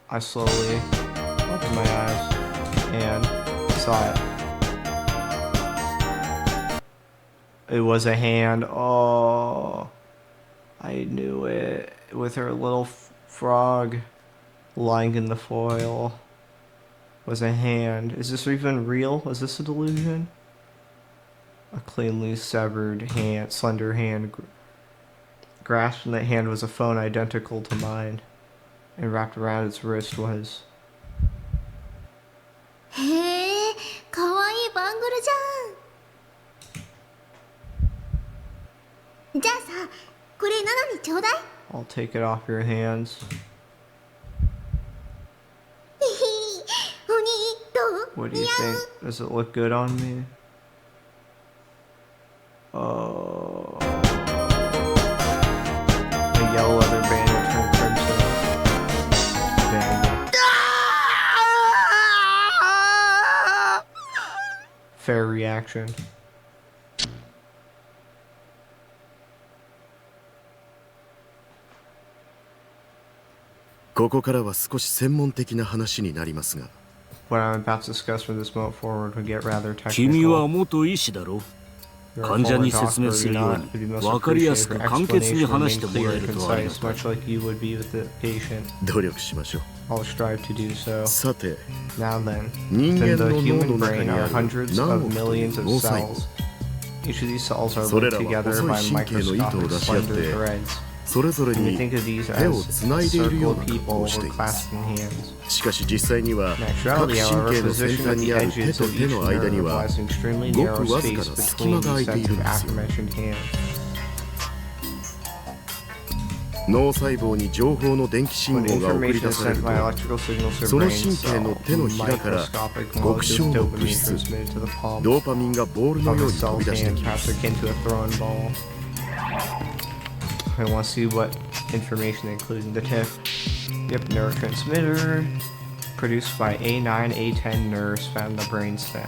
I slowly opened my eyes and saw it. It was a hand. Oh, I knew it. With her little frog lying in the foil was a hand. Is this even real? Is this a delusion? A cleanly severed hand, slender hand. Grasped in that hand was a phone identical to mine, and wrapped around its wrist was. へえ、かわいいバングルじゃん。じゃあさ、これナナにちょうだい。I'll take it off your hands. What do you think? Does it look good on me? Oh. The yellow leather banner turned crimson. Dang. Fair reaction. ここからは少し専門的な話になりますが。What I'm about to discuss from this moment forward would get rather technical. 君は元医師だろ。患者に説明するように分かりやすく簡潔に話してもらえるとありがたい。努力しましょう。I'll strive to do so. さて、 Now then, 人 within 間 the の脳 human の中 brain に are ある hundreds 何 of 億という millions of 脳細胞。 cells. Each of these cells are それ linked らは together 細 by い神経の糸を microscopic 出し合っ slender て threads. それぞれ You に think of these 手を as つ a ないでいる circle よう of な格 people 好を with しています clasping hands. しかし実際には In 各 actuality, 神 however, 経の先 position 端 at に the ある edges 手と of 手 each の間 nerve には lies an extremely ごく narrow わずか space な隙 between 間が空 these いてい sets る of んですよ。 aforementioned hands. 脳細胞に情報の電気信 When 号が送り information 出 is され sent る by と electrical signals to その brain 神経の cells, 手のひらから microscopic 極小 molecules の of 物 dopamine 質 transmitted to the palm ドーパミンがボールの of よ the うに飛 cell's び出してい hand, きま perhaps す。 akin to a throwing ball. I want to see what information they include in the tip. Yep, neurotransmitter produced by A9, A10 nerves found in the brainstem.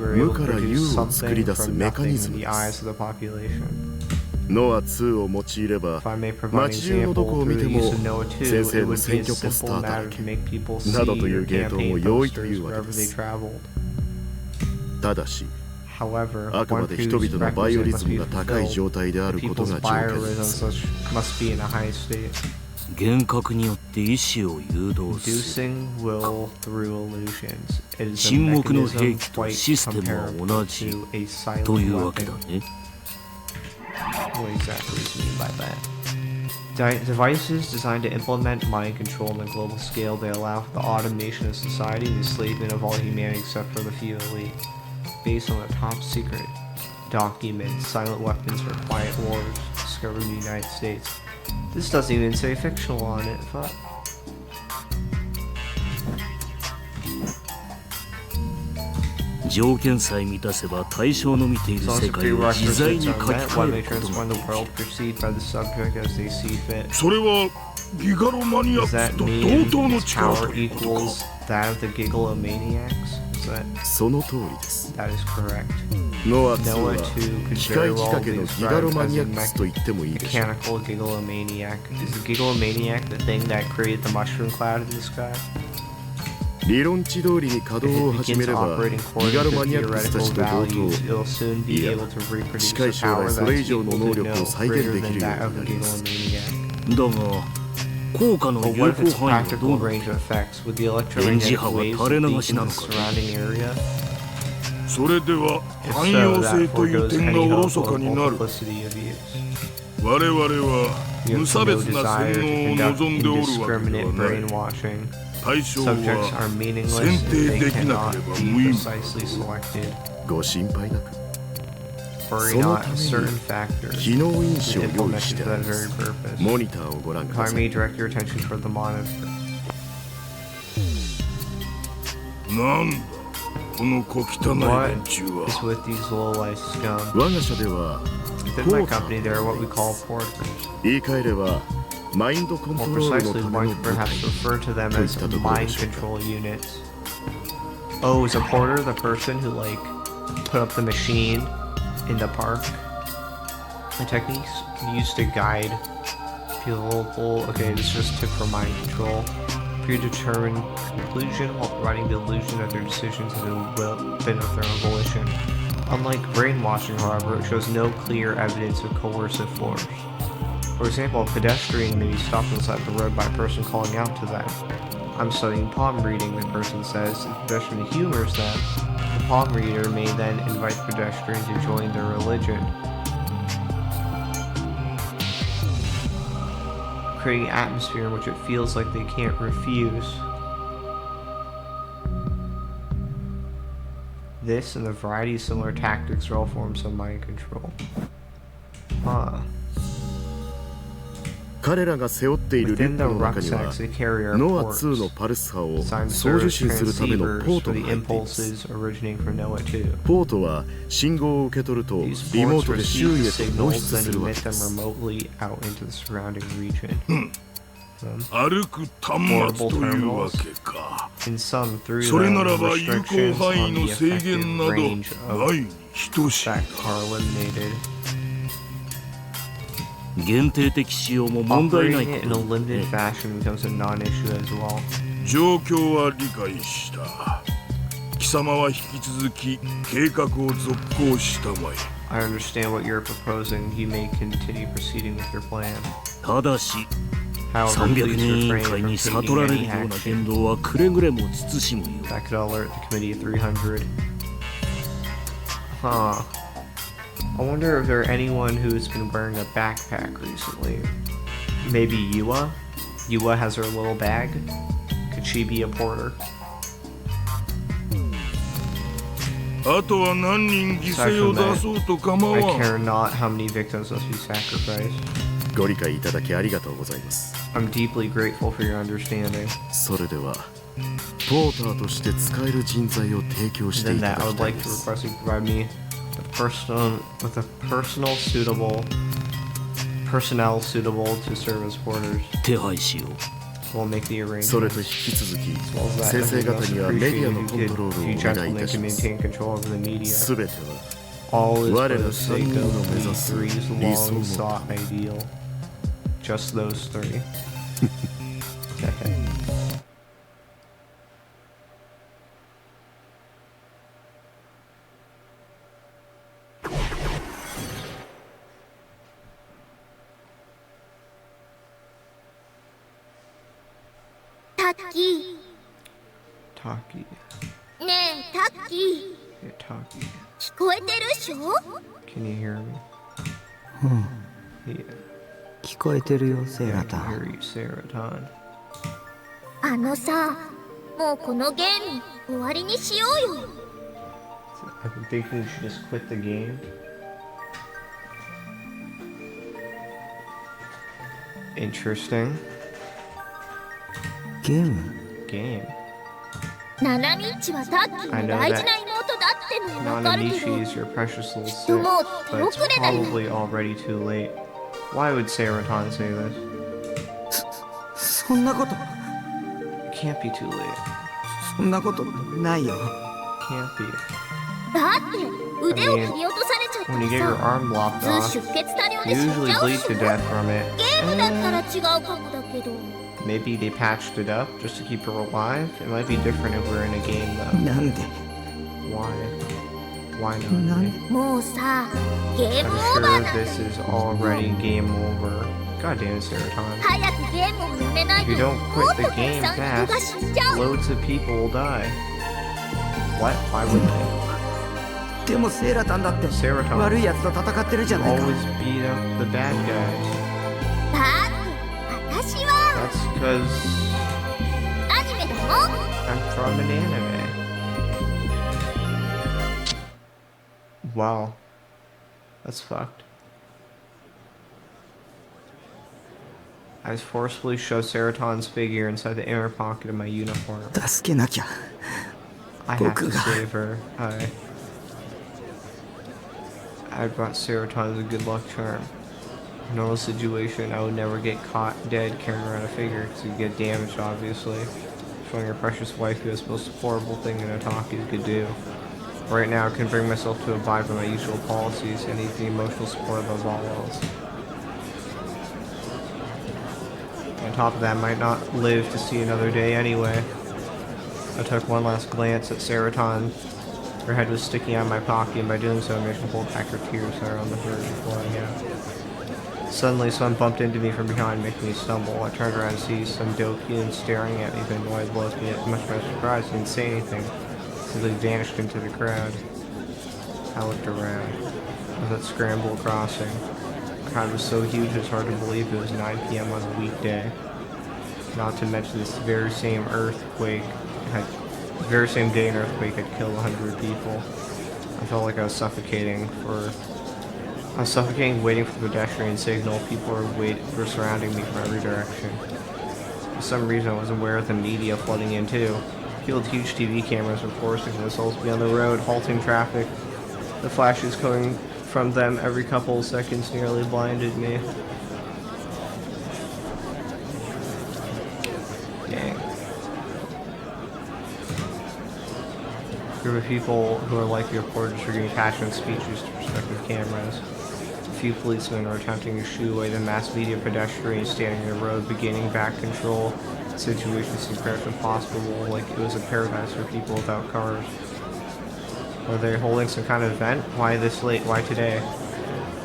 were 無 able to から有 produce を作り something 出す from メカ nothing ニ in ズム the で eyes す。 of the population. ノア2を用いれば If I may provide an 街中のどこ example を through 見て the も use of Noah 2, 先生 it の would be 選 a 挙ポス simple ターだら matter け to make people see などという your ゲートも campaign 用意とい posters うわけ wherever で they す traveled. ただし However, あくま one で人 whose 々のバイオ prerequisite リ must ズ be ムが高い fulfilled. 状態であること People's が条件です biorisms must be in a high state. 幻覚によって意志を誘導する Inducing will through illusions. It is a 沈黙の兵 mechanism 器と quite システムは comparable 同じ to a silent というわけ weapon. だね。 What exactly does it mean by that? Devices designed to implement mind control on a global scale, they allow for the automation of society and the enslavement of all humanity except for the few elite. Based on a top secret document, silent weapons for quiet wars discovered in the United States. This doesn't even say fictional on it, fuck. 条件さえ満たせば対象の見ている As long as 世 the 界を自在に prerequisites 書 are き met, 換 one え may ること transform が the で world きる。 perceived by the subject as they see fit. それはギガロマニア Does ッ that クスと mean 同等の its 力 power ということか equals that of the Gigalomaniacs? Is that その通りです that is correct? ノア2 Noah は 2 could 機 very 械仕 well 掛け be のギガロ described マ as ニア a ックスと言ってもいいでしょう mechanical Gigalomaniac. Is the Gigalomaniac the thing that created the mushroom cloud in the sky? 理論値通りに稼 If 働を it 始め begins れば operating ギ according ガロ to マニアックスた theoretical ちと同 values, 等 it'll soon be いや able to reproduce 近い a 将来 power それ以 that's 上の equal 能 to 力を no 再現 greater でき than るよう that に of な a ります Gigalomaniac. だが効果の But 有 what if 効 its 範囲は practical どうなの range of effects? Would the 電磁 electromagnetic 波は waves 垂れ leak 流 into しな the のか surrounding area? それでは If 汎 so, 用 that 性という foregoes 点 any がおろ hope そか of になる multiplicity of use. 我々は You 無 have 差 no 別な desire 洗 to 脳を conduct 望んでおるわけでは indiscriminate ない brainwashing. 対象 Subjects は are meaningless 選 if 定 they できな cannot ければ be 無意味 precisely selected. ご心配なく Worry その not, ため certain に factors 機能因子を is 用意 implemented して for あ that りま very す purpose. モニターをご覧く If だ I さ may い direct your attention toward the monitor. なんだこの小汚い What 連中 is は with these low-life scum? 我が社では Within ポ my ータ company, ー they are と呼 what んで we い call ます porters. 言い換えればマインドコント More ロールの precisely, た we めの might 部隊 perhaps refer to them といっ as たところで mind しょうか control units. Oh, is a porter the person who, like, put up the machine in the park? The techniques used to guide people. Okay, this is just a tip for mind control. Predetermined conclusion while providing the illusion that their decisions have been of their own volition. Unlike brainwashing, however, it shows no clear evidence of coercive force. For example, a pedestrian may be stopped on the side of the road by a person calling out to them. I'm studying palm reading, the person says. If the pedestrian humors them, the palm reader may then invite the pedestrian to join their religion, creating an atmosphere in which it feels like they can't refuse. This and a variety of similar tactics are all forms of mind control. Huh. 彼らが背負っているリュ Within ッ the クの中には rucksacks, they carry our ノア ports, 2のパルス波を designed to 送 serve 受 as 信するための transceivers ポート for が the 入っています impulses originating from Noah 2. ポートは信号を受け取ると These リモー ports トで receive 周囲 the へと放 signals 出 and するわ emit けで them す remotely out into the surrounding region. 歩く端末というわけか In some, through それ them, ならば有効 restrictions 範囲 on の the 制限 effective など range of ないに等しい effect are eliminated. 限定的使用も問題ない Operating こ it in a とだ limited ね。 fashion becomes a non-issue as well. 状況は理解した貴様は引き続き計画を続行したまえ I understand what you're proposing. You may continue proceeding with your plan. ただし However, 300 please 人委員 refrain 会 from に悟ら taking れる any ような action 言動はくれぐれも慎むよう that could alert the committee of 300. Huh. I wonder if there's anyone who's been wearing a backpack recently. Maybe Yua? Yua has her little bag? Could she be a porter? あとは何人犠牲を出そうと構 I わん care not how many victims must be sacrificed. ご理解いただきありがとうございます I'm deeply grateful for your understanding. それではポーターとして使える人材を提供して Than いた that, だ I き would たい like で to す request you provide me with a personnel suitable to serve as porters. 手配しよう We'll make the それと arrangements. 引き続き As well as that, 先 it 生 would be 方 most にはメディア appreciated の if コン you トロールを could, お you 願いい gentlemen たし can ます maintain control over the media. すべては All is 我 for ら the 3 sake 人の of 目指す three's 理想 long の sought ideal. Just those three. Taki. Taki. ねえ、タッキー。 Yeah, Taki. 聞こえてるっしょ？ Can you hear me? うん Yeah. 聞こえてるよセー I ラタ can ン hear you, Seraton. あのさ、もうこのゲーム終わりにしようよ。I'm thinking we should just quit the game. Interesting. ゲーム Game. ナナミッチはタッキーの大事な妹だってのはわかるけど、 Nanamichi is your precious little きっ sister, ともう手 but 遅 it's れだよ。 probably already too late. Why would Seraton say this? そんなこと It can't be too late. そんなことないよ Can't be. だって腕を切り落とされちゃった When you get your ら arm lopped さ、 off, 普通出血多量 you で死ん usually じゃう bleed し to death from it. ゲームだったら違うかもだけど。 Maybe they patched it up just to keep her alive? It might be different if we're in a game though. なんで Why? Why な not? んでもうさ、ゲー I'm ムオーバ sure ーなん this is already game over. God damn it, Seraton. 早くゲームをやめない If と you don't もっ quit と the たく game さん人が fast, 死んじゃう。 loads of people will die. What? Why would they? でもセーラタンだって Seraton 悪いやつと戦ってるじゃないか always beat up the bad guys. だって私は That's because アニメだもん。 I'm from an anime. Wow. That's fucked. I just forcefully shove Seraton's figure inside the inner pocket of my uniform. 助けなきゃ I have to 僕が save her. I brought Seraton as a good luck charm. In a normal situation, I would never get caught dead carrying around a figure because you'd get damaged, obviously. Showing your precious wife is the most horrible thing an otaku could do. Right now, I can bring myself to abide by my usual policies and need the emotional support above all else. On top of that, I might not live to see another day anyway. I took one last glance at Seraton. Her head was sticking out of my pocket, and by doing so, I managed to hold back her tears that are on the verge of flowing out. Suddenly, someone bumped into me from behind, making me stumble. I turned around to see some Dokian staring at me, but no one looked me. Much my surprise, he didn't say anything. Simply vanished into the crowd. I looked around. It was at Scramble Crossing. The crowd was so huge it's hard to believe it was 9 p.m. on a weekday. Not to mention this very same day an earthquake had killed 100 people. I felt like I was suffocating waiting for the pedestrian signal. People were surrounding me from every direction. For some reason I was aware of the media flooding in too. People with huge TV cameras were forcing themselves to be on the road, halting traffic. The flashes coming from them every couple of seconds nearly blinded me. Dang. A group of people who are likely reporters are giving passionate speeches to prospective cameras. A few policemen are attempting to shoo away the mass media pedestrians standing in the road, beginning back control. The situation seemed pretty impossible, like it was a paradise for people without cars. Were they holding some kind of event? Why this late? Why today?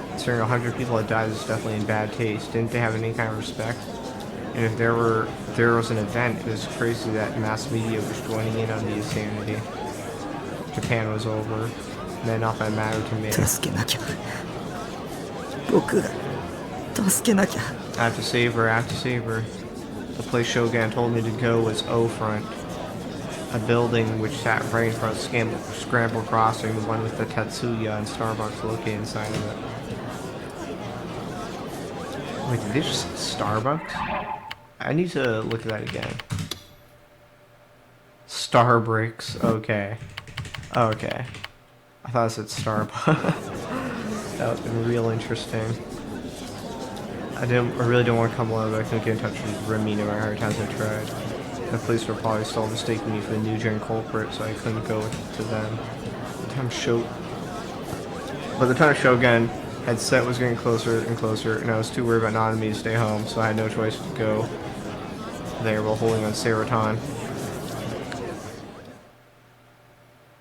Considering 100 people had died, is definitely in bad taste. Didn't they have any kind of respect? And if there was an event, it was crazy that mass media was joining in on the insanity. Japan was over. Then nothing mattered to me. 助けなきゃ僕が助けなきゃ I have to save her, I have to save her. The place Shogun told me to go was O Front. A building which sat right in front of Scramble Crossing, the one with the Tetsuya and Starbucks located inside of it. Wait, did they just say Starbucks? I need to look at that again. Starbricks, okay. Okay. I thought it said Starbucks. That would have been real interesting. I really don't want to come alone, but I couldn't get in touch with Remy no matter how many times I tried. The police were probably still mistaking me for the new gen culprit, so I couldn't go to them. By the time Shogun had set was getting closer and closer, and I was too worried about Nanami to stay home, so I had no choice to go there while holding on Seraton.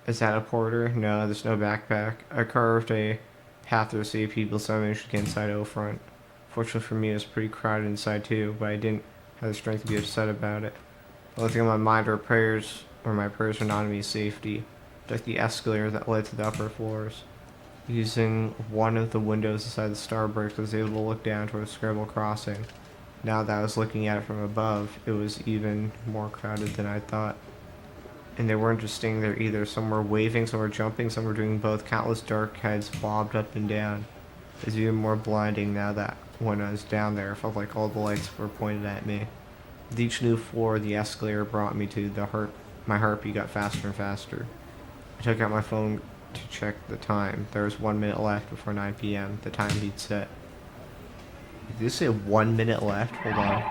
Is that a porter? No, there's no backpack. I carved a path to see people, so I managed to get inside O front. Fortunately for me, it was pretty crowded inside too, but I didn't have the strength to be upset about it. The only thing on my mind were my prayers for Nanami's safety. I took the escalator that led to the upper floors. Using one of the windows inside the starburst, I was able to look down towards Scrabble Crossing. Now that I was looking at it from above, it was even more crowded than I thought. And they weren't just staying there either. Some were waving, some were jumping, some were doing both. Countless dark heads bobbed up and down. It was even more blinding now that when I was down there, it felt like all the lights were pointed at me. With each new floor the escalator brought me to, my heartbeat got faster and faster. I took out my phone to check the time. There was 1 minute left before 9 p.m. The time he'd set. Did you say 1 minute left? Hold on.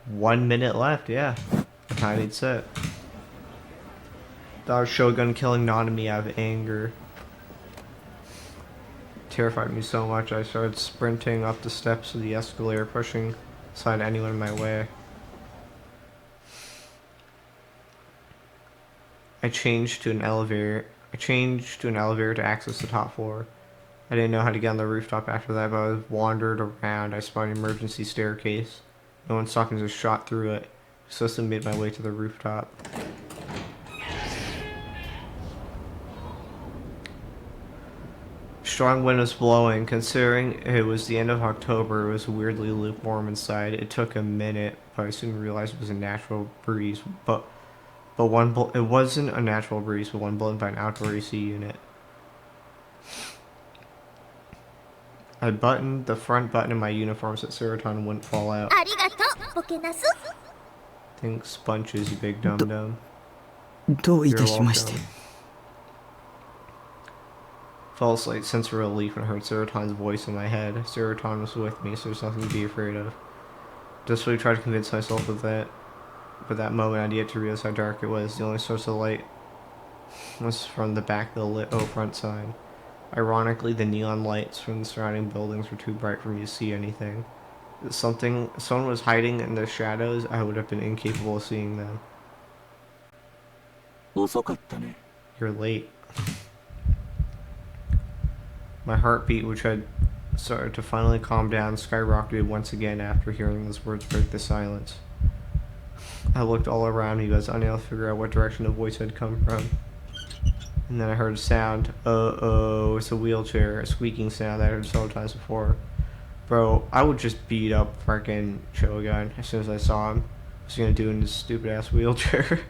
1 minute left, yeah. The time he'd set. Thought of Shogun killing Nanami out of anger. Terrified me so much I started sprinting up the steps of the escalator, pushing aside anyone in my way. I changed to an elevator to access the top floor. I didn't know how to get on the rooftop after that, but I wandered around. I spotted an emergency staircase. No one stopped me, just shot through it. Just made my way to the rooftop. Strong wind was blowing. Considering it was the end of October, it was weirdly lukewarm inside. It took a minute, but I soon realized it was a natural breeze. But it wasn't a natural breeze, but one blown by an outdoor AC unit. I buttoned the front button in my uniform so that Seraton wouldn't fall out. Thanks, bunches, you big dum-dum. You're welcome. Felt a slight sense of relief when I heard Seraton's voice in my head. Seraton was with me, so there's nothing to be afraid of. Just really tried to convince myself of that. But that moment, I had yet to realize how dark it was. The only source of light was from the back of the lit O front sign. Ironically, the neon lights from the surrounding buildings were too bright for me to see anything. If someone was hiding in the shadows, I would have been incapable of seeing them. You're late. My heartbeat, which had started to finally calm down, skyrocketed once again after hearing those words break the silence. I looked all around me, but I was unable to figure out what direction the voice had come from. And then I heard a sound. Uh-oh, it's a wheelchair. A squeaking sound that I heard several times before. Bro, I would just beat up freaking Shogun as soon as I saw him. What's he gonna do in this stupid-ass wheelchair?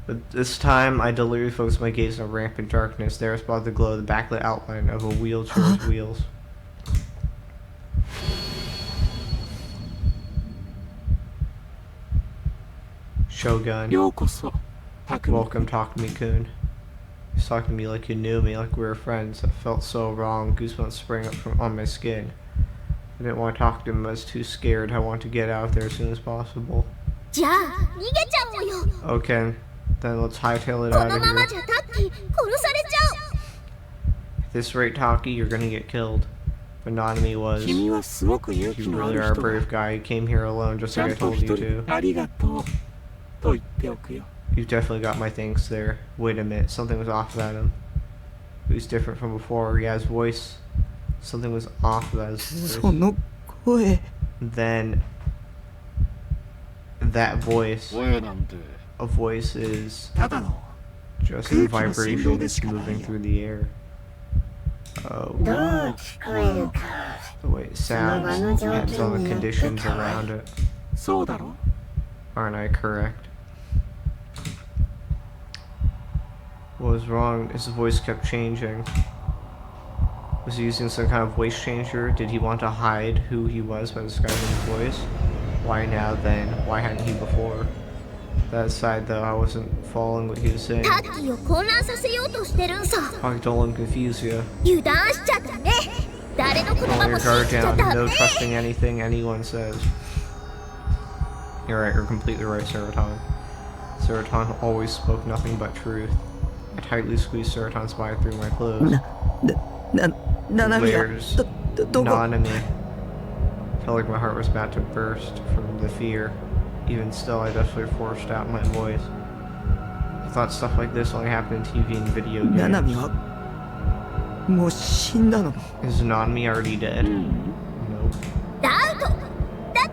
But this time, I deliberately focused my gaze on rampant darkness. There I spotted the glow of the backlit outline of a wheelchair's wheels. Shogun. Welcome, talk to me, Kun. He's talking to me like you knew me, like we were friends. I felt so wrong. Goosebumps sprang up on my skin. I didn't want to talk to him. I was too scared. I wanted to get out of there as soon as possible. Okay, then let's hightail it out of here. At this rate, Taki, you're gonna get killed. But Nanami was. You really are a brave guy. You came here alone just like I told you to. You've definitely got my thanks there. Wait a minute, something was off about him. He was different from before. Yeah, his voice. Something was off about his voice. Then that voice. A voice is just a vibration that's moving through the air. Oh. The way it sounds depends on the conditions around it. Aren't I correct? What was wrong? His voice kept changing. Was he using some kind of voice changer? Did he want to hide who he was by disguising his voice? Why now then? Why hadn't he before? That aside though, I wasn't following what he was saying. Taki, don't let him confuse you. Hold your guard down. No trusting anything anyone says. You're right, you're completely right, Seraton. Seraton always spoke nothing but truth. I tightly squeezed Saratan's body through my clothes. Where's Nanami? Felt like my heart was about to burst from the fear. Even still, I desperately forced out my voice. I thought stuff like this only happened in TV and video games. Is Nanami already dead? Nope.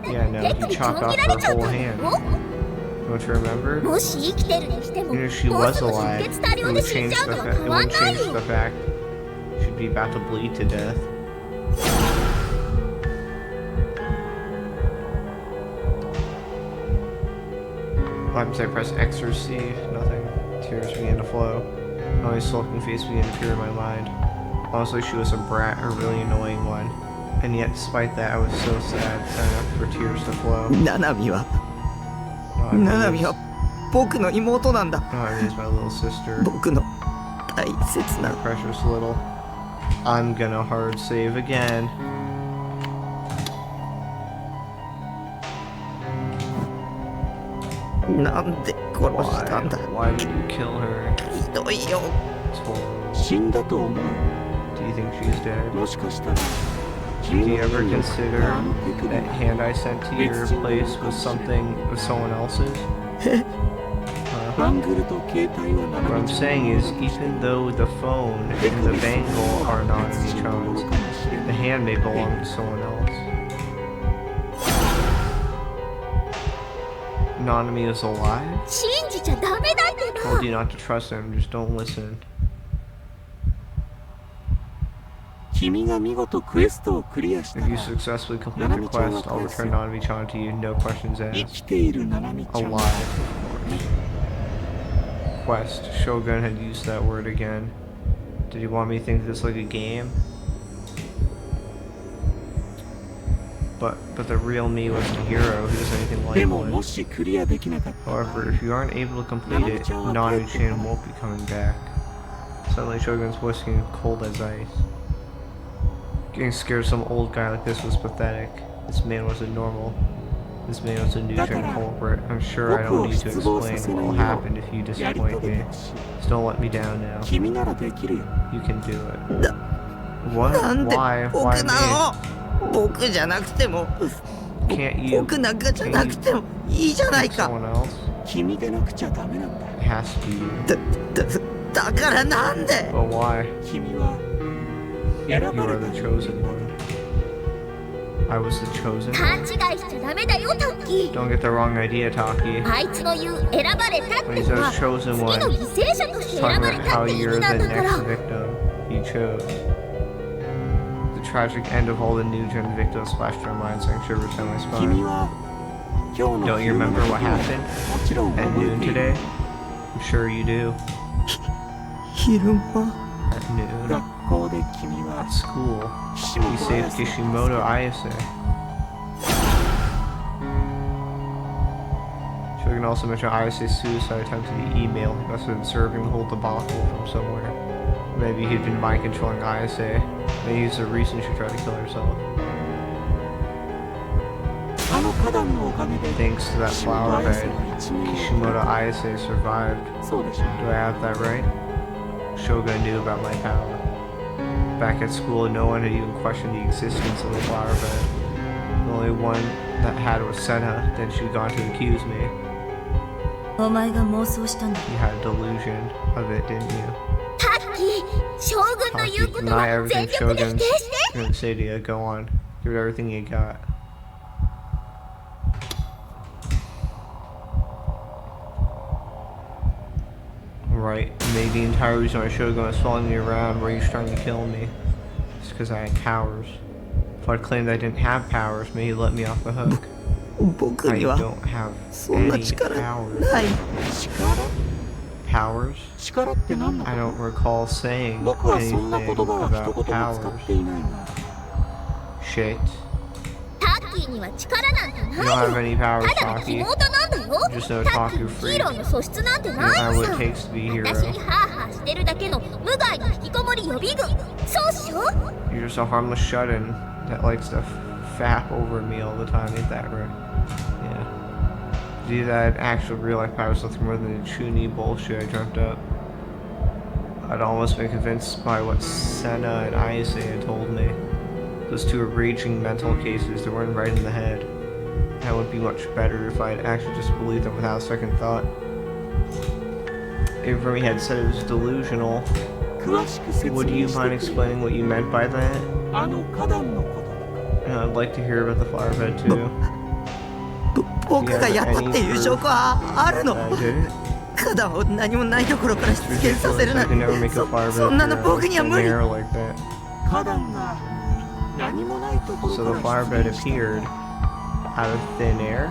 Yeah, no, he chopped off her whole hand. Don't you remember? Even if she was alive, it wouldn't change the fact she'd be about to bleed to death. What happens? I press X or C, nothing. Tears began to flow. Only sulking face began to appear in my mind. Honestly, she was a brat, a really annoying one. And yet, despite that, I was so sad enough for tears to flow. Nanami is my little sister. My precious little. I'm gonna hard save again. Why did you kill her? Do you think she's dead? Do you ever consider that hand I sent to your place was someone else's? What I'm saying is, even though the phone and the bangle are not each other's, the hand may belong to someone else. Nanami is alive? Told you not to trust him, just don't listen. If you successfully complete the quest, I'll return Nanami-chan to you, no questions asked. Alive, of course. Quest. Shogun had used that word again. Did you want me to think this like a game? But the real me wasn't a hero who does anything like one. However, if you aren't able to complete it, Nanami-chan won't be coming back. Suddenly Shogun's voice became cold as ice. Getting scared of some old guy like this was pathetic. This man wasn't normal. This man was a new gen culprit. I'm sure I don't need to explain what will happen if you disappoint me. Just don't let me down now. You can do it. What? Why? Why me? Can't you pick someone else? It has to be you. But why? You are the chosen one. I was the chosen one. Don't get the wrong idea, Taki. When he says chosen one, he's talking about how you're the next victim he chose. The tragic end of all the new gen victims splashed our minds like shivers down my spine. Don't you remember what happened at noon today? I'm sure you do. At noon. At school, we saved Kishimoto Ayase. Shogun also mentioned Ayase's suicide attempt in the email. He must have been serving the whole debacle from somewhere. Maybe he'd been mind controlling Ayase. Maybe he's the reason she tried to kill herself. Thanks to that flower bed, Kishimoto Ayase survived. Do I have that right? Shogun knew about my power. Back at school, no one had even questioned the existence of the flower bed. The only one that had was Senna, then she'd gone to accuse me. You had a delusion of it, didn't you? Taki, deny everything Shogun's gonna say to you. Go on. Give it everything you got. Right, maybe the entire reason why Shogun was following me around where he was trying to kill me is because I had powers. If I'd claimed I didn't have powers, maybe he'd let me off the hook. I don't have any powers. Powers? I don't recall saying anything about powers. Shit. You don't have any powers, Taki. You just know Taku freak. You don't have what it takes to be a hero. You're just a harmless shut-in that likes to fap over me all the time, ain't that right? Yeah. Do that actual real-life powers nothing more than the Chuni bullshit I dreamt up. I'd almost been convinced by what Senna and Ayase had told me. Those two were raging mental cases that weren't right in the head. That would be much better if I had actually just believed them without a second thought. Avery had said it was delusional. Would you mind explaining what you meant by that? I'd like to hear about the flowerbed too. 僕がやったっていう証拠はあるの？花壇を何もないところから出現させるなんて、そんなの僕には無理。 So the flowerbed appeared out of thin air?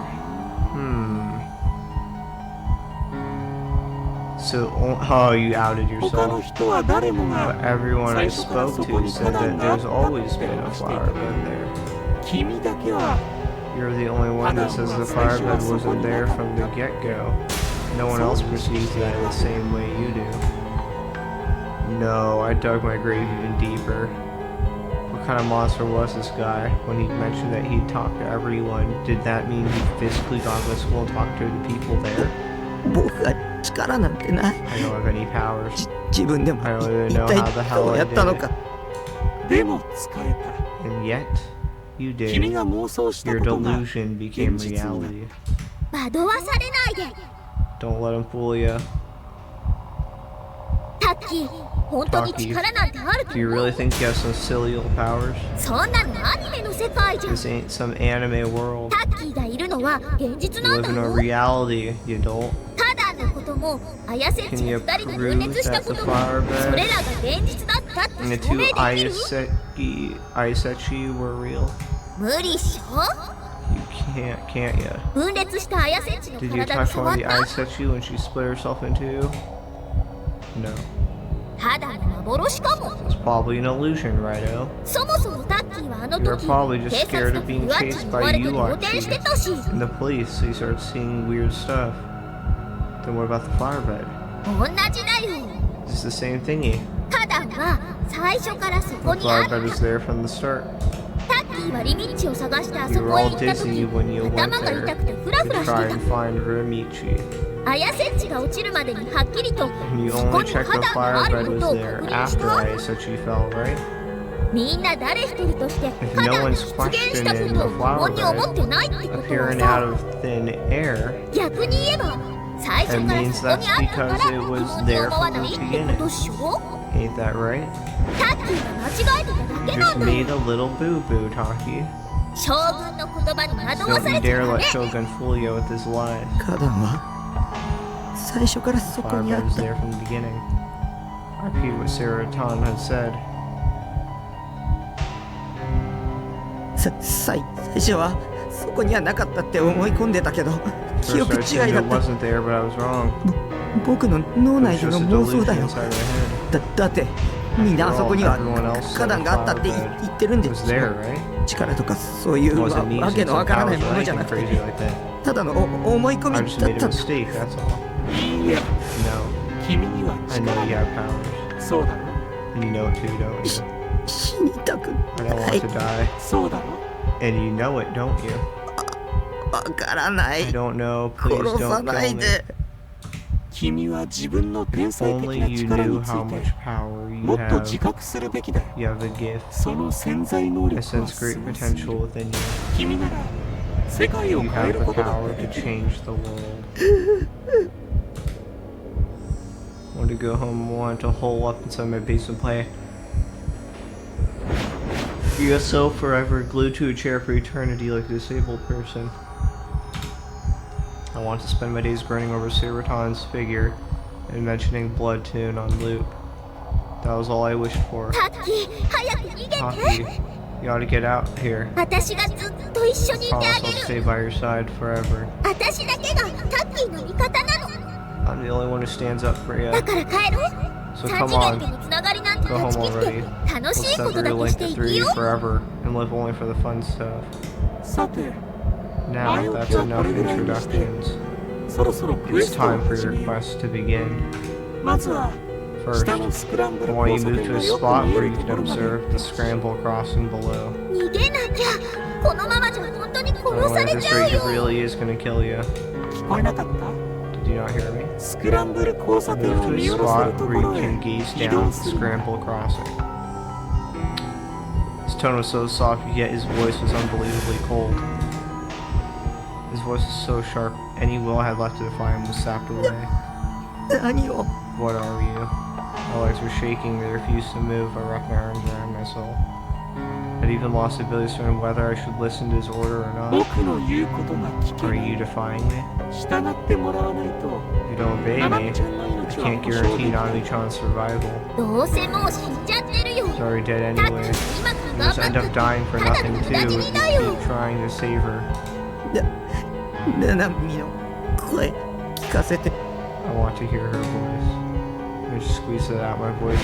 So, oh, you outed yourself. But everyone I spoke to said that there's always been a flowerbed there. You're the only one that says the flowerbed wasn't there from the get-go. No one else perceives that in the same way you do. No, I dug my grave even deeper. What kind of monster was this guy? When he mentioned that he'd talk to everyone, did that mean he physically got to school and talked to the people there? I don't have any powers. I don't even know how the hell I did it. And yet, you did. Your delusion became reality. Don't let him fool you. Taki, do you really think you have some silly powers? This ain't some anime world. You live in a reality, you dolt. Can you prove that the flowerbed and the two Aisechi were real? You can't you? Did you touch one of the Aisechi when she split herself in two? No. It's probably an illusion, righto? You're probably just scared of being chased by Yuachi and the police, so you start seeing weird stuff. Then what about the flowerbed? It's the same thingy. The flowerbed was there from the start. You were all dizzy when you went there to try and find Remichi. And you only checked the flowerbed was there after Ayasechi fell, right? If no one's questioning the flowerbed appearing out of thin air, that means that's because it was there from the beginning. Ain't that right? You just made a little boo-boo, Taki. Don't you dare let Shogun fool you with his lies. Flowerbed was there from the beginning. I repeat what Saratan had said. 最初はそこにはなかったって思い込んでたけど、記憶違いだった。僕の脳内での妄想だよ。だってみんなあそこには花壇があったって言ってるんですよ。力とかそういうわけのわからないものじゃなくて、ただの思い込みだったんだ。君には力がある。そうだろ。死にたくない。そうだろ。And you know it, don't you? わからない。I don't know. Please don't 殺さないで。君は自分の天才的な力についてもっと自覚するべきだよ。その潜在能力はすごすぎる。君なら世界を変えることだって。 Want to go home, want to hole up inside my basement play. You're so forever glued to a chair for eternity like a disabled person. I want to spend my days burning over Saratan's figure and mentioning Blood Tune on loop. That was all I wished for. Taki, you ought to get out here. I promise I'll stay by your side forever. I'm the only one who stands up for you. So come on, go home already. Let's sever your link through you forever and live only for the fun stuff. Now that's enough introductions. It's time for your quest to begin. First, I want you to move to a spot where you can observe the scramble crossing below. Otherwise, this region really is going to kill you. Did you not hear me? スクランブル交差点 Move を to a 見下ろせる spot とこ where you ろへ can gaze 移 down 動 the する。 scramble crossing. His tone was so soft, yet his voice was unbelievably cold. His voice was so sharp, any will I had left to defy him was sapped away. 何を What are you? My legs were shaking, they refused to move. I wrapped my arms around my soul. I'd even lost the ability to discern whether I should listen to his order or not. 僕の言うことが聞け Are ない。 you defying me? 従ってもらわないと。 If you don't obey ナナ me, ミちゃんの I 命は can't 保証でき guarantee ない Nanami-chan's survival. どうせもう死んじゃってるよ He's already dead だって anyway. 今 You 頑 just 張 end っ up た dying for ただ nothing の too 無駄 if 死 you にだよ keep trying to save her. ななみの声聞かせて I want to hear her voice. I just squeezed it out. My voice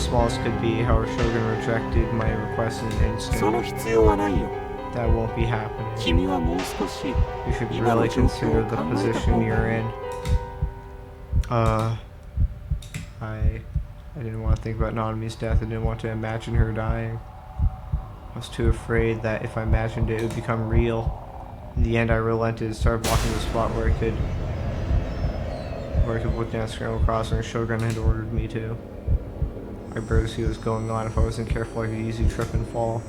small as could be. However, Shogun rejected my request in an その instant. 必要はないよ。 That won't be happening. 君はもう少し You should 今の really 状況 consider を the 考えた position 方 you're がいい。 in. I didn't want to think about Nanami's death. I didn't want to imagine her dying. I was too afraid that if I imagined it, it would become real. In the end, I relented and started walking to the spot where I could look down Scramble Crossing. Shogun had ordered me to. I barely see what was going on. If I wasn't careful, I could easily trip and fall.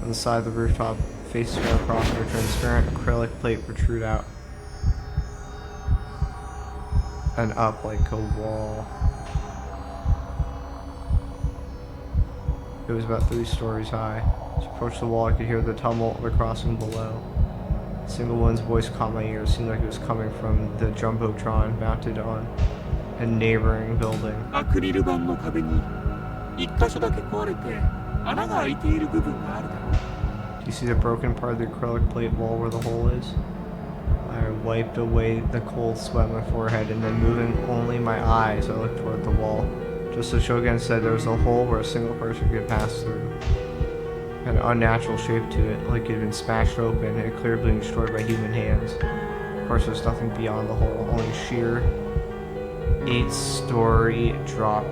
On the side of the rooftop, facing Scramble Crossing, a transparent acrylic plate protrude out and up like a wall. It was about 3 stories high. As I approached the wall, I could hear the tumult of the crossing below. A single woman's voice caught my ear. It seemed like it was coming from the jumbotron mounted on a neighboring building. アクリル板の壁に一箇所だけ壊れて穴が開いている部分があるだろう。 Do you see the broken part of the acrylic plate wall where the hole is? I wiped away the cold sweat on my forehead and then moving only my eyes, I looked toward the wall. Just as Shogun said, there was a hole where a single person could pass through. It had an unnatural shape to it, like it had been smashed open and it clearly been destroyed by human hands. Of course, there's nothing beyond the hole, only a sheer 8-story drop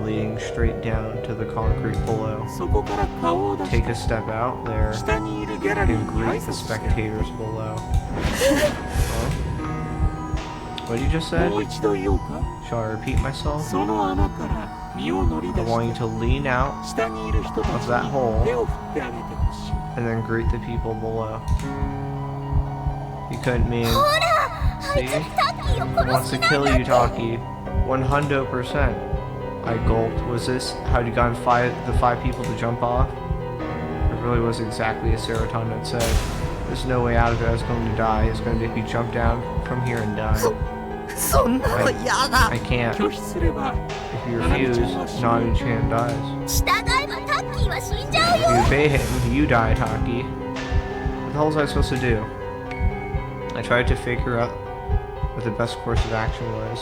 leading straight down to the concrete below. そこから顔を出し Take a step out there 下にいるギャラリー and に挨 greet the 拶して spectators below. Huh? What you just said? もう一度言おうか Shall I repeat myself? その穴から身を乗り I 出 want you して to lean out 下にいる人たち of that に hole 手を振ってあげてほしい and then greet the people below. You couldn't mean. ほらあい See? つタッキーを He 殺 wants す to 気 kill なん you, だって Taki. 100%. I gulped. Was this how you got the 5 people to jump off? It really was exactly as Seraton had said. There's no way out of it. I was going to die. I was going to make me jump down from here and die. そんなのやだ I can't. 拒否すれば If you refuse, Nanu-chan dies. 従えばタッキーは死んじゃう If you よ obey him, you die, Taki. What the hell was I supposed to do? I tried to figure out what the best course of action was.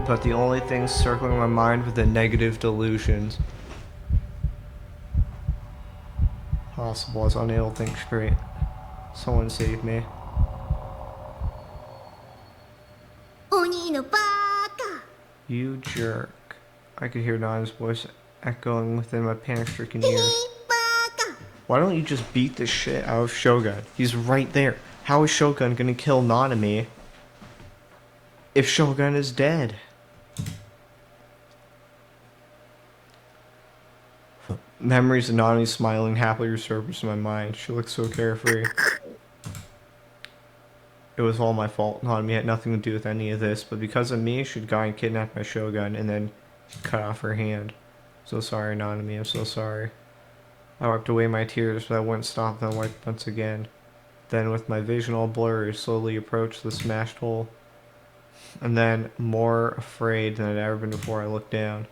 But the only things circling my mind were the negative delusions. Possible, I was unable to think straight. Someone save me. お兄のバーカ You jerk. I could hear Nana's voice echoing within my panic-stricken ピー ears. バーカ Why don't you just beat the shit out of Shogun? He's right there. How is Shogun gonna kill Nanami if Shogun is dead? Memories of Nanami smiling happily resurfaced in my mind. She looked so carefree. It was all my fault. Nanami had nothing to do with any of this, but because of me, she'd gone and kidnapped my Shogun and then cut off her hand. So sorry, Nanami. I'm so sorry. I wiped away my tears, but I wouldn't stop them wiped once again. Then, with my vision all blurry, slowly approached the smashed hole. And then, more afraid than I'd ever been before, I looked down.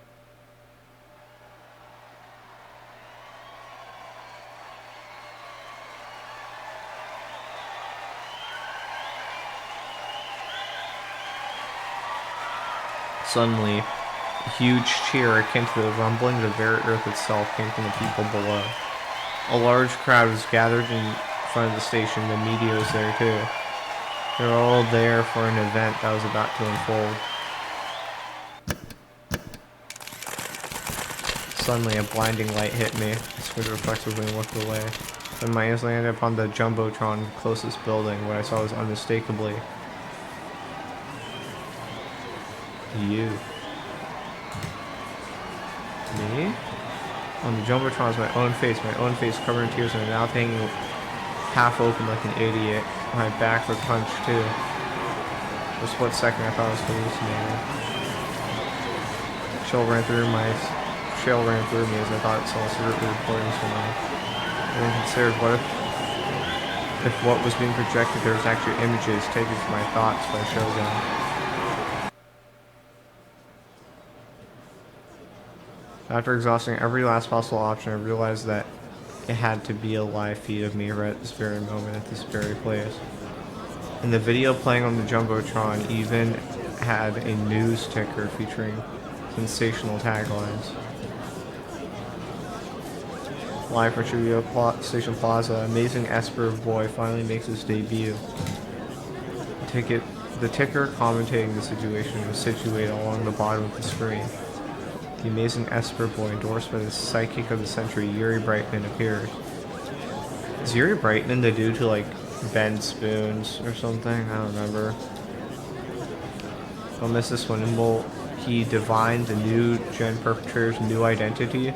Suddenly, a huge cheer akin to the rumbling of the very earth itself came from the people below. A large crowd was gathered in front of the station. The media was there too. They were all there for an event that was about to unfold. Suddenly, a blinding light hit me. I squinted reflexively and looked away. Then my eyes landed upon the jumbotron closest building. What I saw was unmistakably you? Me? On the Jumbotron is my own face covered in tears and mouth hanging half open like an idiot. My back was punched too. For a split second I thought I was hallucinating. Chill ran through me as I thought it saw secretly recordings from me. I then considered if what was being projected there was actually images taken from my thoughts by Shogun. After exhausting every last possible option, I realized that it had to be a live feed of me right at this very moment, at this very place. And the video playing on the Jumbotron even had a news ticker featuring sensational taglines. Live from Shibuya Station Plaza, amazing Esper boy finally makes his debut. The ticker commentating the situation was situated along the bottom of the screen. The amazing Esper boy, endorsed by the psychic of the century, Yuri Brightman, appears. Is Yuri Brightman the dude who, like, bends spoons or something? I don't remember. I'll miss this one. And will he divine the new gen perpetrator's new identity?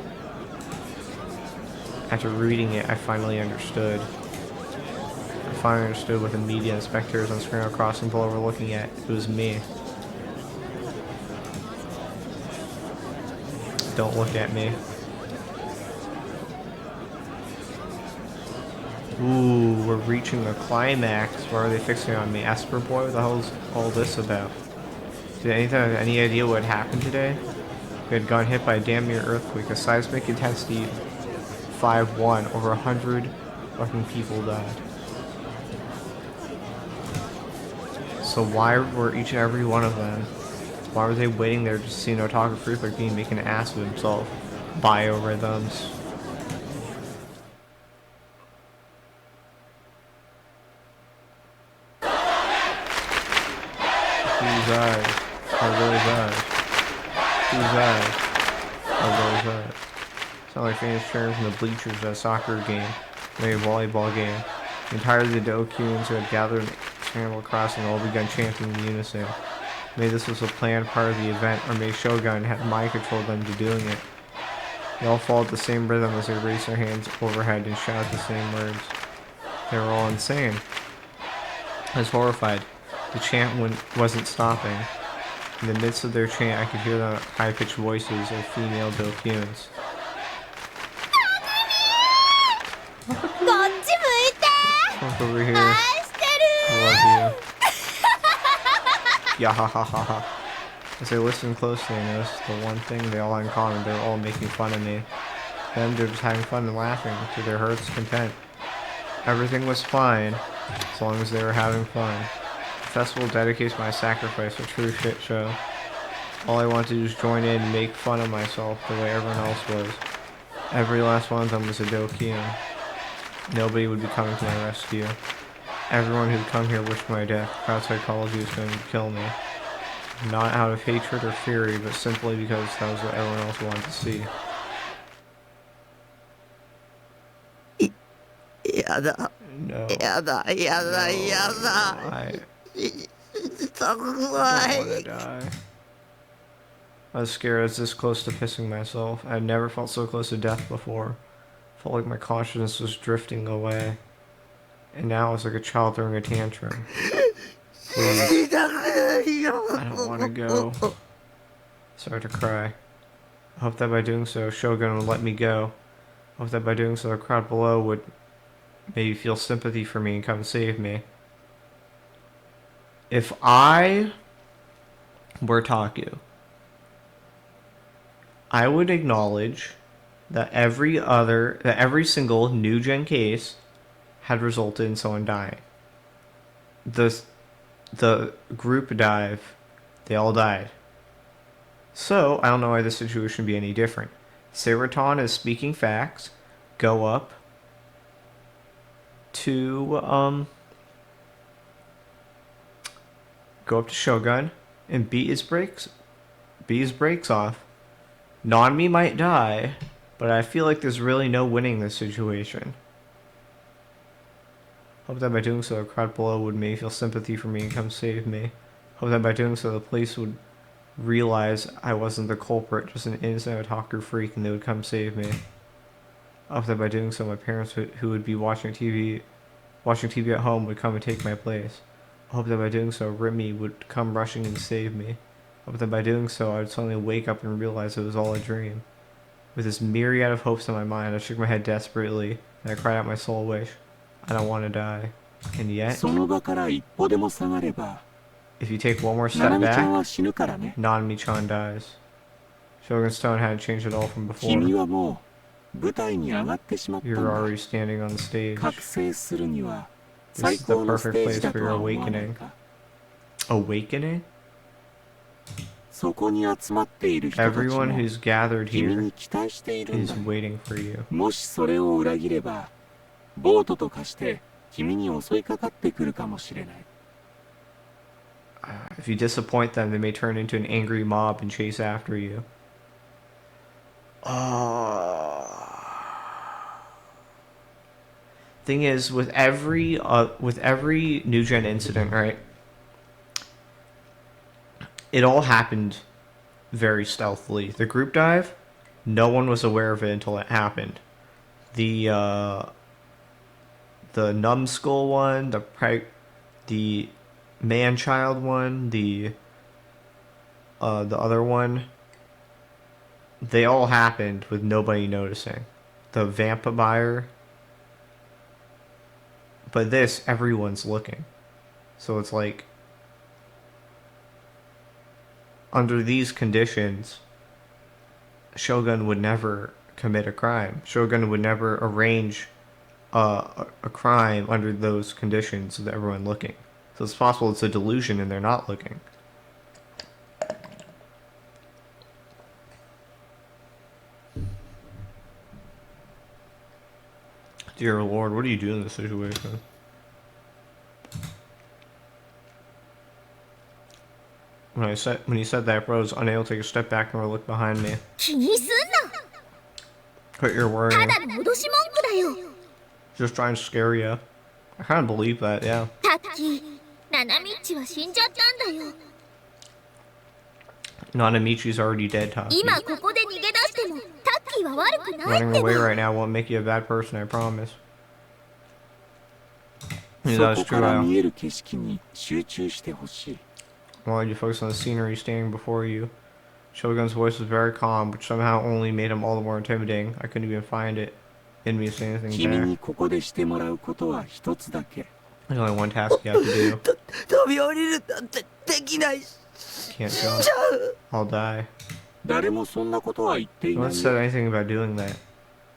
After reading it, I finally understood. I finally understood what the media and spectators on screen across and below were looking at. It was me. Don't look at me. Ooh, we're reaching a climax. Why are they fixing on me? Esper boy, what the hell is all this about? Did anyone have any idea what happened today? We had gotten hit by a damn near earthquake. A seismic intensity 5.1. Over 100 fucking people died. So why were each and every one of them? Why were they waiting there just to see an otaku freak like me make an ass of himself? Biorhythms. Whose eyes are those eyes? Whose eyes are those eyes? Sound like fans cheering from the bleachers at a soccer game, maybe a volleyball game. The entirety of the Dokuns who had gathered in Animal Crossing all began chanting in unison. Maybe this was a planned part of the event, or maybe Shogun had mind-controlled them to doing it. They all followed the same rhythm as they raised their hands overhead and shouted the same words. They were all insane. I was horrified. The chant wasn't stopping. In the midst of their chant, I could hear the high-pitched voices of female Dokuns. Look over here. I love you. Yahahaha. As I listened closely, I noticed the one thing they all had in common: they were all making fun of me. Them, they're just having fun and laughing to their heart's content. Everything was fine, as long as they were having fun. The festival dedicates my sacrifice, a true shit show. All I wanted to do was join in and make fun of myself the way everyone else was. Every last one of them was a Dokun. Nobody would be coming to my rescue. Everyone who'd come here wished my death. Crowd psychology was going to kill me. Not out of hatred or fury, but simply because that was what everyone else wanted to see. No. I don't want to die. I was scared. I was this close to pissing myself. I had never felt so close to death before. Felt like my consciousness was drifting away. And now it's like a child throwing a tantrum. Please. I don't want to go. Sorry to cry. I hope that by doing so, Shogun would let me go. I hope that by doing so, the crowd below would maybe feel sympathy for me and come save me. If I were Taku, I would acknowledge that every single new gen case had resulted in someone dying. The group dive, they all died. So, I don't know why this situation would be any different. Seraton is speaking facts. Go up to Shogun and beat his brakes off. Nanmi might die, but I feel like there's really no winning this situation. Hope that by doing so, the crowd below would maybe feel sympathy for me and come save me. Hope that by doing so, the police would realize I wasn't the culprit, just an innocent otaku freak, and they would come save me. I hope that by doing so, my parents who would be watching TV at home would come and take my place. I hope that by doing so, Remy would come rushing and save me. I hope that by doing so, I would suddenly wake up and realize it was all a dream. With this myriad of hopes in my mind, I shook my head desperately, and I cried out my sole wish. I don't want to die. And yet, if you take one more step back, Nanami-chan dies. Shogun Stone hadn't changed at all from before. You're already standing on the stage. This is the perfect place for your awakening. Awakening? Everyone who's gathered here is waiting for you. If you disappoint them, they may turn into an angry mob and chase after you. Thing is, with every new gen incident, right? It all happened very stealthily. The group dive, no one was aware of it until it happened. The numbskull one, the man-child one, the other one, they all happened with nobody noticing. The vampire, but this, everyone's looking. So it's like, under these conditions, Shogun would never commit a crime. Shogun would never arrange a crime under those conditions with everyone looking. So it's possible it's a delusion and they're not looking. Dear Lord, what do you do in this situation? When he said that, bro, I was unable to take a step back nor look behind me. Quit your worrying. Just trying to scare you. I kind of believe that, yeah. Nanamichi's already dead, Taki. Running away right now won't make you a bad person, I promise. Yeah, that's true. I wanted you to focus on the scenery standing before you. Shogun's voice was very calm, which somehow only made him all the more intimidating. I couldn't even find it in me to say anything there. There's only one task you have to do. Can't jump. I'll die. No one said anything about doing that.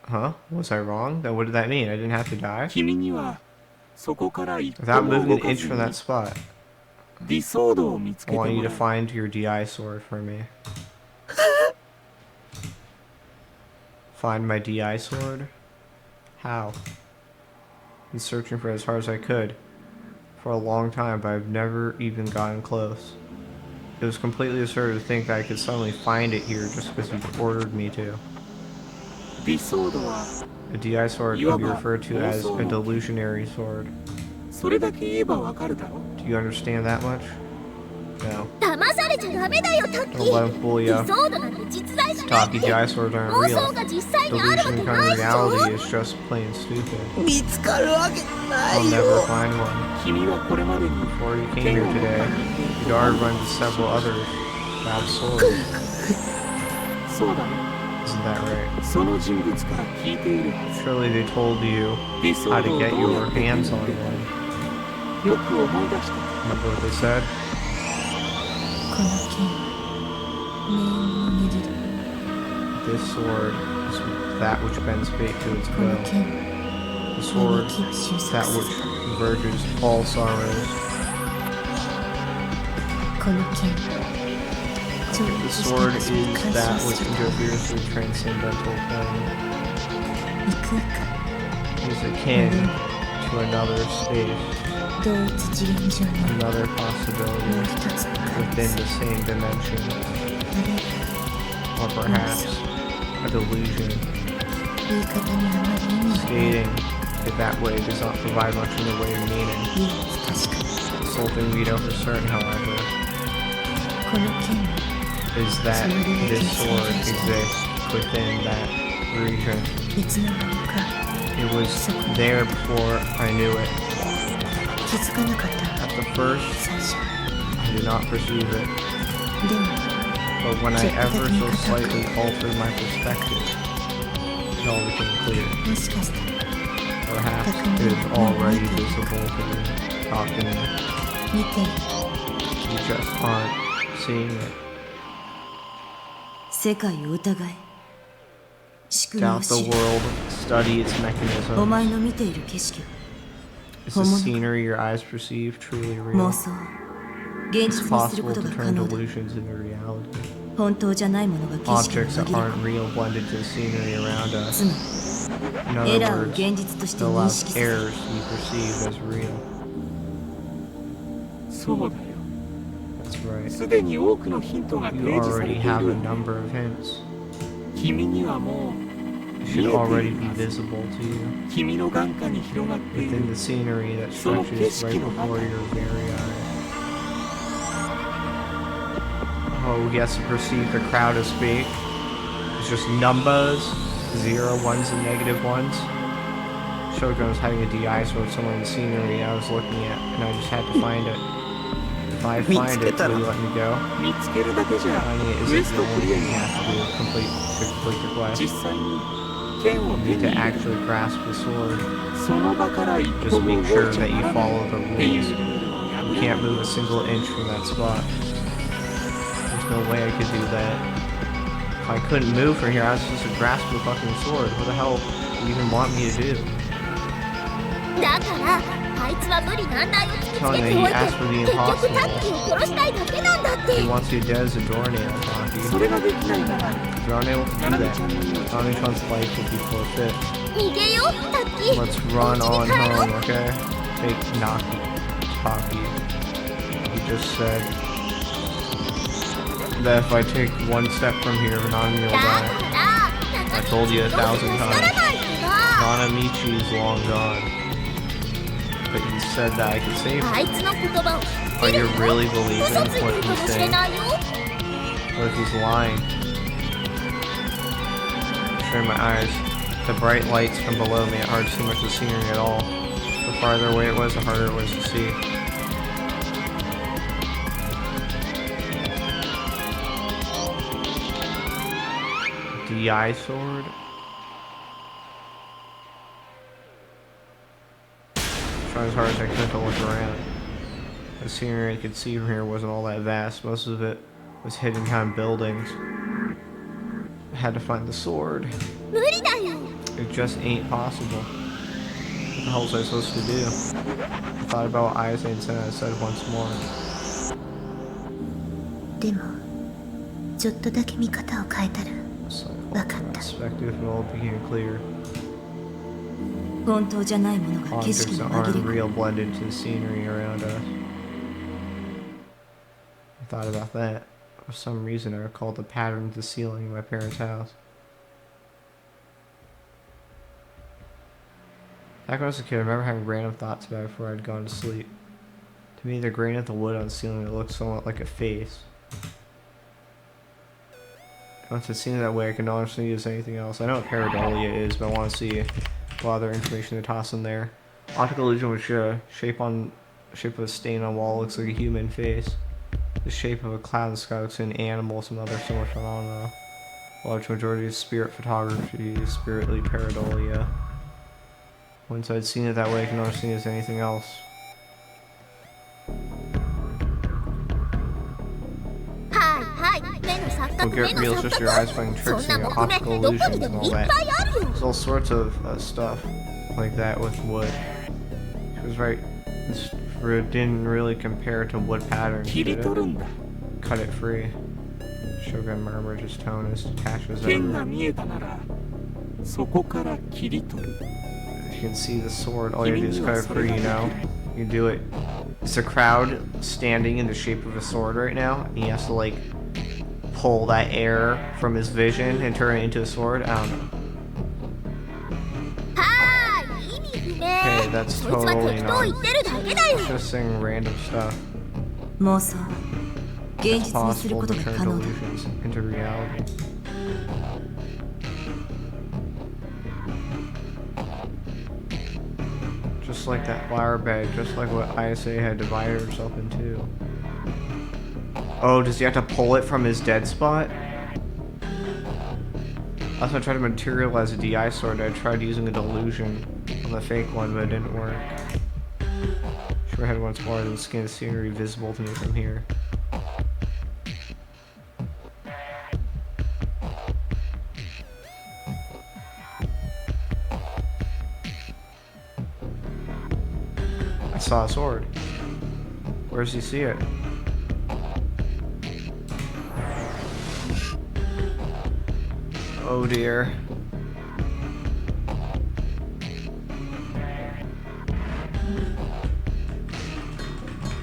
Huh? Was I wrong? Then what did that mean? I didn't have to die? Without moving an inch from that spot. I want you to find your DI sword for me. Find my DI sword? How? I've been searching for it as hard as I could for a long time, but I've never even gotten close. It was completely absurd to think that I could suddenly find it here just because you ordered me to. A DI sword can be referred to as a delusionary sword. Do you understand that much? No. Don't let him fool you. Taki, DI swords aren't real. Delusion becoming reality is just plain stupid. I'll never find one. Before you came here today, the guard runs several others that have swords. Isn't that right? Surely they told you how to get your hands on one. Remember what they said? This sword is that which bends fate to its will. The sword is that which converges all sorrows. The sword is that which interferes with transcendental plane. It is akin to another space, another possibility within the same dimension, or perhaps a delusion. Stating it that way does not provide much in the way of meaning. It's something we know for certain, however. is that this sword exists within that region. It was there before I knew it. At the first, I did not perceive it. But when I ever so slightly altered my perspective, it all became clear. Perhaps it is already visible to you, talking to me. You just aren't seeing it. Doubt the world, study its mechanism. Is the scenery your eyes perceive truly real? It's possible to turn delusions into reality. Objects that aren't real blend into the scenery around us. In other words, it allows errors to be perceived as real. That's right. You already have a number of hints. It should already be visible to you. Within the scenery that stretches right before your very eyes. Oh, he has to perceive the crowd as speak. It's just numbers, 0, 1s, and -1s. Shogun was having a DI sword somewhere in the scenery I was looking at, and I just had to find it. If I find it, will you let me go? Finding it isn't the only thing you have to do to complete the quest. You need to actually grasp the sword. Just make sure that you follow the rules. You can't move a single inch from that spot. There's no way I could do that. If I couldn't move from here, I was supposed to grasp the fucking sword. What the hell do you even want me to do? Telling me he asked for the impossible. He wants you dead as a doornail, Taki. Doornail will do that. Tony-chan's life will be forfeit. Let's run on home, okay? Take Naki. Taki. He just said that if I take one step from here, Nami will die. I told you 1,000 times. Nanamichi's long gone. But you said that I could save him. Are you really believing what he's saying? Or if he's lying? Strain my eyes. The bright lights from below made it hard to see much of the scenery at all. The farther away it was, the harder it was to see. DI sword? Trying as hard as I could to look around. The scenery I could see from here wasn't all that vast. Most of it was hidden behind buildings. I had to find the sword. It just ain't possible. What the hell was I supposed to do? I thought about what Ayase had said, and I said once more. Perspective and all became clear. Objects that aren't real blend into the scenery around us. I thought about that. For some reason, I recalled the pattern of the ceiling in my parents' house. Back when I was a kid, I remember having random thoughts about it before I'd gone to sleep. To me, the grain of the wood on the ceiling that looked somewhat like a face. Once I'd seen it that way, I could not honestly use anything else. I know what pareidolia is, but I want to see what other information to toss in there. Optical illusion, which shape of a stain on wall looks like a human face. The shape of a cloud in the sky looks like an animal, some other similar phenomena. Large majority of spirit photography is spiritly pareidolia. Once I'd seen it that way, I could not see it as anything else. Don't get real, it's just your eyes playing tricks and your optical illusions and all that. There's all sorts of stuff like that with wood. She was right. This didn't really compare to wood patterns, did it? Cut it free. Shogun murmured, his tone as detached as ever. You can see the sword, all you have to do is cut it free, you know? You can do it. It's a crowd standing in the shape of a sword right now, and he has to like pull that air from his vision and turn it into a sword. I don't know. Okay, that's totally not. It's just saying random stuff. 現 It's 実にする possible こと to が turn 可能だ。 delusions into reality. Just like that flower bed, just like what Isa had divided herself into. Oh, does he have to pull it from his dead spot? Also, I tried to materialize a DI sword. I tried using a delusion on the fake one, but it didn't work. Sure head once more than skin scenery visible to me from here. I saw a sword. Where does he see it? Oh dear.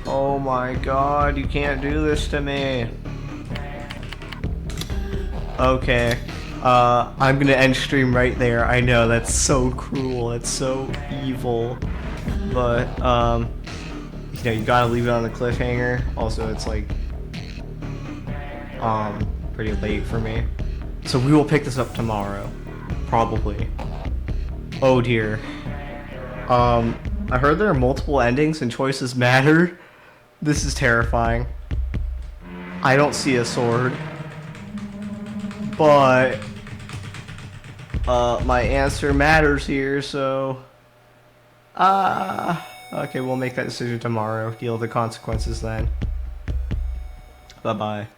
Oh my god, you can't do this to me. Okay. I'm gonna end stream right there. I know, that's so cruel. That's so evil. But, you know, you gotta leave it on the cliffhanger. Also, it's like, pretty late for me. So we will pick this up tomorrow. Probably. Oh dear. I heard there are multiple endings and choices matter. This is terrifying. I don't see a sword. But, my answer matters here, so... okay, we'll make that decision tomorrow. Deal with the consequences then. Bye-bye.